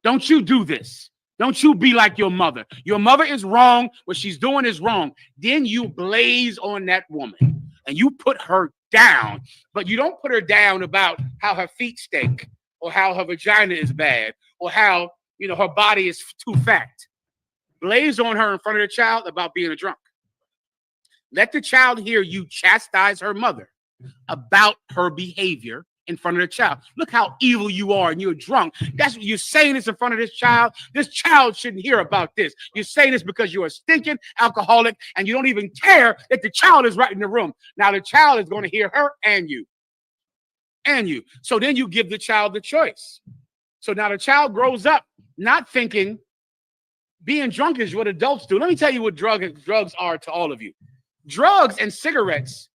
Don't you do this. Don't you be like your mother. Your mother is wrong. What she's doing is wrong. Then you blaze on that woman and you put her down, but you don't put her down about how her feet stink or how her vagina is bad or how, you know, her body is too fat. Blaze on her in front of the child about being a drunk. Let the child hear you chastise her mother about her behavior in front of the child. Look how evil you are and you're drunk. That's what you're saying this in front of this child. This child shouldn't hear about this. You're saying this because you're a stinking alcoholic and you don't even care that the child is right in the room. Now the child is going to hear her and you. And you. So then you give the child the choice. So now the child grows up not thinking being drunk is what adults do. Let me tell you what drugs are to all of you. Drugs and cigarettes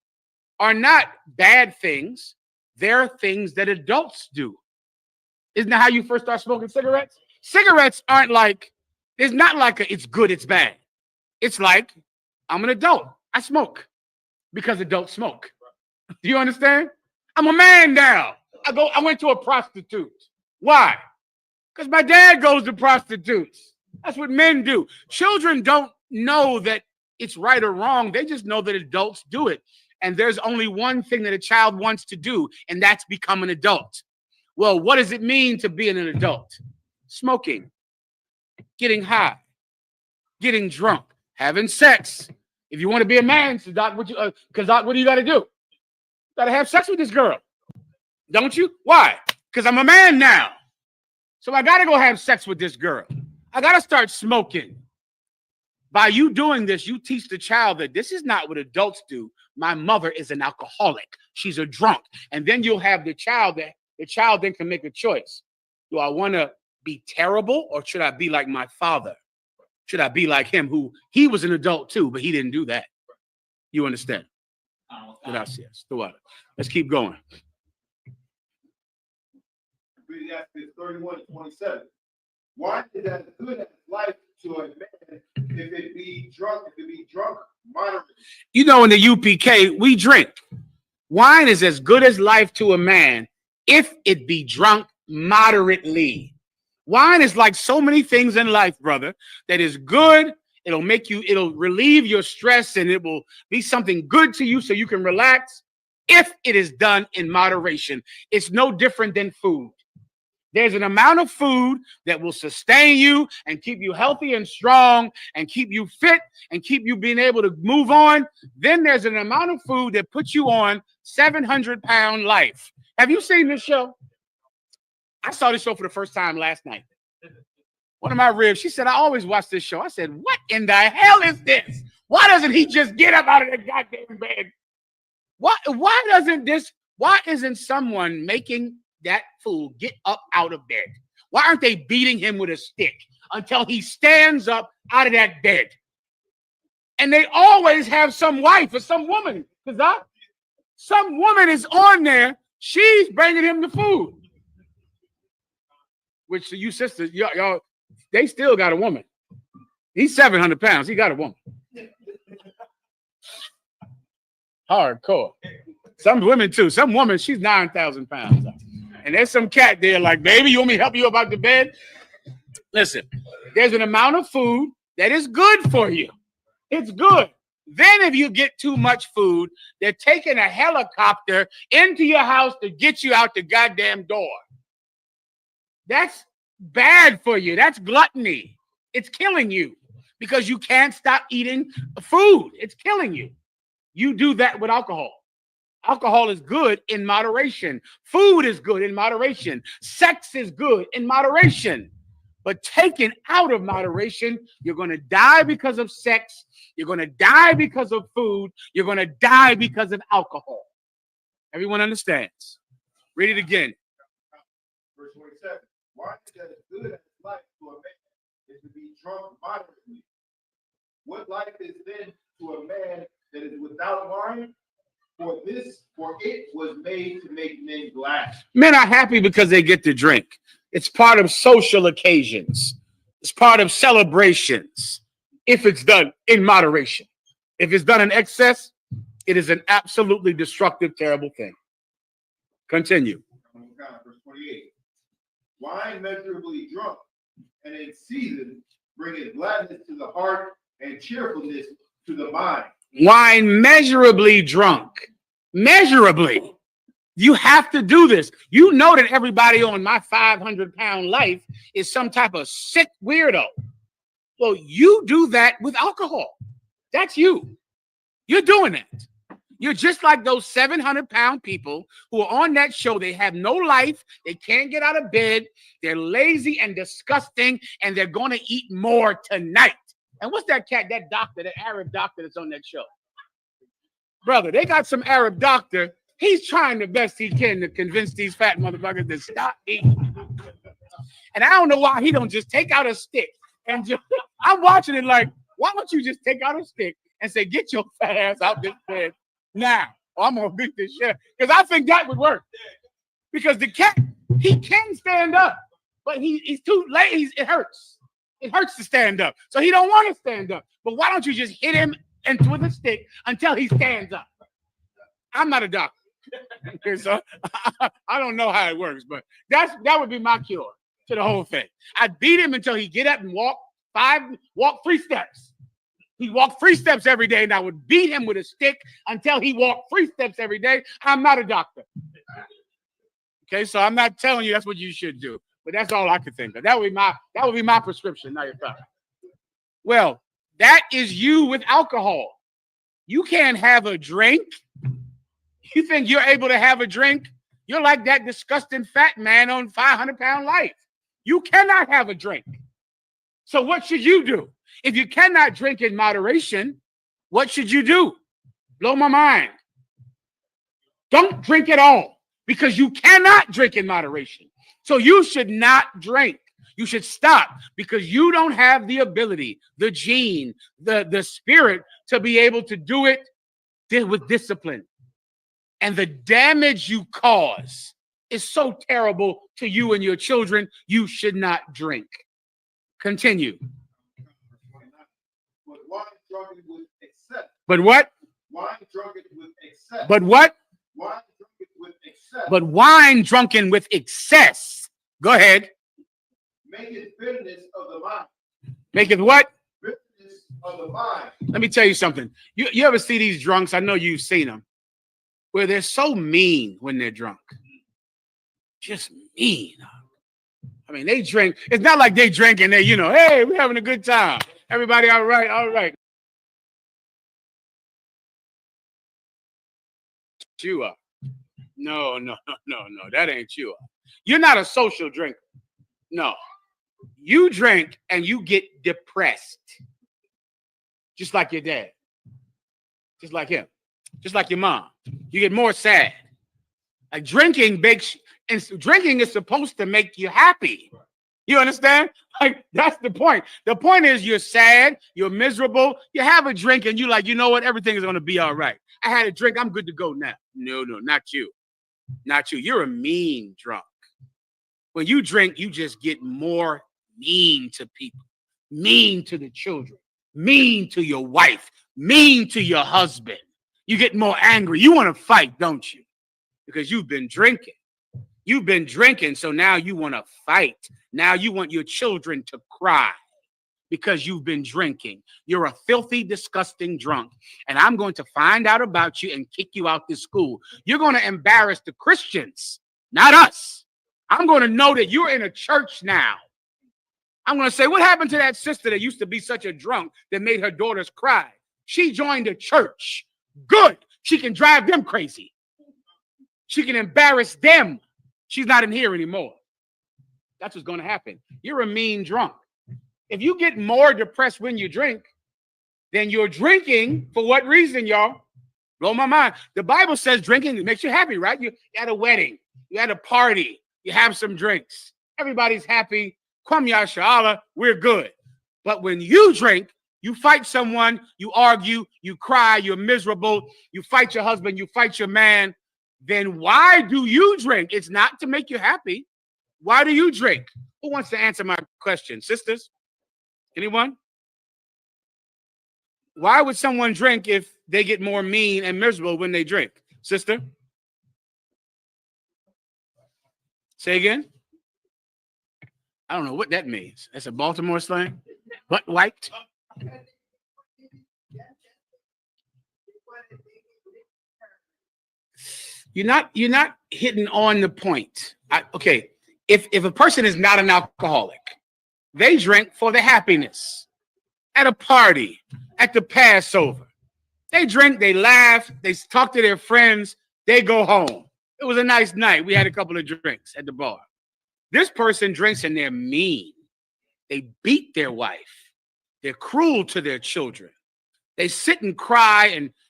are not bad things. They're things that adults do. Isn't that how you first start smoking cigarettes? Cigarettes aren't like, it's not like it's good, it's bad. It's like, I'm an adult. I smoke because adults smoke. Do you understand? I'm a man now. I went to a prostitute. Why? Because my dad goes to prostitutes. That's what men do. Children don't know that it's right or wrong. They just know that adults do it. And there's only one thing that a child wants to do, and that's become an adult. Well, what does it mean to be an adult? Smoking, getting high, getting drunk, having sex. If you want to be a man, so Doc, what do you got to do? You got to have sex with this girl. Don't you? Why? Because I'm a man now. So I got to go have sex with this girl. I got to start smoking. By you doing this, you teach the child that this is not what adults do. My mother is an alcoholic. She's a drunk. And then you'll have the child that the child then can make a choice. Do I want to be terrible or should I be like my father? Should I be like him who he was an adult too, but he didn't do that? You understand? Gracias. Let's keep going. Ecclesiastes 31:27. Why is as good as life to a man if it be drunk moderately? You know, in the U.P.K, we drink. Wine is as good as life to a man if it be drunk moderately. Wine is like so many things in life, brother, that is good. It'll relieve your stress and it will be something good to you so you can relax if it is done in moderation. It's no different than food. There's an amount of food that will sustain you and keep you healthy and strong and keep you fit and keep you being able to move on. Then there's an amount of food that puts you on 700-pound life. Have you seen this show? I saw this show for the first time last night. One of my ribs, she said, I always watch this show. I said, what in the hell is this? Why doesn't he just get up out of the goddamn bed? Why isn't someone making that fool get up out of bed? Why aren't they beating him with a stick until he stands up out of that bed? And they always have some wife or some woman, because some woman is on there. She's bringing him the food. Which you sisters, y'all, they still got a woman. He's 700 pounds. He got a woman. Hardcore. Some women too. Some woman, she's 9,000 pounds. And there's some cat there like, baby, you want me to help you up out the bed? Listen, there's an amount of food that is good for you. It's good. Then if you get too much food, they're taking a helicopter into your house to get you out the goddamn door. That's bad for you. That's gluttony. It's killing you because you can't stop eating food. It's killing you. You do that with alcohol. Alcohol is good in moderation. Food is good in moderation. Sex is good in moderation. But taken out of moderation, you're going to die because of sex. You're going to die because of food. You're going to die because of alcohol. Everyone understands. Read it again. Verse 27. Why is that as good as life to a man is to be drunk moderately? What life is then to a man that is without wine? For it was made to make men glad. Men are happy because they get to drink. It's part of social occasions. It's part of celebrations. If it's done in moderation. If it's done in excess, it is an absolutely destructive, terrible thing. Continue. Verse 28. Wine measurably drunk and in season bringeth gladness to the heart and cheerfulness to the mind. Wine measurably drunk. Measurably. You have to do this. You know that everybody on my 500-pound life is some type of sick weirdo. Well, you do that with alcohol. That's you. You're doing that. You're just like those 700-pound people who are on that show. They have no life. They can't get out of bed. They're lazy and disgusting, and they're going to eat more tonight. And what's that cat, that doctor, that Arab doctor that's on that show? Brother, they got some Arab doctor. He's trying the best he can to convince these fat motherfuckers to stop eating. And I don't know why he don't just take out a stick and just, I'm watching it like, why don't you just take out a stick and say, get your fat ass out this bed now, or I'm gonna beat this shit. Because I think that would work. Because the cat, he can stand up, but he's too lazy. It hurts. It hurts to stand up. So he don't want to stand up. But why don't you just hit him and with a stick until he stands up? I'm not a doctor. So I don't know how it works, but that would be my cure to the whole thing. I'd beat him until he get up and walk 3 steps. He walked 3 steps every day, and I would beat him with a stick until he walked 3 steps every day. I'm not a doctor. Okay, so I'm not telling you that's what you should do, but that's all I could think of. That would be my prescription. Now you're talking. Well, that is you with alcohol. You can't have a drink. You think you're able to have a drink? You're like that disgusting fat man on 500-pound life. You cannot have a drink. So what should you do? If you cannot drink in moderation, what should you do? Blow my mind. Don't drink at all, because you cannot drink in moderation. So you should not drink. You should stop, because you don't have the ability, the gene, the spirit to be able to do it with discipline. And the damage you cause is so terrible to you and your children. You should not drink. Continue. But what? Wine drunken with excess. But what? Wine drunken with excess. But wine drunken with excess. Go ahead. Maketh bitterness of the mind. Maketh what? Bitterness of the mind. Let me tell you something. You ever see these drunks? I know you've seen them, where they're so mean when they're drunk. Just mean. I mean, they drink. It's not like they drink and they, hey, we're having a good time. Everybody all right, all right. You up. No, that ain't you up. You're not a social drinker. No. You drink and you get depressed. Just like your dad. Just like him. Just like your mom. You get more sad. Like drinking is supposed to make you happy. You understand? Like, that's the point. The point is you're sad, you're miserable, you have a drink and you're like, you know what? Everything is going to be all right. I had a drink, I'm good to go now. No, not you. Not you. You're a mean drunk. When you drink, you just get more mean to people, mean to the children, mean to your wife, mean to your husband. You get more angry. You want to fight, don't you? Because you've been drinking. You've been drinking, so now you want to fight. Now you want your children to cry because you've been drinking. You're a filthy, disgusting drunk, and I'm going to find out about you and kick you out this school. You're going to embarrass the Christians, not us. I'm going to know that you're in a church now. I'm going to say, what happened to that sister that used to be such a drunk that made her daughters cry? She joined a church. Good. She can drive them crazy. She can embarrass them. She's not in here anymore. That's what's going to happen. You're a mean drunk. If you get more depressed when you drink, then you're drinking for what reason, y'all? Blow my mind. The Bible says drinking makes you happy, right? You at a wedding, you had a party, you have some drinks. Everybody's happy. Kwam Yashala, we're good. But when you drink, you fight someone, you argue, you cry, you're miserable, you fight your husband, you fight your man. Then why do you drink? It's not to make you happy. Why do you drink? Who wants to answer my question? Sisters? Anyone? Why would someone drink if they get more mean and miserable when they drink? Sister? Say again? I don't know what that means. That's a Baltimore slang? Butt wiped? You're not hitting on the point. Okay, if a person is not an alcoholic, they drink for the happiness at a party, at the Passover. They drink, they laugh, they talk to their friends, they go home. It was a nice night. We had a couple of drinks at the bar. This person drinks and they're mean. They beat their wife. They're cruel to their children. They sit and cry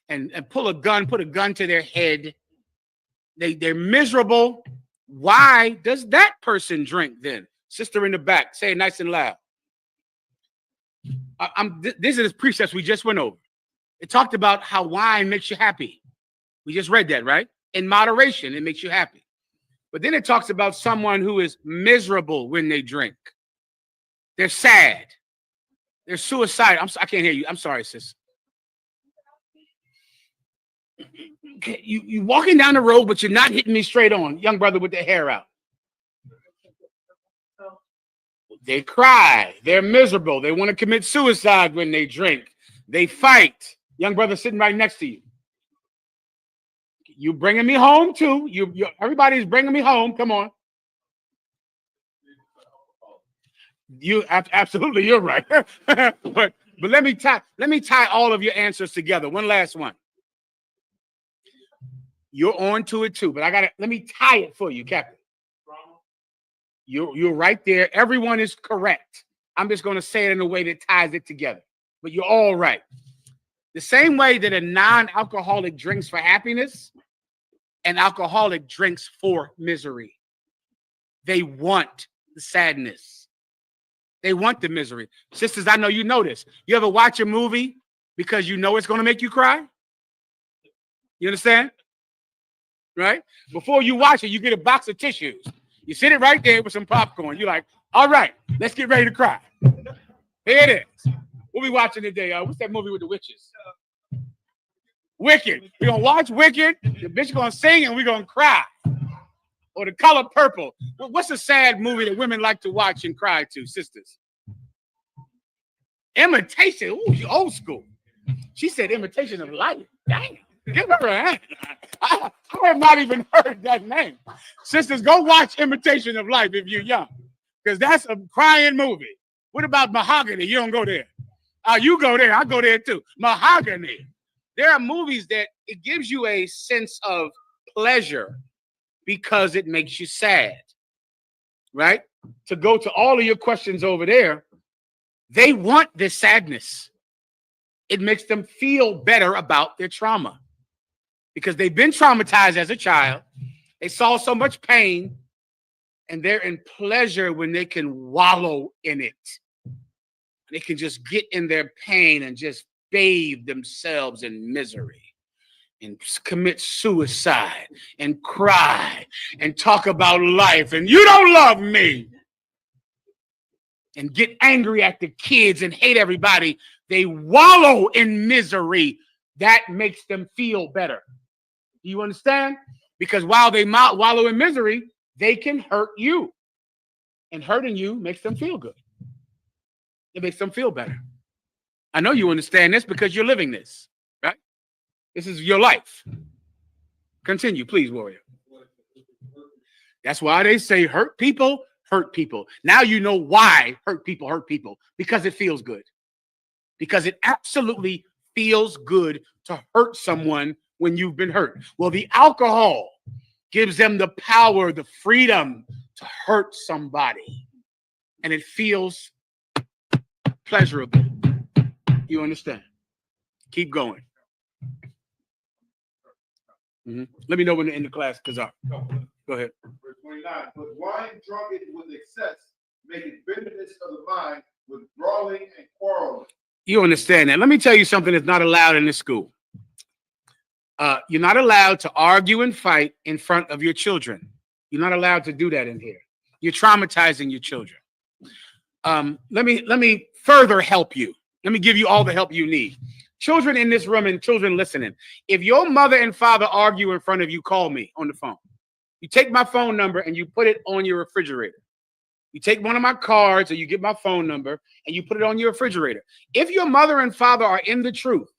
and pull a gun, put a gun to their head. They're miserable. Why does that person drink then? Sister in the back, say it nice and loud. These are the precepts we just went over. It talked about how wine makes you happy. We just read that, right? In moderation, it makes you happy. But then it talks about someone who is miserable when they drink. They're sad. They're suicidal. I can't hear you. I'm sorry, sis. Okay, you walking down the road, but you're not hitting me straight on, young brother with the hair out. They cry. They're miserable. They want to commit suicide when they drink. They fight. Young brother sitting right next to you. You bringing me home too. Everybody's bringing me home. Come on. Absolutely, you're right. but let me tie all of your answers together. One last one. You're on to it too, but let me tie it for you, Captain. You're right there. Everyone is correct. I'm just going to say it in a way that ties it together. But you're all right. The same way that a non-alcoholic drinks for happiness, an alcoholic drinks for misery. They want the sadness. They want the misery. Sisters, I know you know this. You ever watch a movie because you know it's going to make you cry? You understand? Right? Before you watch it, you get a box of tissues. You sit it right there with some popcorn. You're like, all right, let's get ready to cry. Here it is. What we watching today? What's that movie with the witches? Wicked. We're going to watch Wicked. The bitch going to sing and we're going to cry. Or The Color Purple. What's a sad movie that women like to watch and cry to, sisters? Imitation. Ooh, you old school. She said Imitation of Life. Dang. Give her a hand. I have not even heard that name. Sisters, go watch Imitation of Life if you're young, because that's a crying movie. What about Mahogany? You don't go there. You go there. I go there too. Mahogany. There are movies that it gives you a sense of pleasure because it makes you sad, right? To go to all of your questions over there, they want this sadness. It makes them feel better about their trauma because they've been traumatized as a child. They saw so much pain, and they're in pleasure when they can wallow in it. They can just get in their pain and just bathe themselves in misery and commit suicide and cry and talk about life and you don't love me and get angry at the kids and hate everybody. They wallow in misery. That makes them feel better. Do you understand? Because while they wallow in misery, they can hurt you. And hurting you makes them feel good. It makes them feel better. I know you understand this because you're living this, right? This is your life. Continue, please, warrior. That's why they say hurt people hurt people. Now you know why hurt people, because it feels good. Because it absolutely feels good to hurt someone when you've been hurt. Well, the alcohol gives them the power, the freedom to hurt somebody. And it feels pleasurable. You understand? Keep going. Let me know when to end the class, Kazar. Go ahead. Verse 29. But wine drunken with excess, making bitterness of the mind with brawling and quarreling. You understand that. Let me tell you something that's not allowed in this school. You're not allowed to argue and fight in front of your children. You're not allowed to do that in here. You're traumatizing your children. Let me further help you. Let me give you all the help you need. Children in this room and children listening, if your mother and father argue in front of you, call me on the phone. You take my phone number and you put it on your refrigerator. You take one of my cards or you get my phone number and you put it on your refrigerator. If your mother and father are in the truth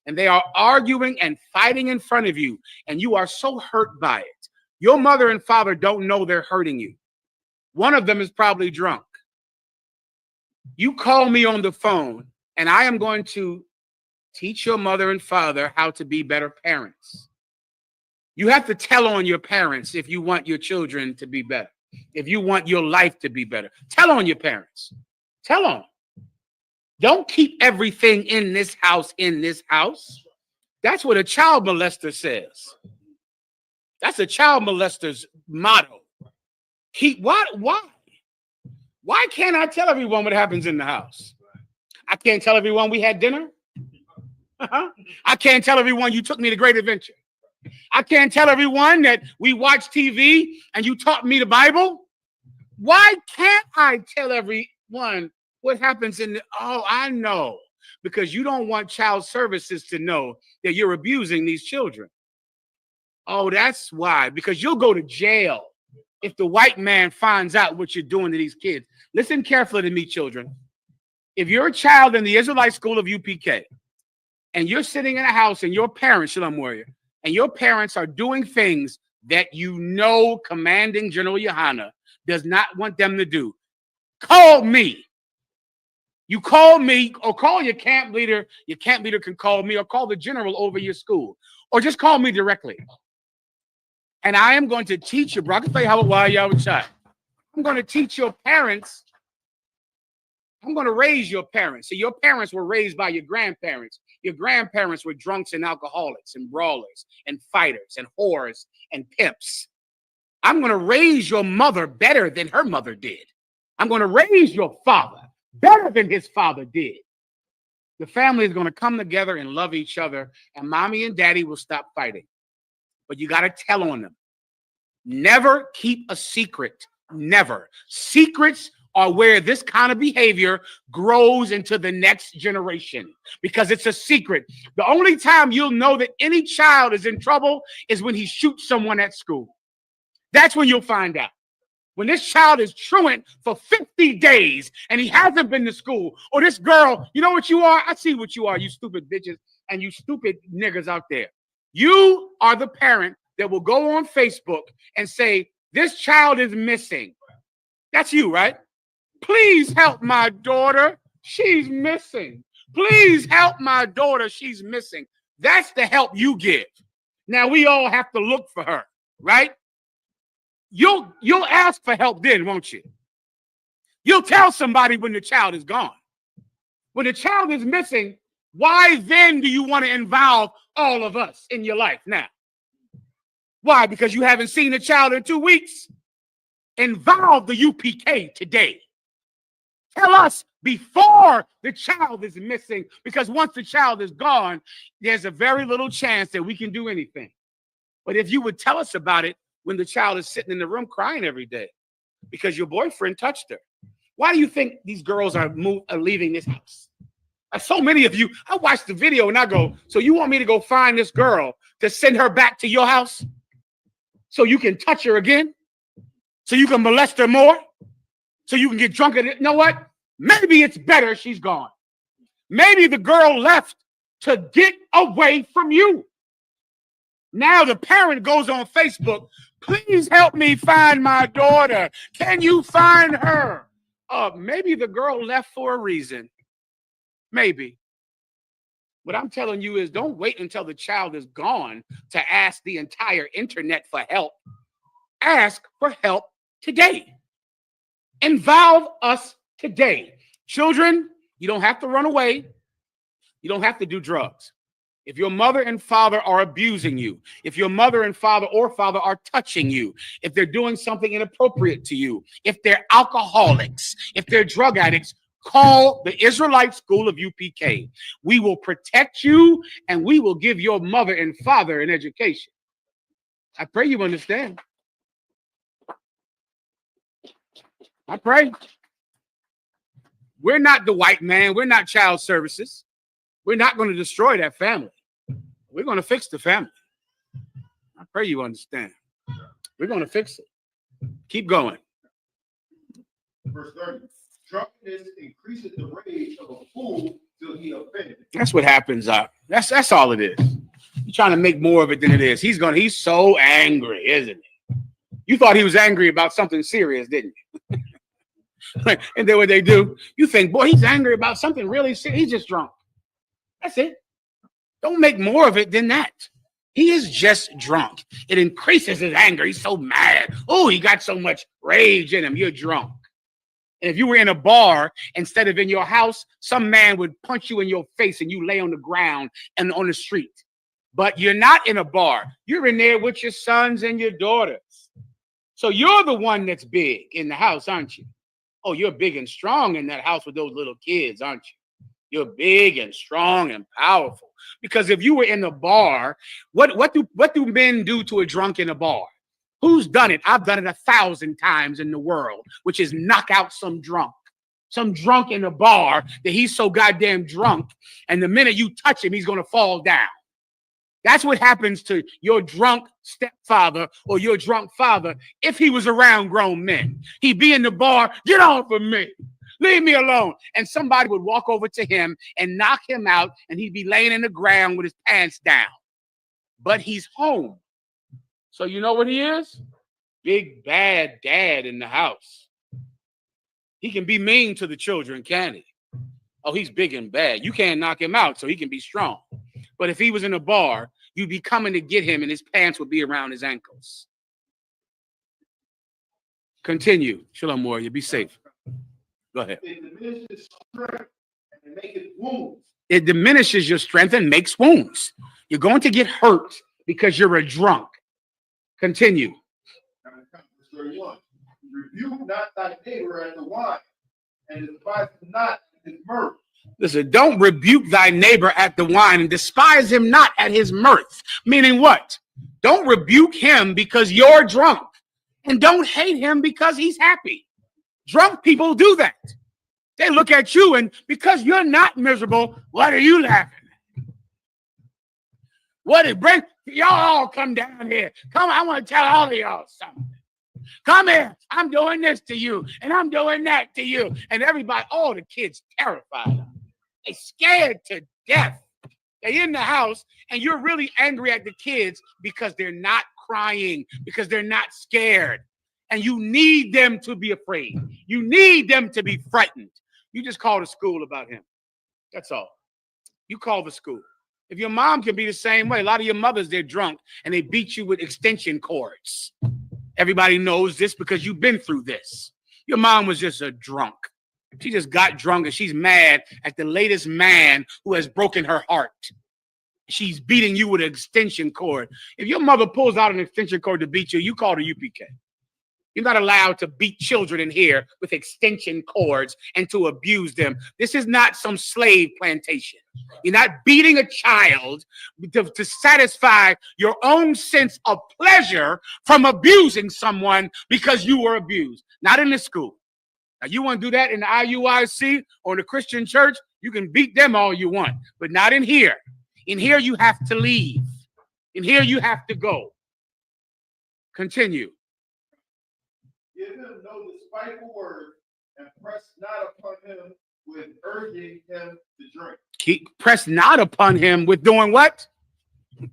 and they are arguing and fighting in front of you and you are so hurt by it, your mother and father don't know they're hurting you. One of them is probably drunk. You call me on the phone and I am going to Teach your mother and father how to be better parents. You have to tell on your parents if you want your children to be better. If you want your life to be better, tell on your parents. Tell on. Don't keep everything in this house in this house. That's what a child molester says. That's a child molester's motto. Keep what? Why? Why can't I tell everyone what happens in the house? I can't tell everyone we had dinner. I can't tell everyone you took me to Great Adventure. I can't tell everyone that we watched TV and you taught me the Bible. Why can't I tell everyone what happens in the, oh, I know. Because you don't want child services to know that you're abusing these children. Oh, that's why. Because you'll go to jail if the white man finds out what you're doing to these kids. Listen carefully to me, children. If you're a child in the Israelite school of I.S.U.P.K. and you're sitting in a house and your parents, Shalom Warrior, and your parents are doing things that you know Commanding General Yohana does not want them to do, call me. You call me or call your camp leader. Your camp leader can call me or call the general over your school or just call me directly. And I am going to teach you, I'm going to teach your parents. I'm going to raise your parents. So your parents were raised by your grandparents. Your grandparents were drunks and alcoholics and brawlers and fighters and whores and pimps. I'm going to raise your mother better than her mother did. I'm going to raise your father better than his father did. The family is going to come together and love each other, and mommy and daddy will stop fighting. But you got to tell on them. Never keep a secret. Never. Secrets are where this kind of behavior grows into the next generation because it's a secret. The only time you'll know that any child is in trouble is when he shoots someone at school. That's when you'll find out. When this child is truant for 50 days and he hasn't been to school, or this girl, you know what you are? I see what you are, you stupid bitches and you stupid niggas out there. You are the parent that will go on Facebook and say, this child is missing. That's you, right? Please help my daughter. She's missing. Please help my daughter. She's missing. That's the help you give. Now we all have to look for her, right? You'll ask for help then, won't you? You'll tell somebody when the child is gone. When the child is missing, why then do you want to involve all of us in your life now? Why? Because you haven't seen the child in 2 weeks? Involve the I.S.U.P.K. today. Tell us before the child is missing, because once the child is gone, there's a very little chance that we can do anything. But if you would tell us about it when the child is sitting in the room crying every day because your boyfriend touched her, why do you think these girls are leaving this house? So many of you, I watched the video and I go, so you want me to go find this girl to send her back to your house so you can touch her again? So you can molest her more? So you can get drunk? You know what? Maybe it's better she's gone. Maybe the girl left to get away from you. Now the parent goes on Facebook, please help me find my daughter. Can you find her? Maybe the girl left for a reason. Maybe. What I'm telling you is don't wait until the child is gone to ask the entire internet for help. Ask for help today. Involve us today. Children, you don't have to run away. You don't have to do drugs. If your mother and father are abusing you, if your mother and father are touching you, if they're doing something inappropriate to you, if they're alcoholics, if they're drug addicts, call the Israelite School of I.S.U.P.K. We will protect you and we will give your mother and father an education. I pray you understand. I pray. We're not the white man. We're not child services. We're not going to destroy that family. We're going to fix the family. I pray you understand. We're going to fix it. Keep going. Verse 30. Drunkenness increases the rage of a fool till he offended. That's what happens. That's all it is. You're trying to make more of it than it is. He's so angry, isn't he? You thought he was angry about something serious, didn't you? And then what they do, you think, boy, he's angry about something really serious. He's just drunk. That's it. Don't make more of it than that. He is just drunk. It increases his anger. He's so mad. Oh, he got so much rage in him. You're drunk. And if you were in a bar instead of in your house, some man would punch you in your face and you lay on the ground and on the street. But you're not in a bar. You're in there with your sons and your daughters. So you're the one that's big in the house, aren't you? Oh, you're big and strong in that house with those little kids, aren't you? You're big and strong and powerful. Because if you were in the bar, what do men do to a drunk in a bar? Who's done it? I've done it 1,000 times in the world, which is knock out some drunk in a bar that he's so goddamn drunk, and the minute you touch him, he's going to fall down. That's what happens to your drunk stepfather or your drunk father if he was around grown men. He'd be in the bar, get off of me. Leave me alone. And somebody would walk over to him and knock him out, and he'd be laying in the ground with his pants down. But he's home. So you know what he is? Big bad dad in the house. He can be mean to the children, can't he? Oh, he's big and bad. You can't knock him out, so he can be strong. But if he was in a bar, you'd be coming to get him, and his pants would be around his ankles. Continue. Shalom, warrior. Be safe. Go ahead. It diminishes strength and makes wounds. It diminishes your strength and makes wounds. You're going to get hurt because you're a drunk. Continue. Verse 31. Rebuke not thy neighbor at the wine, and despise not his mirth. Listen, don't rebuke thy neighbor at the wine and despise him not at his mirth. Meaning what? Don't rebuke him because you're drunk, and don't hate him because he's happy. Drunk people do that. They look at you, and because you're not miserable, what are you laughing at? What is bring y'all all come down here? Come, I want to tell all of y'all something. Come here. I'm doing this to you, and I'm doing that to you. And everybody, all the kids terrified. They scared to death. They're in the house, and you're really angry at the kids because they're not crying, because they're not scared. And you need them to be afraid. You need them to be frightened. You just call the school about him. That's all. You call the school. If your mom can be the same way, a lot of your mothers, they're drunk, and they beat you with extension cords. Everybody knows this because you've been through this. Your mom was just a drunk. She just got drunk, and she's mad at the latest man who has broken her heart. She's beating you with an extension cord. If your mother pulls out an extension cord to beat you, you call the I.S.U.P.K. You're not allowed to beat children in here with extension cords and to abuse them. This is not some slave plantation. You're not beating a child to satisfy your own sense of pleasure from abusing someone because you were abused. Not in this school. Now, you want to do that in the I.U.I.C. or the Christian church, you can beat them all you want, but not in here. In here, you have to leave. In here, you have to go. Continue. Give him no despiteful word, and press not upon him with urging him to drink. Press not upon him with doing what? And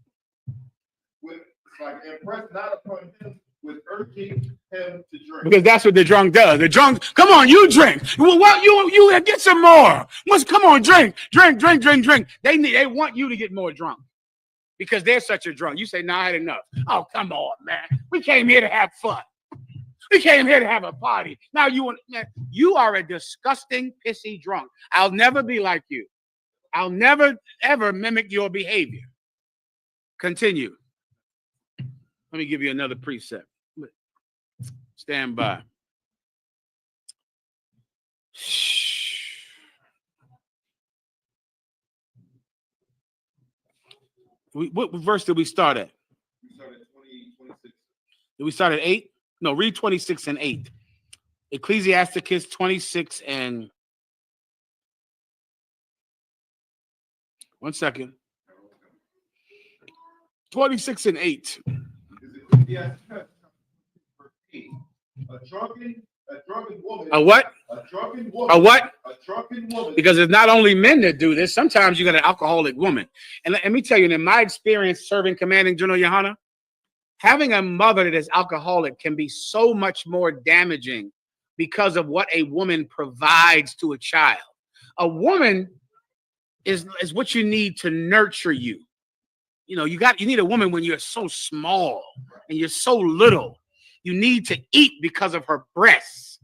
press not upon him with urging him to drink. Because that's what the drunk does. The drunk, come on, you drink. Well, what you get some more. Come on, drink. They want you to get more drunk because they're such a drunk. You say, "Nah, I had enough." Oh, come on, man. We came here to have fun. We came here to have a party. Now you are a disgusting, pissy drunk. I'll never be like you. I'll never, ever mimic your behavior. Continue. Let me give you another precept. Stand by. What verse did we start at? We started 26. Did we start at 8? No, read 26 and 8. Ecclesiasticus 26 and... One second. 26 and 8. A drunken woman. A what? A drunken woman. A what? A drunken woman. Because it's not only men that do this. Sometimes you got an alcoholic woman. And let me tell you, in my experience serving Commanding General Yohana, having a mother that is alcoholic can be so much more damaging because of what a woman provides to a child. A woman is what you need to nurture you. You know, you need a woman when you're so small and you're so little. You need to eat because of her breasts.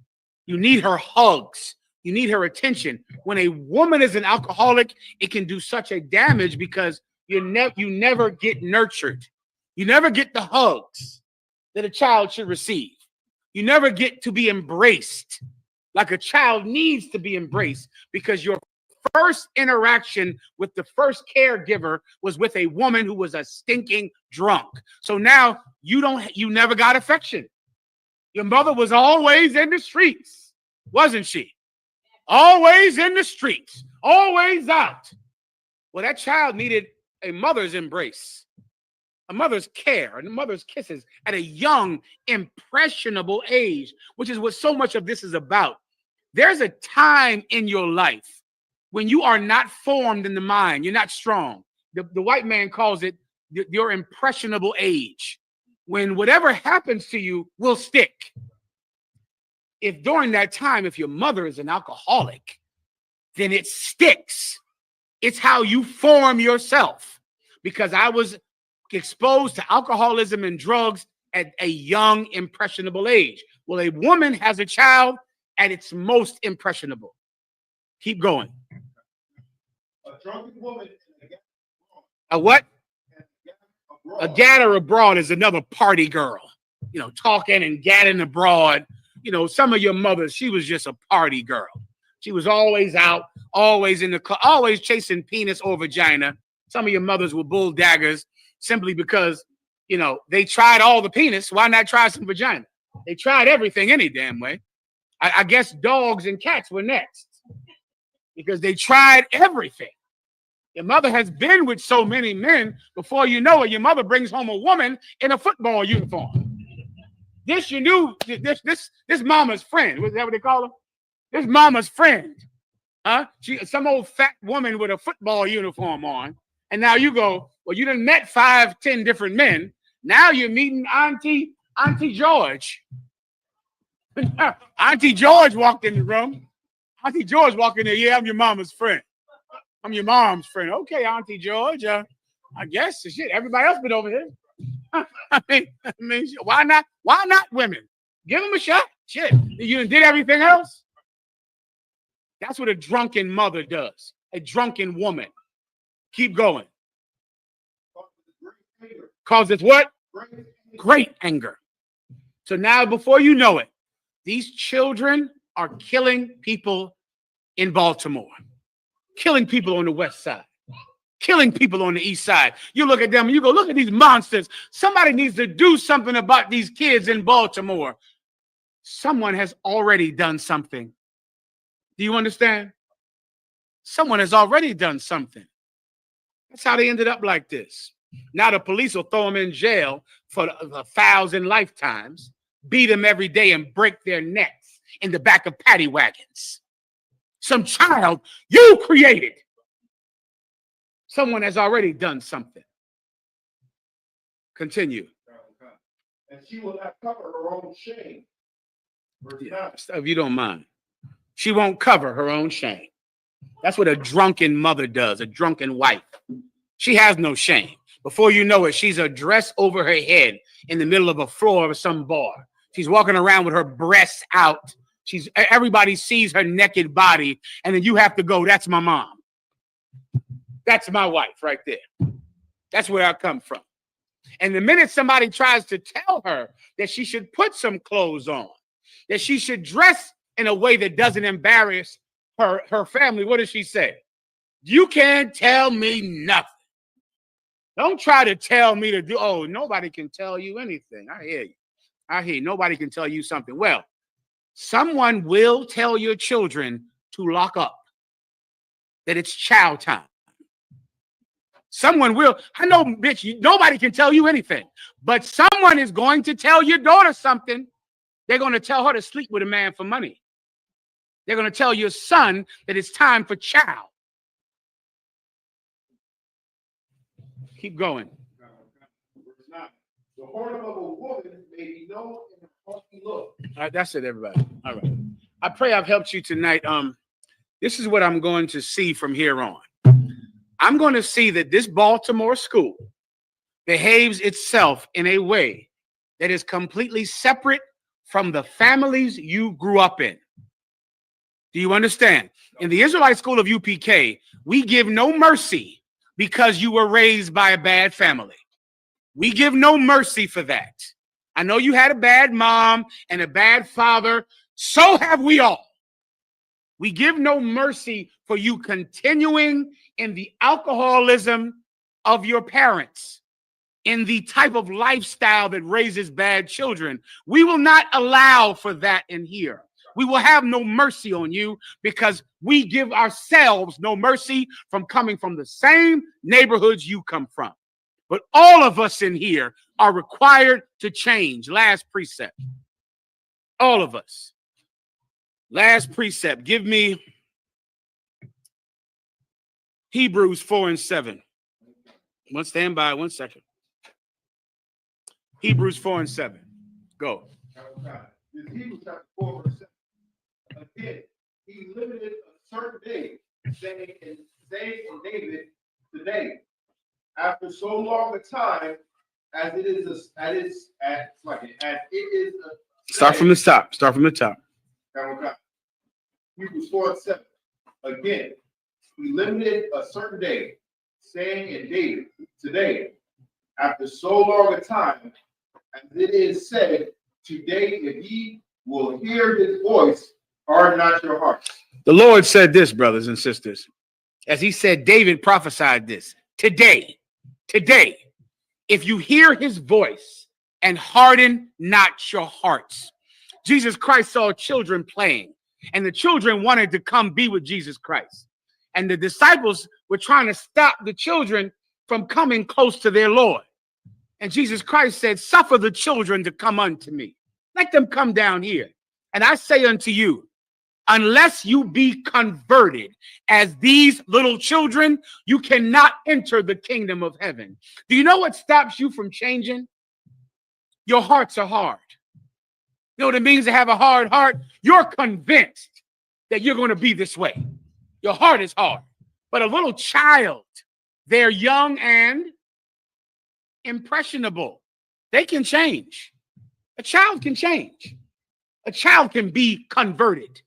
You need her hugs. You need her attention. When a woman is an alcoholic, it can do such a damage because you never get nurtured. You never get the hugs that a child should receive. You never get to be embraced like a child needs to be embraced, because your first interaction with the first caregiver was with a woman who was a stinking drunk. So now you never got affection. Your mother was always in the streets, wasn't she? Always in the streets, always out. Well, that child needed a mother's embrace, a mother's care, and a mother's kisses at a young, impressionable age, which is what so much of this is about. There's a time in your life when you are not formed in the mind, you're not strong. The white man calls it your impressionable age, when whatever happens to you will stick. If during that time, if your mother is an alcoholic, then it sticks. It's how you form yourself. Because I was exposed to alcoholism and drugs at a young, impressionable age. Well, a woman has a child at its most impressionable. Keep going. A drunken woman. A what? A gatter abroad is another party girl. You know, talking and gadding abroad. You know, some of your mothers, she was just a party girl. She was always out, always in the car, always chasing penis or vagina. Some of your mothers were bull daggers simply because, you know, they tried all the penis. Why not try some vagina? They tried everything any damn way. I guess dogs and cats were next because they tried everything. Your mother has been with so many men. Before you know it, your mother brings home a woman in a football uniform. This you knew, this mama's friend. Was that what they call her? This mama's friend. Huh? Some old fat woman with a football uniform on. And now you go, well, you done met 5, 10 different men. Now you're meeting Auntie George. Auntie George walked in the room. Auntie George walked in there. Yeah, I'm your mama's friend. I'm your mom's friend. Okay, Auntie George. I guess shit. Everybody else been over here. I mean, why not? Why not women? Give them a shot. Shit, you did everything else. That's what a drunken mother does. A drunken woman. Keep going. Causes what? Great anger. So now, before you know it, these children are killing people in Baltimore, killing people on the west side, killing people on the east side. You look at them and you go, look at these monsters. Somebody needs to do something about these kids in Baltimore. Someone has already done something. Do you understand? Someone has already done something. That's how they ended up like this. Now the police will throw them in jail for 1,000 lifetimes, beat them every day and break their necks in the back of paddy wagons. Some child you created. Someone has already done something. Continue. And she will not cover her own shame. If you don't mind. She won't cover her own shame. That's what a drunken mother does, a drunken wife. She has no shame. Before you know it, she's a dress over her head in the middle of a floor of some bar. She's walking around with her breasts out. Everybody sees her naked body, and then you have to go, that's my mom. That's my wife right there. That's where I come from. And the minute somebody tries to tell her that she should put some clothes on, that she should dress in a way that doesn't embarrass her family, what does she say? You can't tell me nothing. Don't try to tell me to do, oh, nobody can tell you anything. I hear you. I hear you. Nobody can tell you something. Well, someone will tell your children to lock up, that it's chow time. Someone will. I know, bitch, nobody can tell you anything, but someone is going to tell your daughter something. They're going to tell her to sleep with a man for money. They're going to tell your son that it's time for chow. Keep going. The whoredom of a woman may be known in a haughty look. All right, that's it, everybody. All right. I pray I've helped you tonight. This is what I'm going to see from here on. I'm going to see that this Baltimore school behaves itself in a way that is completely separate from the families you grew up in. Do you understand? In the Israelite school of U.P.K, we give no mercy because you were raised by a bad family. We give no mercy for that. I know you had a bad mom and a bad father. So have we all. We give no mercy for you continuing in the alcoholism of your parents, in the type of lifestyle that raises bad children. We will not allow for that in here. We will have no mercy on you because we give ourselves no mercy from coming from the same neighborhoods you come from. But all of us in here are required to change. Last precept. All of us. Last precept. Give me Hebrews 4:7. One stand by 1 second. Hebrews 4:7. Go. This Hebrews chapter 4, verse 7. Again, he limited a certain day, saying in David today, after so long a time, as it is Start from the top. Start from the top. Hebrews 4:7. Again, he limited a certain day, saying in David today, after so long a time, as it is said, today, if ye will hear his voice, harden not your hearts. The Lord said this, brothers and sisters, as he said, David prophesied this. Today, if you hear his voice and harden not your hearts. Jesus Christ saw children playing, and the children wanted to come be with Jesus Christ. And the disciples were trying to stop the children from coming close to their Lord. And Jesus Christ said, suffer the children to come unto me. Let them come down here. And I say unto you, unless you be converted as these little children, you cannot enter the kingdom of heaven. Do you know what stops you from changing? Your hearts are hard. You know what it means to have a hard heart? You're convinced that you're going to be this way. Your heart is hard. But a little child, they're young and impressionable. They can change. A child can change. A child can be converted.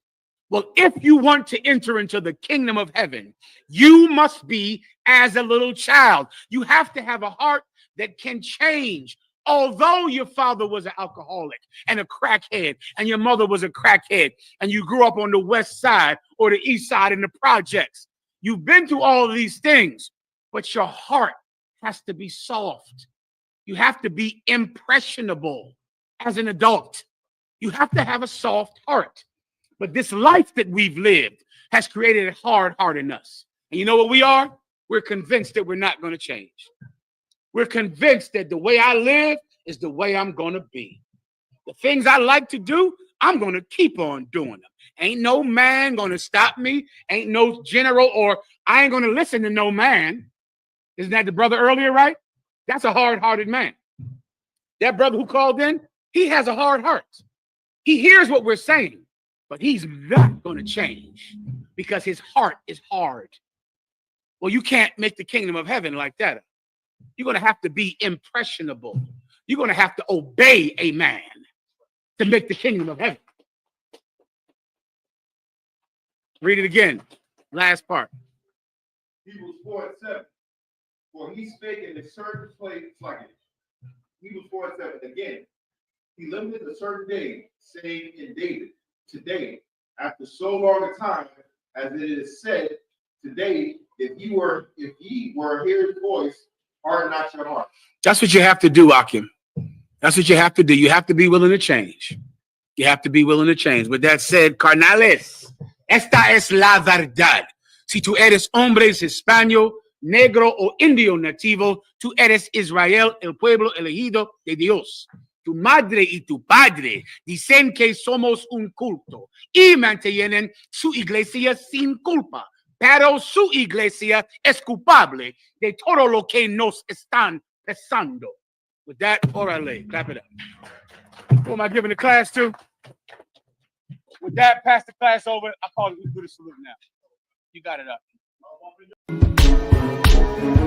Well, if you want to enter into the kingdom of heaven, you must be as a little child. You have to have a heart that can change. Although your father was an alcoholic and a crackhead, and your mother was a crackhead, and you grew up on the west side or the east side in the projects, you've been through all of these things, but your heart has to be soft. You have to be impressionable as an adult. You have to have a soft heart. But this life that we've lived has created a hard heart in us. And you know what we are? We're convinced that we're not going to change. We're convinced that the way I live is the way I'm going to be. The things I like to do, I'm going to keep on doing them. Ain't no man going to stop me. Ain't no general, or I ain't going to listen to no man. Isn't that the brother earlier, right? That's a hard-hearted man. That brother who called in, he has a hard heart. He hears what we're saying, but he's not going to change because his heart is hard. Well, you can't make the kingdom of heaven like that. You're going to have to be impressionable. You're going to have to obey a man to make the kingdom of heaven. Read it again. Last part. Hebrews 4:7. For he spake in a certain place, Hebrews 4:7. Again, he limited a certain day, saying in David, today, after so long a time, as it is said, today, if ye were hear his voice, harden not your heart. That's what you have to do, Akim. That's what you have to do. You have to be willing to change. You have to be willing to change. With that said, carnales, esta es la verdad. Si tú eres hombre, hispano, negro o indio nativo, tú eres Israel, el pueblo elegido de Dios. Tu madre y tu padre dicen que somos un culto y mantienen su iglesia sin culpa. Pero su iglesia es culpable de todo lo que nos están pesando. With that, orale, clap it up. Who am I giving the class to? With that, pass the class over. I call it, we do the salute now. You got it up. Biblico.